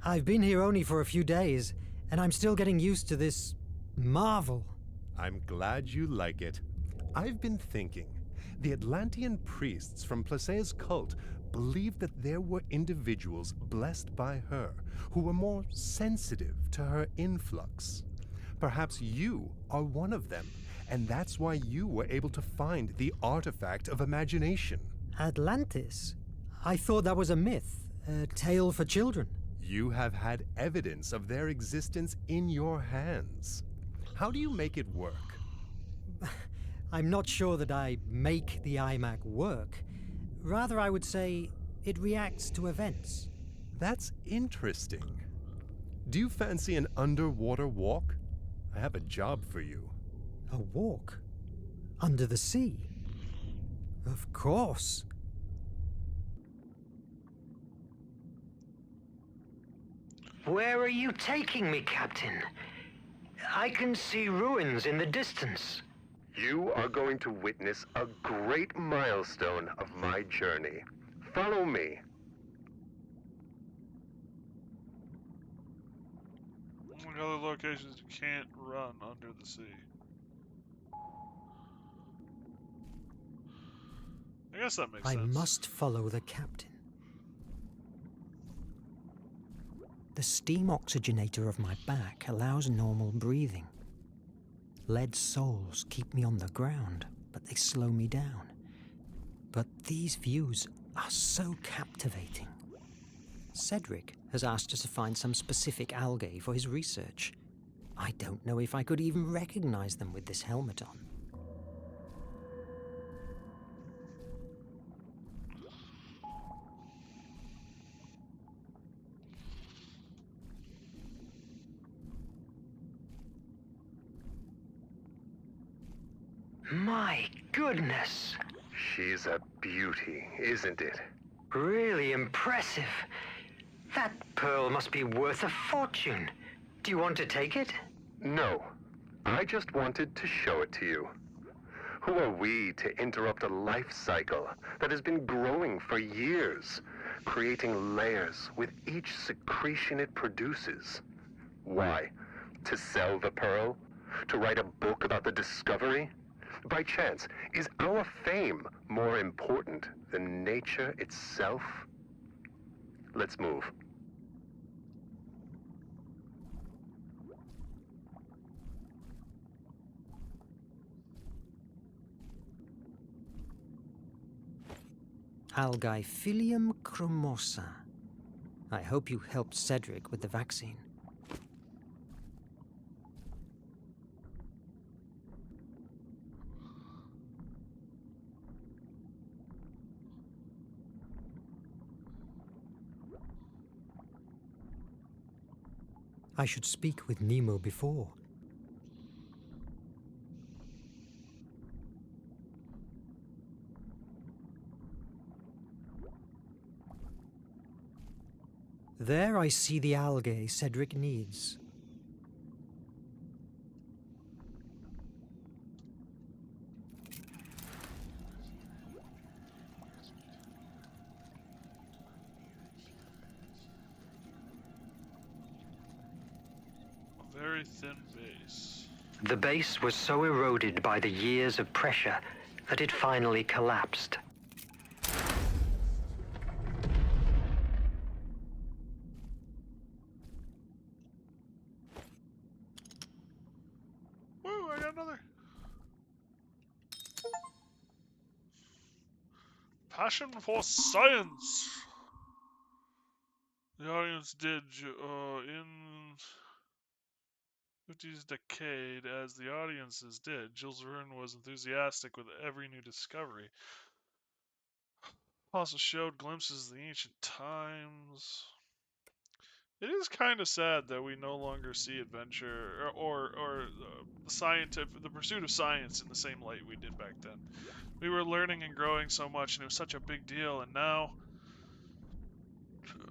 E: I've been here only for a few days, and I'm still getting used to this marvel.
H: I'm glad you like it. I've been thinking. The Atlantean priests from Placea's cult believed that there were individuals blessed by her who were more sensitive to her influx. Perhaps you are one of them, and that's why you were able to find the artifact of imagination.
E: Atlantis? I thought that was a myth, a tale for children.
H: You have had evidence of their existence in your hands. How do you make it work?
E: I'm not sure that I make the iMac work. Rather, I would say it reacts to events.
H: That's interesting. Do you fancy an underwater walk? I have a job for you.
E: A walk? Under the sea? Of course.
C: Where are you taking me, Captain? I can see ruins in the distance.
B: You are going to witness a great milestone of my journey. Follow me.
A: Like other locations, you can't run under the sea. I guess that makes
E: I
A: sense.
E: must follow the captain. The steam oxygenator of my back allows normal breathing. Lead soles keep me on the ground, but they slow me down. But these views are so captivating. Cedric has asked us to find some specific algae for his research. I don't know if I could even recognize them with this helmet on.
C: My goodness.
B: She's a beauty, isn't it?
C: Really impressive. That pearl must be worth a fortune. Do you want to take it?
B: No. I just wanted to show it to you. Who are we to interrupt a life cycle that has been growing for years, creating layers with each secretion it produces? Why? To sell the pearl? To write a book about the discovery? By chance, is our fame more important than nature itself? Let's move.
E: Algae chromosa. I hope you helped Cedric with the vaccine. I should speak with Nemo before. There I see the algae Cedric needs.
A: A very thin base.
C: The base was so eroded by the years of pressure that it finally collapsed.
A: Woo, I got another. Passion for science. The audience did in 50s decade as the audiences did. Jules Verne was enthusiastic with every new discovery. Also showed glimpses of the ancient times. It is kind of sad that we no longer see adventure or the pursuit of science in the same light we did back then. We were learning and growing so much, and it was such a big deal. And now,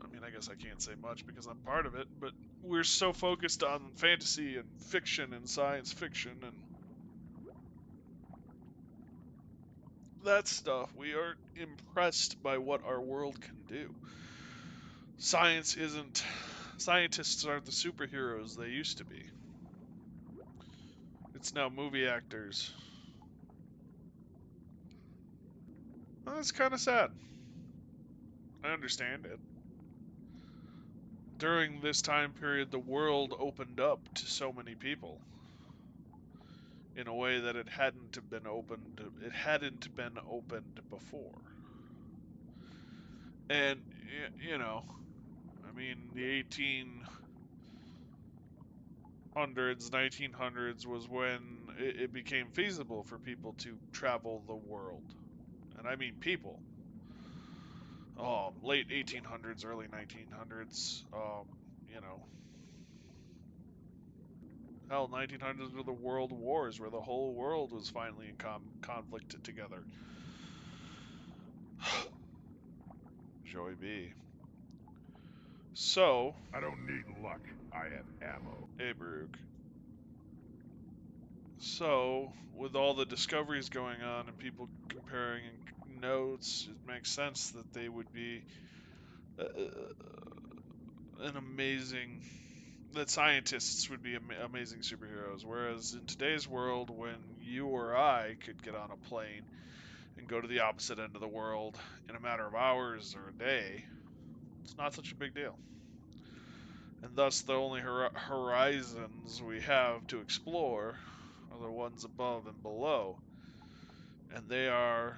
A: I mean, I guess I can't say much because I'm part of it, but we're so focused on fantasy and fiction and science fiction and that stuff. We aren't impressed by what our world can do. Scientists aren't the superheroes they used to be. It's now movie actors. Well, that's kind of sad. I understand it. During this time period, the world opened up to so many people in a way that it hadn't been opened. It hadn't been opened before. And I mean, the 1800s, 1900s was when it became feasible for people to travel the world, and I mean people. Late 1800s, early 1900s. You know, Hell, 1900s were the world wars, where the whole world was finally in conflict together. Joey B. So,
F: I don't need luck. I have ammo.
A: hey, Baruch. So, with all the discoveries going on and people comparing notes, it makes sense that they would be an amazing, that scientists would be amazing superheroes. Whereas in today's world, when you or I could get on a plane and go to the opposite end of the world in a matter of hours or a day, it's not such a big deal. And thus, the only horizons we have to explore are the ones above and below. And they are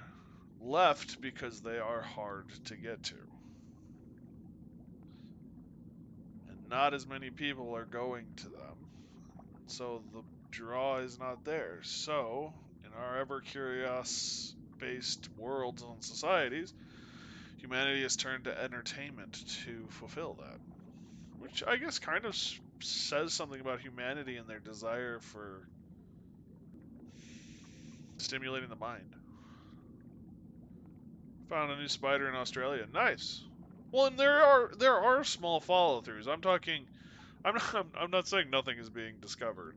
A: left because they are hard to get to. And not as many people are going to them. So the draw is not there. So, in our ever curious based worlds and societies, humanity has turned to entertainment to fulfill that. Which I guess kind of says something about humanity and their desire for stimulating the mind. Found a new spider in Australia. Nice. Well, and there are small follow-throughs. I'm not saying nothing is being discovered.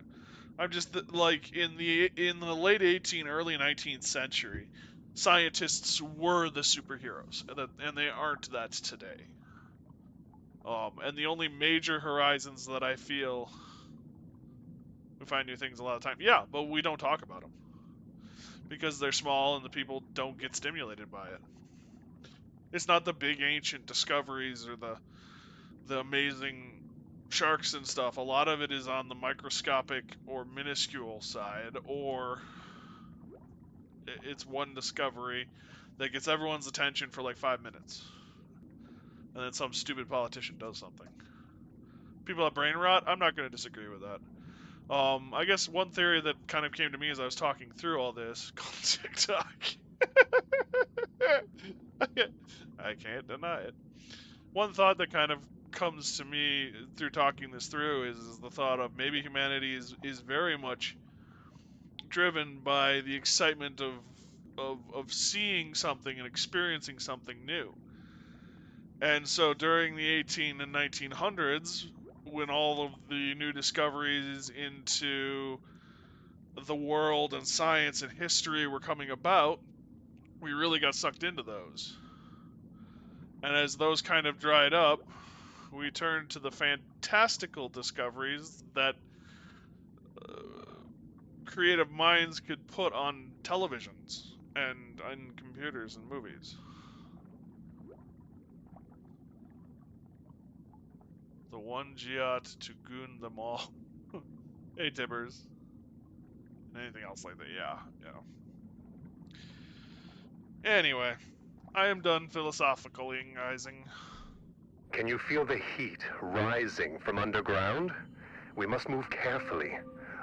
A: I'm just like in the late 18th, early 19th century, scientists were the superheroes, and they aren't that today. And the only major horizons that I feel we find new things a lot of time. Yeah, but we don't talk about them because they're small and the people don't get stimulated by it. It's not the big ancient discoveries or the amazing sharks and stuff. A lot of it is on the microscopic or minuscule side, or it's one discovery that gets everyone's attention for like 5 minutes, and then some stupid politician does something. People have brain rot. I'm not going to disagree with that. I guess one theory that kind of came to me as I was talking through all this called TikTok. I can't deny it. One thought that kind of comes to me through talking this through is the thought of maybe humanity is very much driven by the excitement of seeing something and experiencing something new. And so during the 18 and 1900s, when all of the new discoveries into the world and science and history were coming about, we really got sucked into those. And as those kind of dried up, we turned to the fantastical discoveries that creative minds could put on televisions and on computers and movies. The one Giat to goon them all. Hey, Tibbers. Anything else like that? Yeah. Anyway, I am done philosophicalizing.
B: Can you feel the heat rising from underground? We must move carefully.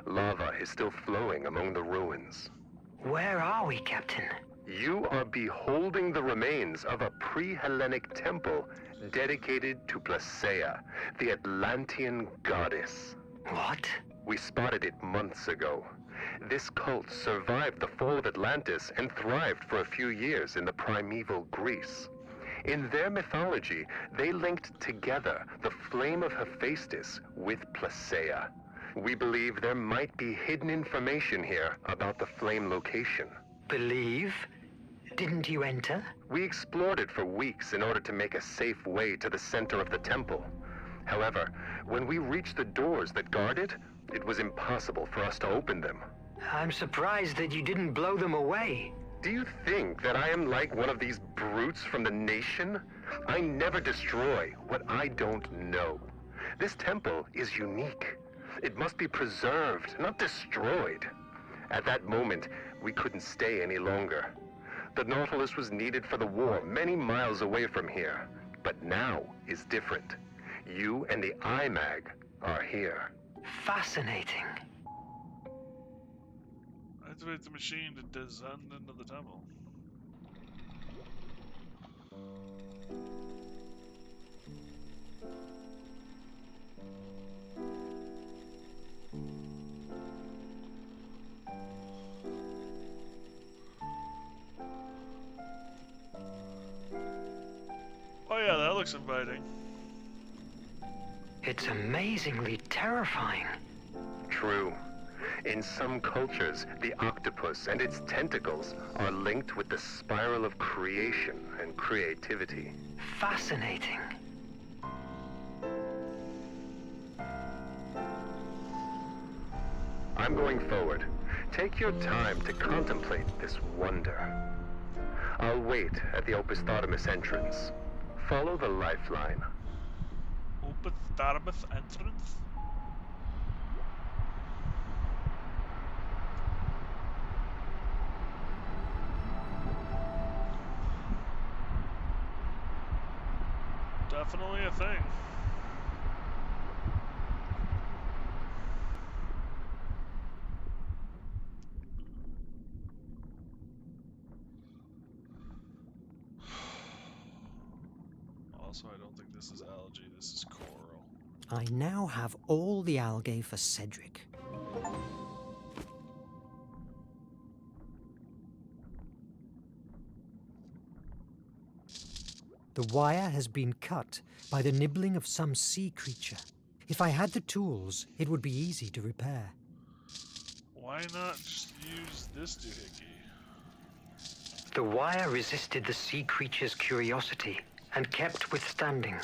B: Lava is still flowing among the ruins.
C: Where are we, Captain?
B: You are beholding the remains of a pre-Hellenic temple dedicated to Placaea, the Atlantean goddess.
C: What?
B: We spotted it months ago. This cult survived the fall of Atlantis and thrived for a few years in the primeval Greece. In their mythology, they linked together the flame of Hephaestus with Placaea. We believe there might be hidden information here about the flame location.
C: Believe? Didn't you enter?
B: We explored it for weeks in order to make a safe way to the center of the temple. However, when we reached the doors that guard it, it was impossible for us to open them.
C: I'm surprised that you didn't blow them away.
B: Do you think that I am like one of these brutes from the nation? I never destroy what I don't know. This temple is unique. It must be preserved, not destroyed. At that moment, we couldn't stay any longer. The Nautilus was needed for the war many miles away from here. But now is different. You and the IMAG are here.
C: Fascinating.
A: Activate the machine to descend into the temple. looks inviting.
C: It's amazingly terrifying.
B: True. In some cultures, the octopus and its tentacles are linked with the spiral of creation and creativity.
C: Fascinating.
B: I'm going forward. Take your time to contemplate this wonder. I'll wait at the Opisthotomus entrance. Follow the lifeline.
A: Opisthotomus entrance? Definitely a thing. Also, I don't think this is algae, this is coral.
E: I now have all the algae for Cedric. The wire has been cut by the nibbling of some sea creature. If I had the tools, it would be easy to repair.
A: Why not just use this doohickey?
C: The wire resisted the sea creature's curiosity and kept withstanding.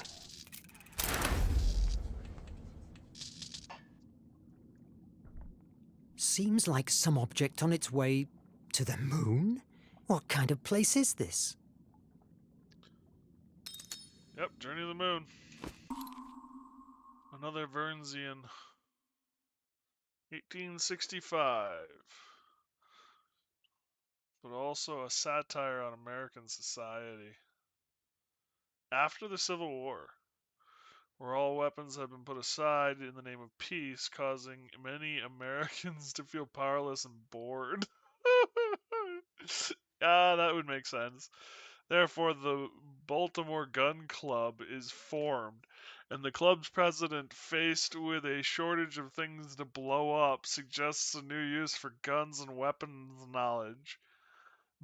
E: Seems like some object on its way to the moon? What kind of place is this?
A: Yep, Journey to the Moon. Another Vernesian. 1865. But also a satire on American society. After the Civil War, where all weapons have been put aside in the name of peace, causing many Americans to feel powerless and bored. That would make sense. Therefore, the Baltimore Gun Club is formed, and the club's president, faced with a shortage of things to blow up, suggests a new use for guns and weapons knowledge.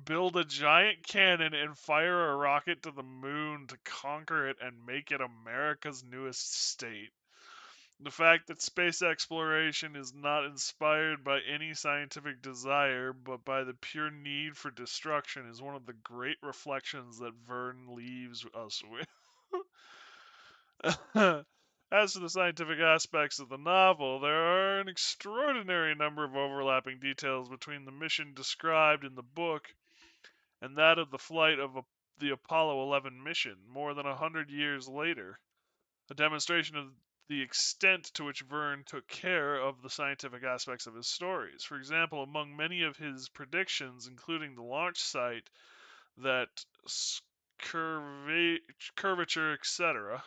A: Build a giant cannon and fire a rocket to the moon to conquer it and make it America's newest state. The fact that space exploration is not inspired by any scientific desire, but by the pure need for destruction, is one of the great reflections that Verne leaves us with. As to the scientific aspects of the novel, there are an extraordinary number of overlapping details between the mission described in the book and that of the flight of the Apollo 11 mission more than 100 years later, a demonstration of the extent to which Verne took care of the scientific aspects of his stories. For example, among many of his predictions, including the launch site, that curvature, etc.,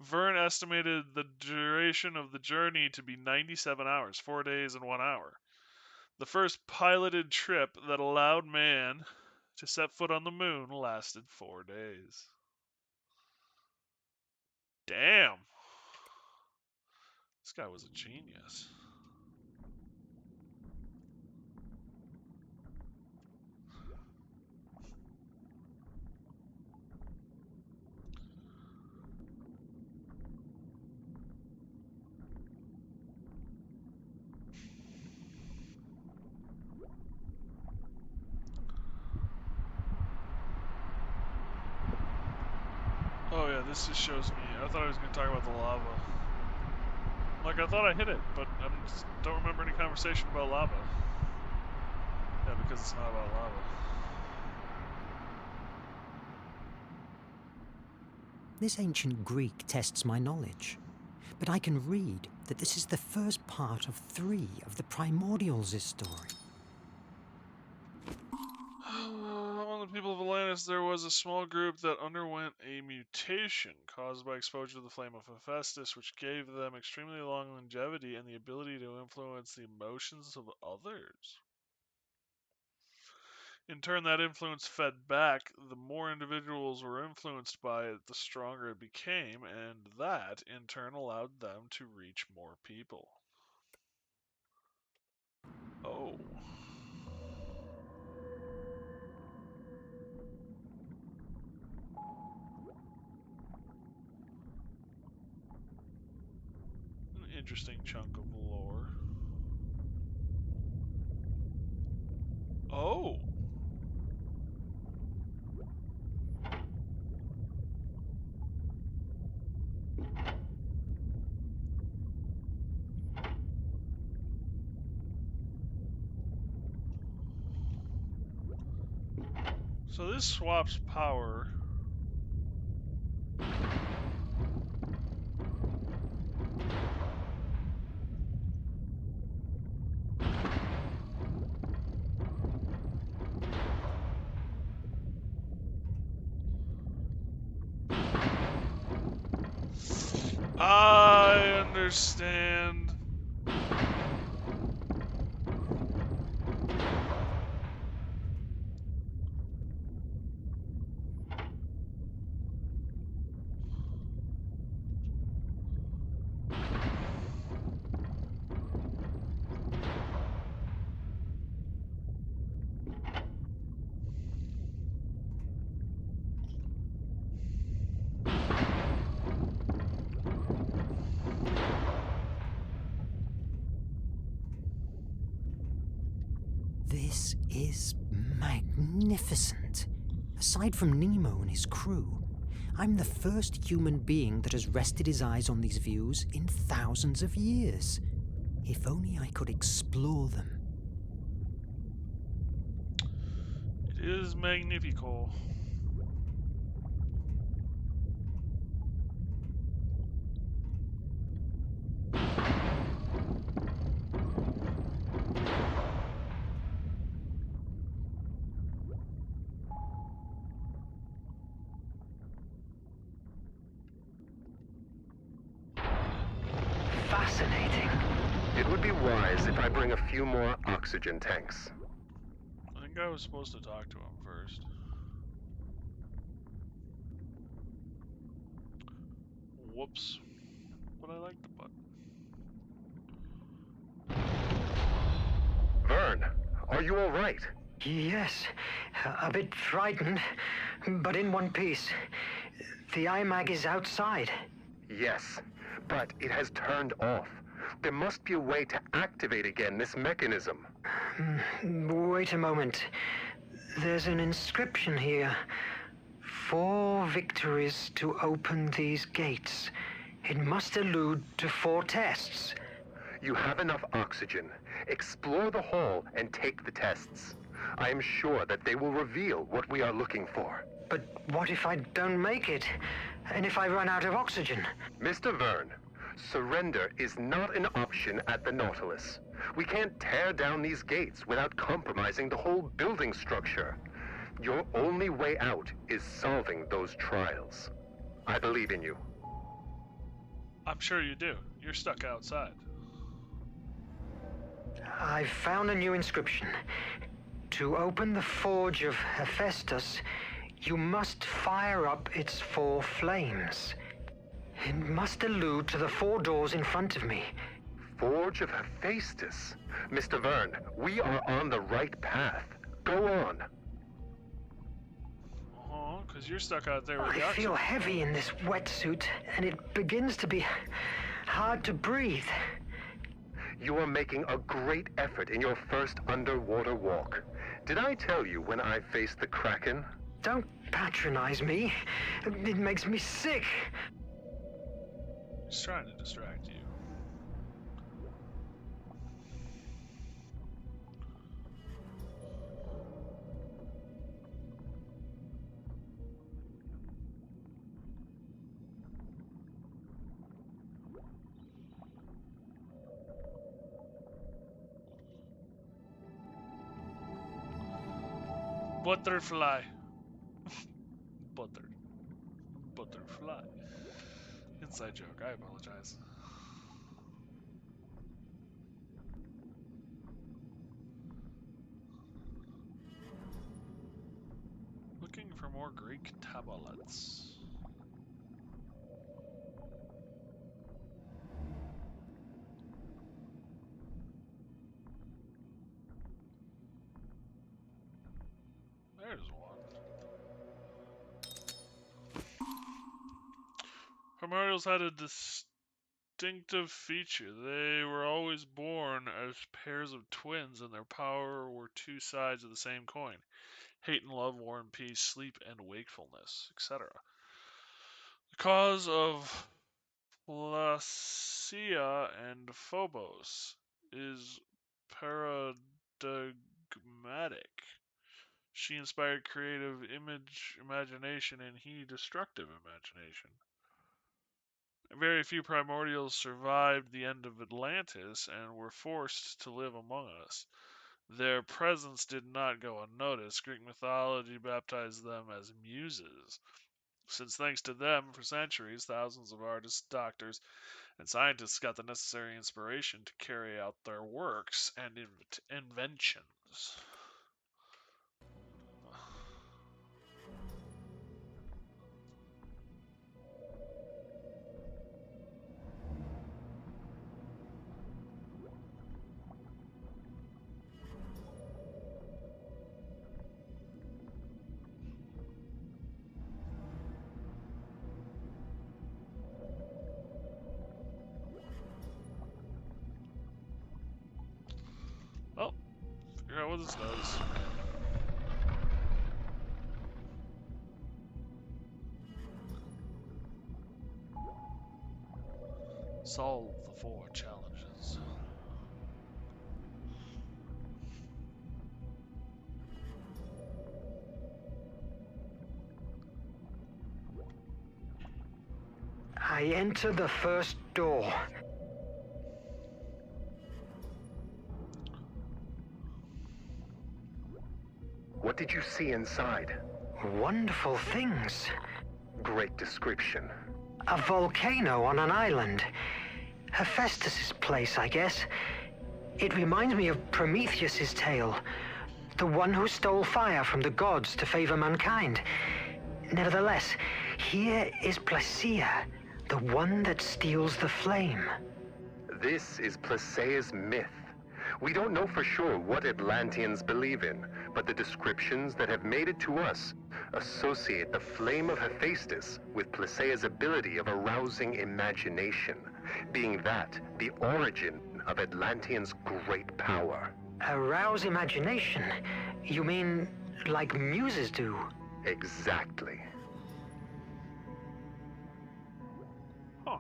A: Verne estimated the duration of the journey to be 97 hours, 4 days and 1 hour. The first piloted trip that allowed man to set foot on the moon lasted 4 days. Damn. This guy was a genius. Oh yeah, this just shows me. I thought I was going to talk about the lava. Like, I thought I hit it, but I just don't remember any conversation about lava. Yeah, because it's not about lava.
E: This ancient Greek tests my knowledge, but I can read that this is the first part of 3 of the Primordials' story.
A: Among the people of Atlantis, there was a small group that underwent a mutation caused by exposure to the flame of Hephaestus, which gave them extremely long longevity and the ability to influence the emotions of others. In turn, that influence fed back. The more individuals were influenced by it, the stronger it became, and that, in turn, allowed them to reach more people. Oh. interesting chunk of lore. Oh! So this swaps power. I understand.
E: This is magnificent. Aside from Nemo and his crew, I'm the first human being that has rested his eyes on these views in thousands of years. If only I could explore them.
A: It is magnifico.
B: Fascinating. It would be wise if I bring a few more oxygen tanks.
A: I think I was supposed to talk to him first. Whoops. But I like the button.
B: Verne, are you all right?
C: Yes, a bit frightened, but in one piece. The IMAG is outside.
B: Yes, but it has turned off. There must be a way to activate again this mechanism.
C: Wait a moment. There's an inscription here. 4 victories to open these gates. It must allude to 4 tests.
B: You have enough oxygen. Explore the hall and take the tests. I am sure that they will reveal what we are looking for.
C: But what if I don't make it? And if I run out of oxygen?
B: Mr. Verne, surrender is not an option at the Nautilus. We can't tear down these gates without compromising the whole building structure. Your only way out is solving those trials. I believe in you.
A: I'm sure you do. You're stuck outside.
C: I've found a new inscription. To open the forge of Hephaestus, you must fire up its 4 flames. It must allude to the 4 doors in front of me.
B: Forge of Hephaestus. Mr. Verne, we are on the right path. Go on.
A: Because you're stuck out there with the
C: I feel
A: oxygen.
C: heavy in this wetsuit, and it begins to be hard to breathe.
B: You are making a great effort in your first underwater walk. Did I tell you when I faced the Kraken?
C: Don't patronize me. It makes me sick.
A: He's trying to distract you. Butterfly. Butterfly. Inside joke, I apologize. Looking for more Greek tablets. There's one. Primordials had a distinctive feature. They were always born as pairs of twins, and their power were two sides of the same coin. Hate and love, war and peace, sleep and wakefulness, etc. The cause of Placia and Phobos is paradigmatic. She inspired creative imagination, and he destructive imagination. Very few primordials survived the end of Atlantis and were forced to live among us. Their presence did not go unnoticed. Greek mythology baptized them as muses, since thanks to them, for centuries, thousands of artists, doctors, and scientists got the necessary inspiration to carry out their works and inventions. Well, figure out what this does. Solve the 4 challenges.
C: I enter the first door.
B: What did you see inside?
C: Wonderful things.
B: Great description.
C: A volcano on an island. Hephaestus' place, I guess. It reminds me of Prometheus' tale. The one who stole fire from the gods to favor mankind. Nevertheless, here is Placia, the one that steals the flame.
B: This is Placea's myth. We don't know for sure what Atlanteans believe in, but the descriptions that have made it to us associate the flame of Hephaestus with Placea's ability of arousing imagination, being that the origin of Atlanteans' great power.
C: Arouse imagination? You mean like muses do?
B: Exactly.
A: Huh.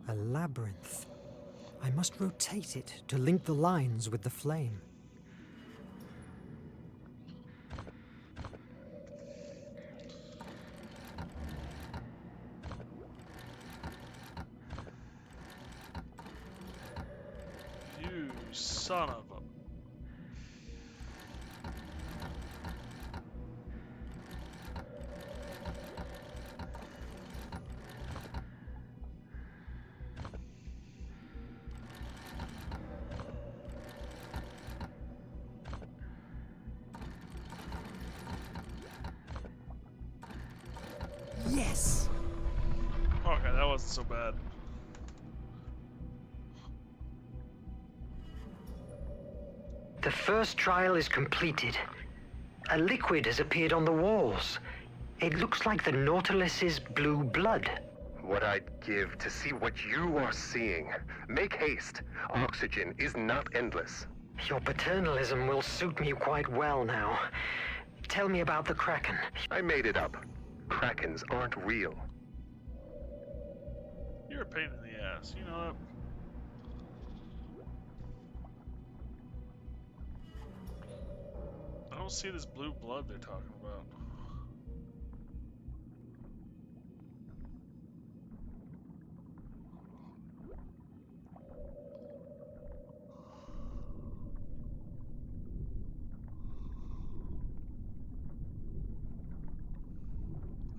E: A labyrinth. I must rotate it to link the lines with the flame.
A: You son of a...
E: Yes!
A: Okay, that wasn't so bad.
C: The first trial is completed. A liquid has appeared on the walls. It looks like the Nautilus's blue blood.
B: What I'd give to see what you are seeing. Make haste. Oxygen is not endless.
C: Your paternalism will suit me quite well now. Tell me about the Kraken.
B: I made it up. Krakens aren't real.
A: You're a pain in the ass, you know that? I don't see this blue blood they're talking about.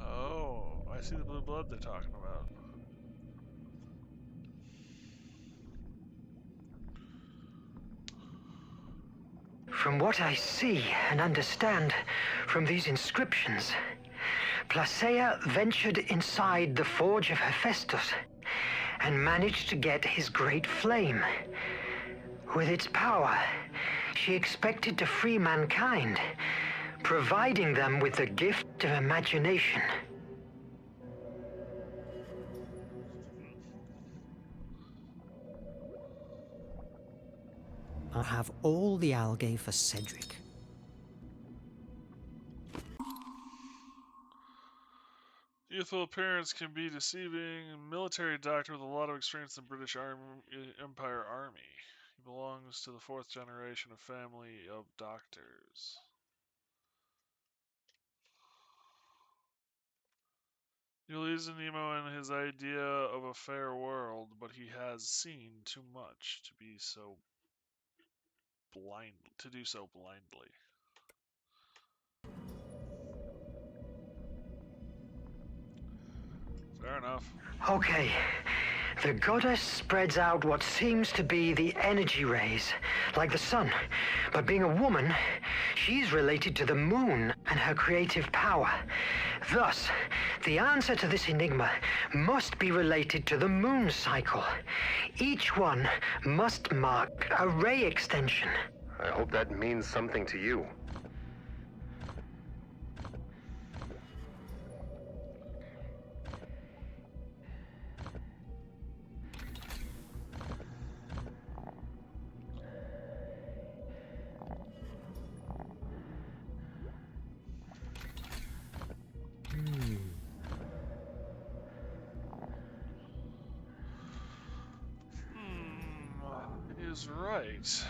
A: Oh, I see the blue blood they're talking about.
C: From what I see and understand from these inscriptions, Placea ventured inside the forge of Hephaestus and managed to get his great flame. With its power, she expected to free mankind, providing them with the gift of imagination.
E: I'll have all the algae for Cedric.
A: Youthful appearance can be deceiving. A military doctor with a lot of experience in the British Empire Army. He belongs to the 4th generation of family of doctors. He believes in Nemo and his idea of a fair world, but he has seen too much to be so to do so blindly. Fair enough.
C: Okay. The goddess spreads out what seems to be the energy rays, like the sun. But being a woman, she's related to the moon and her creative power. Thus, the answer to this enigma must be related to the moon cycle. Each one must mark a ray extension.
B: I hope that means something to you.
A: Is right.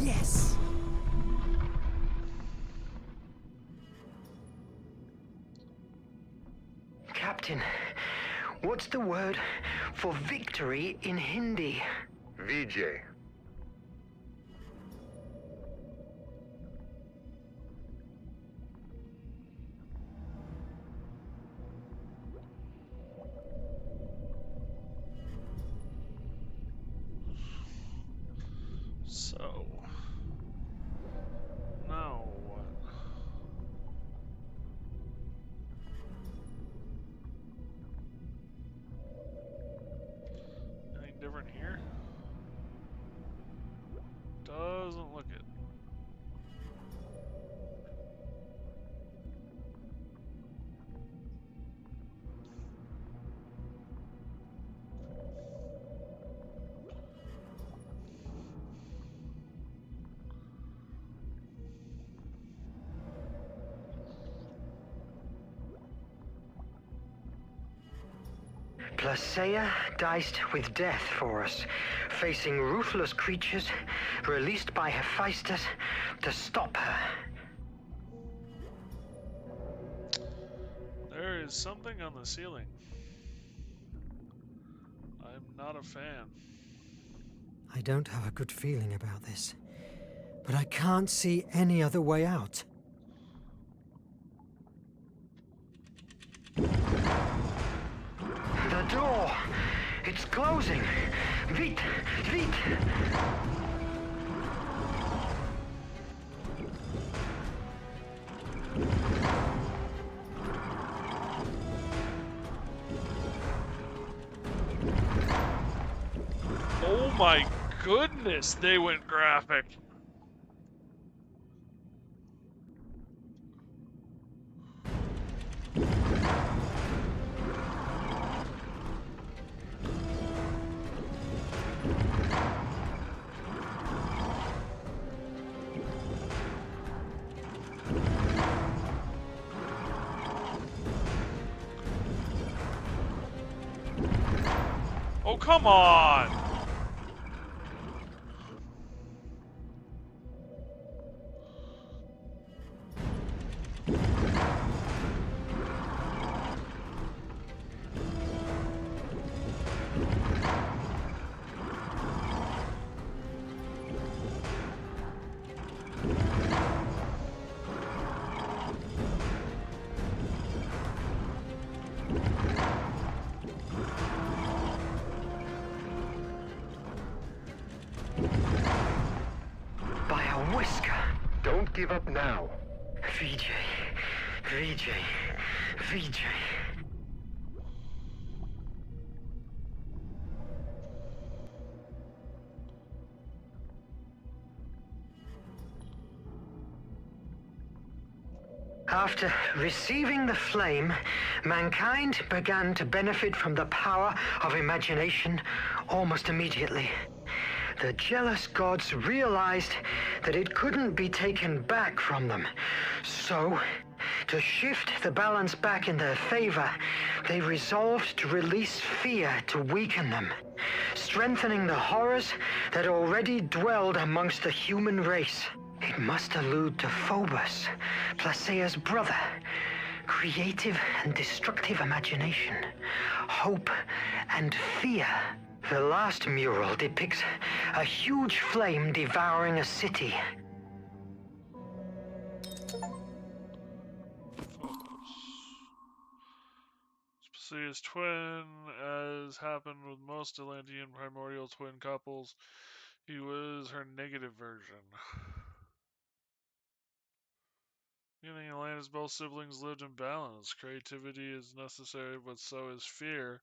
E: Yes!
C: Captain, what's the word for victory in Hindi?
B: Vijay.
A: So, now what? Anything different here? Doesn't look it.
C: Placeia diced with death for us, facing ruthless creatures released by Hephaestus to stop her.
A: There is something on the ceiling. I'm not a fan.
E: I don't have a good feeling about this, but I can't see any other way out.
C: The door! It's closing! Vite! Vite!
A: Oh my goodness, they went graphic. Oh, come on!
C: By a whisker.
B: Don't give up now.
C: VJ. VJ. VJ. After receiving the flame, mankind began to benefit from the power of imagination almost immediately. The jealous gods realized that it couldn't be taken back from them. So, to shift the balance back in their favor, they resolved to release fear to weaken them, strengthening the horrors that already dwelled amongst the human race. It must allude to Phobos, Placea's brother. Creative and destructive imagination, hope and fear. The last mural depicts a huge flame devouring a city.
A: Placea's twin, as happened with most Atlantean primordial twin couples, he was her negative version. In Atlantis, both siblings lived in balance. Creativity is necessary, but so is fear,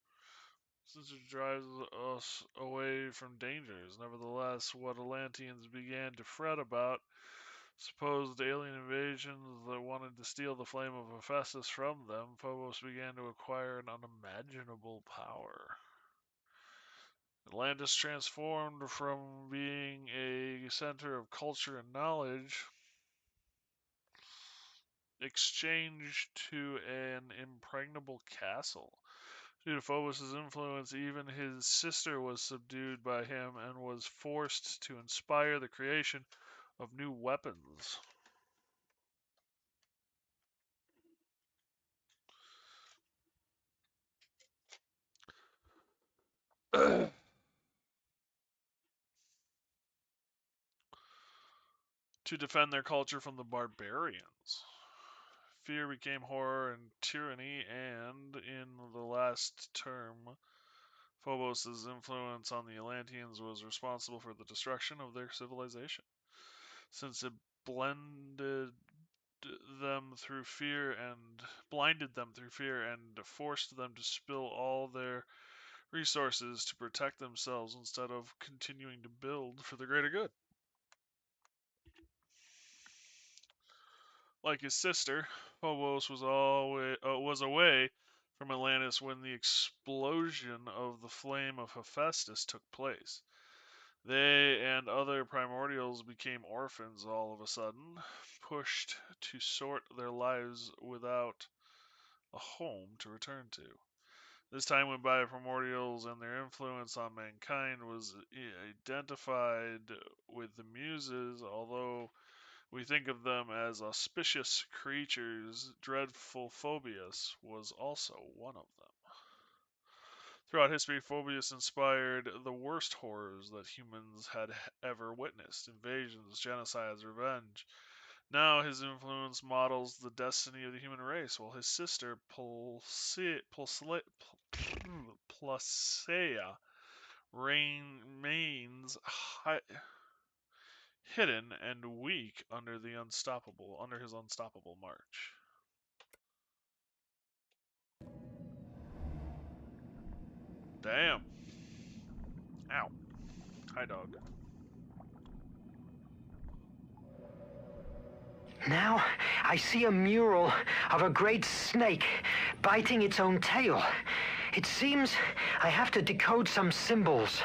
A: since it drives us away from dangers. Nevertheless, what Atlanteans began to fret about, supposed alien invasions that wanted to steal the flame of Hephaestus from them, Phobos began to acquire an unimaginable power. Atlantis transformed from being a center of culture and knowledge, exchanged to an impregnable castle. Due to Phobos' influence, even his sister was subdued by him and was forced to inspire the creation of new weapons. To defend their culture from the barbarians. Fear became horror and tyranny, and in the last term, Phobos' influence on the Atlanteans was responsible for the destruction of their civilization, since it blinded them through fear and forced them to spill all their resources to protect themselves instead of continuing to build for the greater good. Like his sister, Phobos was away from Atlantis when the explosion of the flame of Hephaestus took place. They and other primordials became orphans all of a sudden, pushed to sort their lives without a home to return to. This time when bioprimordials and their influence on mankind was identified with the Muses, although we think of them as auspicious creatures, dreadful Phobius was also one of them. Throughout history, Phobius inspired the worst horrors that humans had ever witnessed: invasions, genocides, revenge. Now his influence models the destiny of the human race, while his sister Placea remains hidden and weak under his unstoppable march. Damn. Ow. Hi, dog.
C: Now, I see a mural of a great snake biting its own tail. It seems I have to decode some symbols.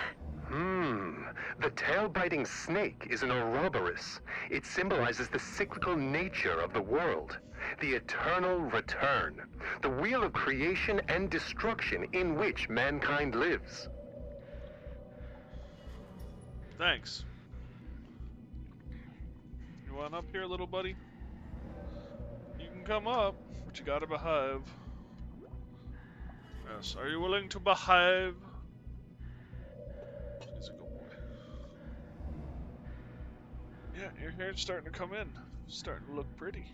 B: The tail-biting snake is an Ouroboros. It symbolizes the cyclical nature of the world, the eternal return, the wheel of creation and destruction in which mankind lives.
A: Thanks. You want up here, little buddy? You can come up, but you gotta behave. Yes, are you willing to behave? He's a good boy. Yeah, your hair's starting to come in. Starting to look pretty.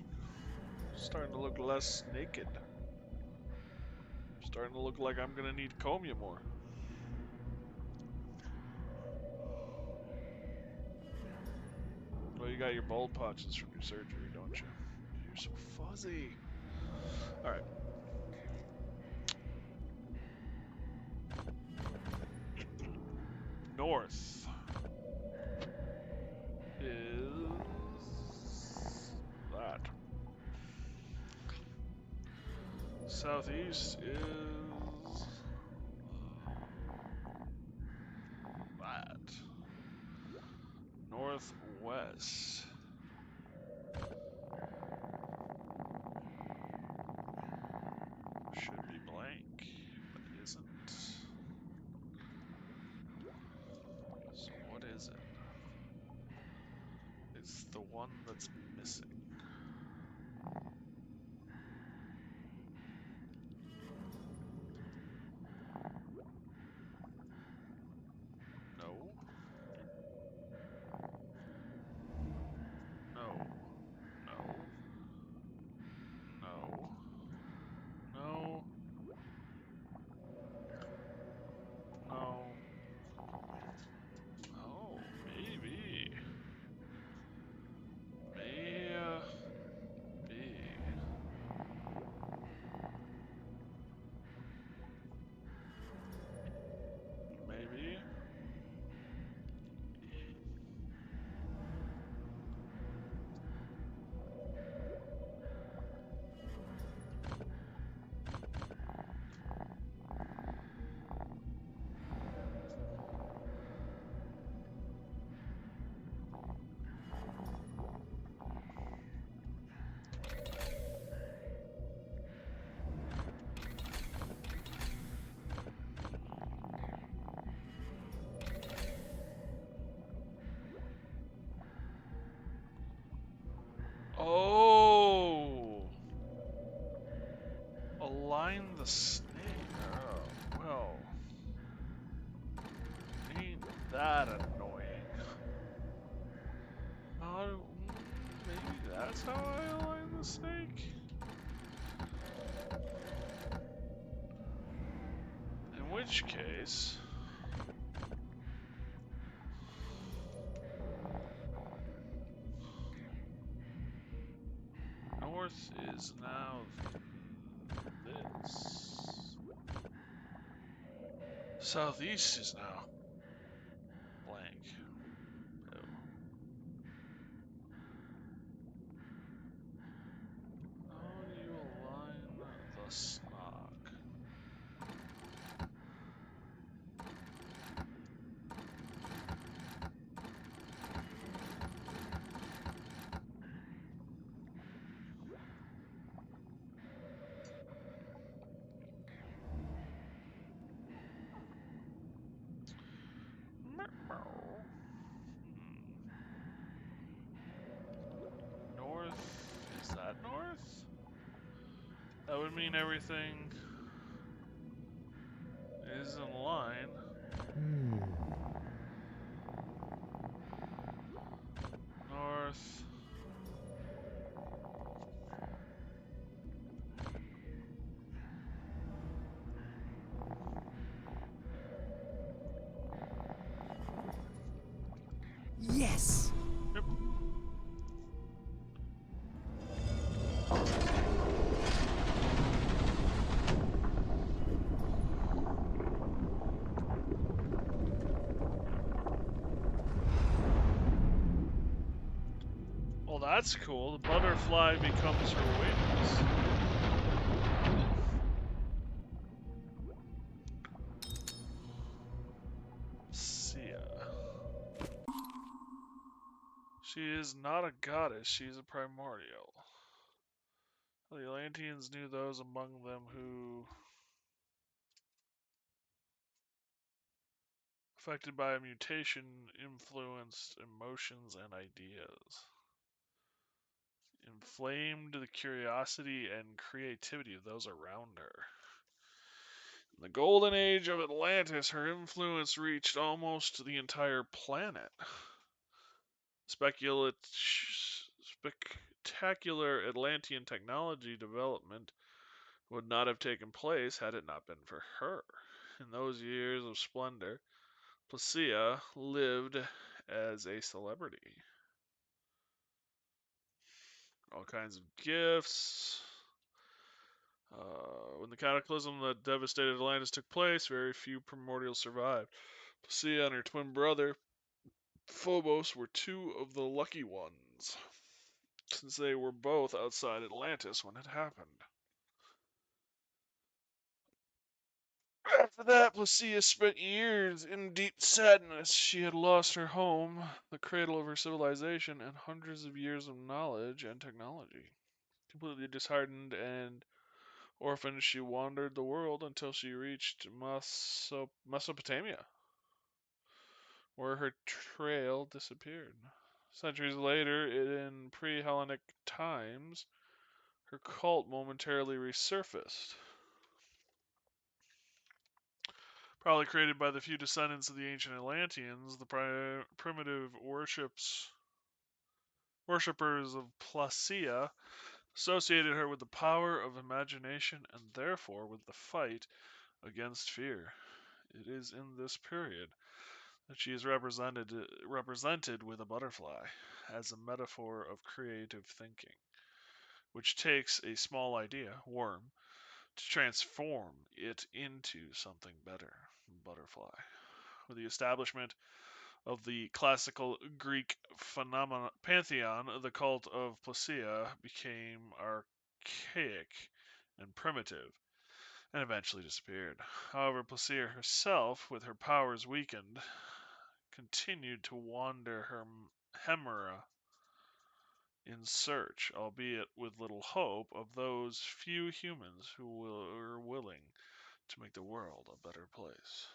A: Starting to look less naked. Starting to look like I'm gonna need to comb you more. Well, you got your bald patches from your surgery, don't you? You're so fuzzy. Alright. North is that. Southeast is that. Northwest should be blank, but isn't. So what is it? It's the one that's missing. No. No. No. No. No. No. Oh, maybe. Maybe. Maybe. Oh! Align the snake. Oh, well. Ain't that annoying? Maybe that's how I align the snake? In which case... North is now this. Southeast is now blank. Oh. How do you align the snog? North, is that north? That would mean everything is in line. North.
E: Yes!
A: Yep. Well, that's cool. The butterfly becomes her wings. Sia. She is not a goddess, she is a primordial. The Atlanteans knew those among them who affected by a mutation, influenced emotions and ideas. Inflamed the curiosity and creativity of those around her. In the golden age of Atlantis, her influence reached almost the entire planet. Spectacular Atlantean technology development would not have taken place had it not been for her. In those years of splendor, Placia lived as a celebrity. All kinds of gifts. When the cataclysm that devastated Atlantis took place, very few primordials survived. Placia and her twin brother, Phobos, were two of the lucky ones, since they were both outside Atlantis when it happened. After that, Placia spent years in deep sadness. She had lost her home, the cradle of her civilization, and hundreds of years of knowledge and technology. Completely disheartened and orphaned, she wandered the world until she reached Mesopotamia, where her trail disappeared. Centuries later, in pre-Hellenic times, her cult momentarily resurfaced. Probably created by the few descendants of the ancient Atlanteans, the primitive worshippers of Placia associated her with the power of imagination and therefore with the fight against fear. It is in this period that she is represented with a butterfly as a metaphor of creative thinking, which takes a small idea, worm, to transform it into something better, butterfly. With the establishment of the classical Greek pantheon, the cult of Placia became archaic and primitive, and eventually disappeared. However, Placia herself, with her powers weakened, continued to wander her Hemera in search, albeit with little hope, of those few humans who were willing to make the world a better place.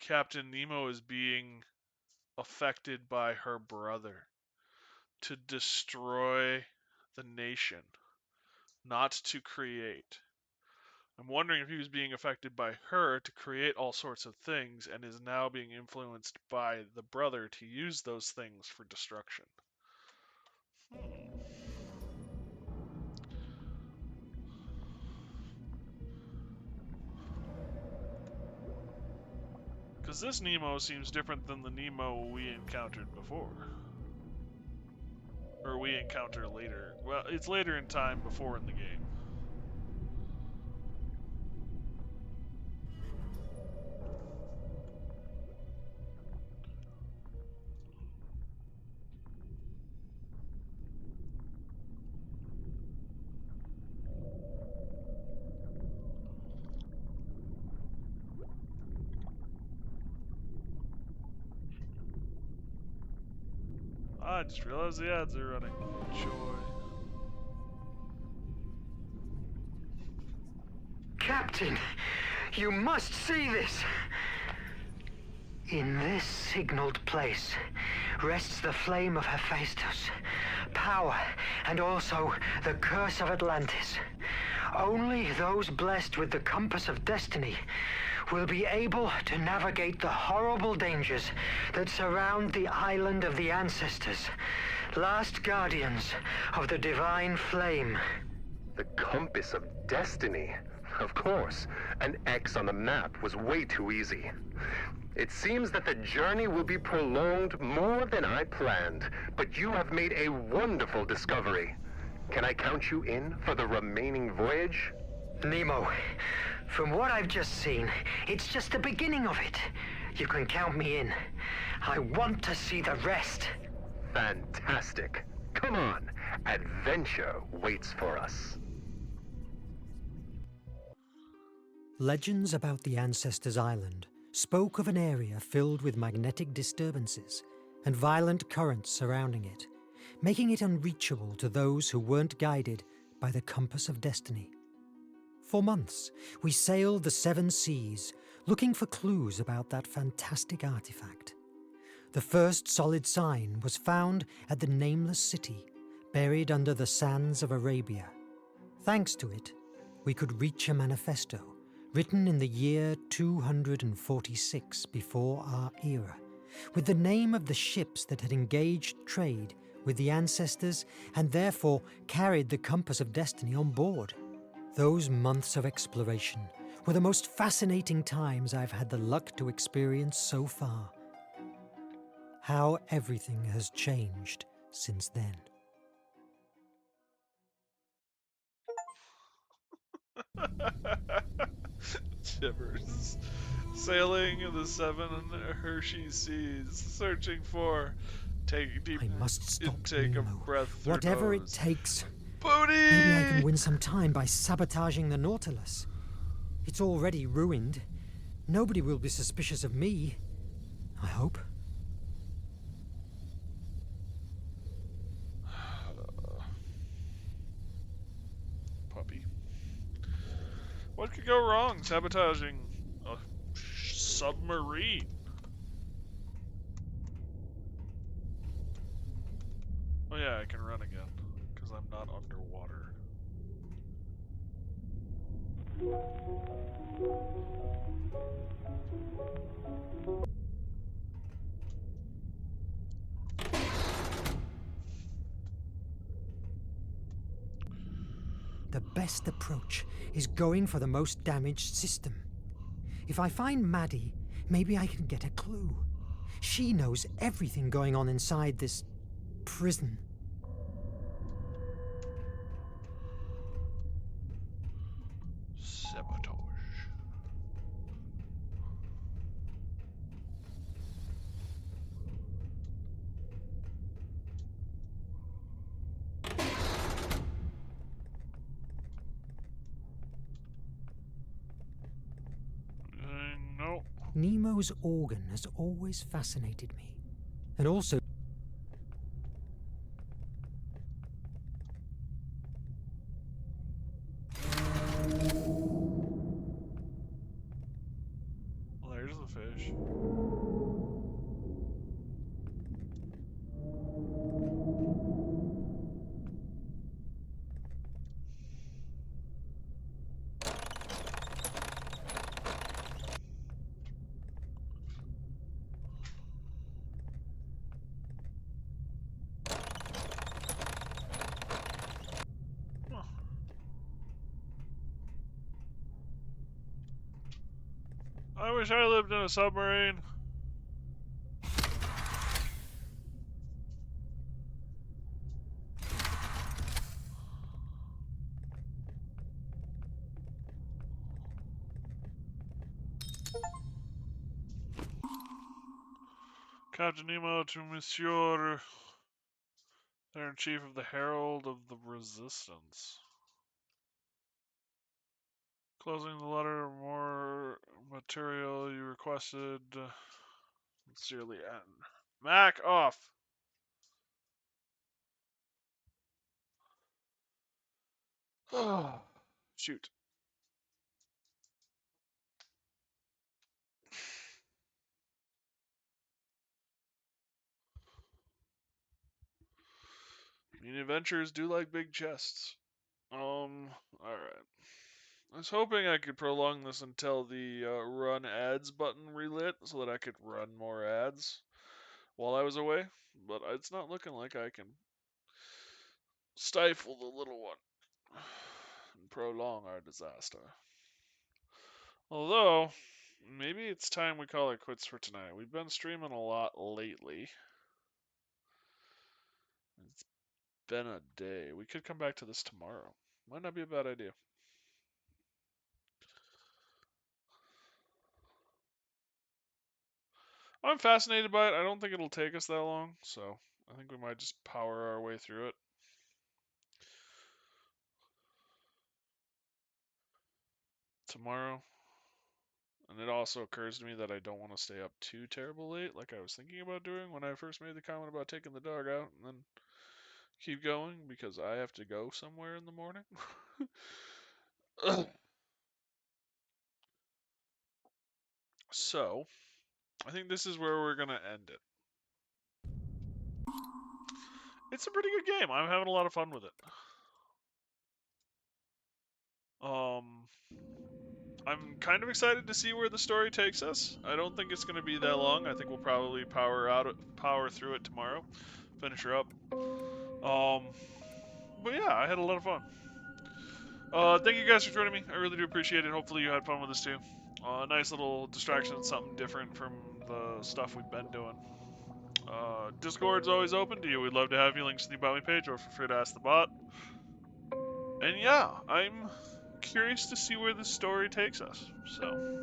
A: Captain Nemo is being affected by her brother to destroy the nation, not to create. I'm wondering if he was being affected by her to create all sorts of things and is now being influenced by the brother to use those things for destruction. Because this Nemo seems different than the Nemo we encountered before. Or we encounter later. Well, it's later in time before in the game. I just realized the ads are running. Joy.
C: Captain, you must see this. In this signaled place rests the flame of Hephaestus, power, and also the curse of Atlantis. Only those blessed with the compass of destiny will be able to navigate the horrible dangers that surround the island of the ancestors, last guardians of the divine flame.
B: The compass of destiny? Of course. An X on the map was way too easy. It seems that the journey will be prolonged more than I planned, but you have made a wonderful discovery. Can I count you in for the remaining voyage?
C: Nemo, from what I've just seen, it's just the beginning of it. You can count me in. I want to see the rest.
B: Fantastic. Come on, adventure waits for us.
E: Legends about the Ancestors' Island spoke of an area filled with magnetic disturbances and violent currents surrounding it, making it unreachable to those who weren't guided by the compass of destiny. For months, we sailed the seven seas, looking for clues about that fantastic artifact. The first solid sign was found at the nameless city, buried under the sands of Arabia. Thanks to it, we could reach a manifesto, written in the year 246 before our era, with the name of the ships that had engaged trade with the ancestors and therefore carried the compass of destiny on board. Those months of exploration were the most fascinating times I've had the luck to experience so far. How everything has changed since then.
A: Shivers. Sailing the seven Hershey seas, searching for take deep
E: I must stop
A: intake
E: Nemo.
A: of breath through
E: Whatever it
A: nose.
E: takes.
A: Booty!
E: Maybe I can win some time by sabotaging the Nautilus. It's already ruined. Nobody will be suspicious of me. I hope.
A: Puppy. What could go wrong sabotaging a submarine? Oh yeah, I can run again, because I'm not underwater.
E: The best approach is going for the most damaged system. If I find Maddie, maybe I can get a clue. She knows everything going on inside this prison.
A: Sabotage. No.
E: Nemo's organ has always fascinated me. And also,
A: Well, there's the fish. Huh. I wish I lived in a submarine. Captain Nemo to Monsieur, they're in chief of the Herald of the Resistance. Closing the letter, more material you requested. Sincerely, N. Mac off. Shoot. I mean, adventurers do like big chests. Alright. I was hoping I could prolong this until the run ads button relit so that I could run more ads while I was away, but it's not looking like I can stifle the little one and prolong our disaster. Although, maybe it's time we call it quits for tonight. We've been streaming a lot lately. It's been a day. We could come back to this tomorrow. Might not be a bad idea. I'm fascinated by it. I don't think it'll take us that long, so I think we might just power our way through it. Tomorrow. And it also occurs to me that I don't want to stay up too terrible late, like I was thinking about doing when I first made the comment about taking the dog out and then keep going, because I have to go somewhere in the morning. So, I think this is where we're going to end it. It's a pretty good game. I'm having a lot of fun with it. I'm kind of excited to see where the story takes us. I don't think it's going to be that long. I think we'll probably power through it tomorrow, finish her up. But yeah, I had a lot of fun. Thank you guys for joining me. I really do appreciate it. Hopefully you had fun with this too. Nice little distraction, something different from the stuff we've been doing. Discord's always open to you. We'd love to have you. Links in the About Me page, or feel free to ask the bot. And yeah, I'm curious to see where this story takes us. So,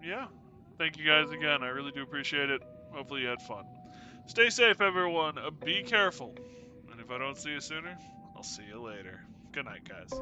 A: yeah. Thank you guys again. I really do appreciate it. Hopefully you had fun. Stay safe, everyone. Be careful. And if I don't see you sooner, I'll see you later. Good night, guys.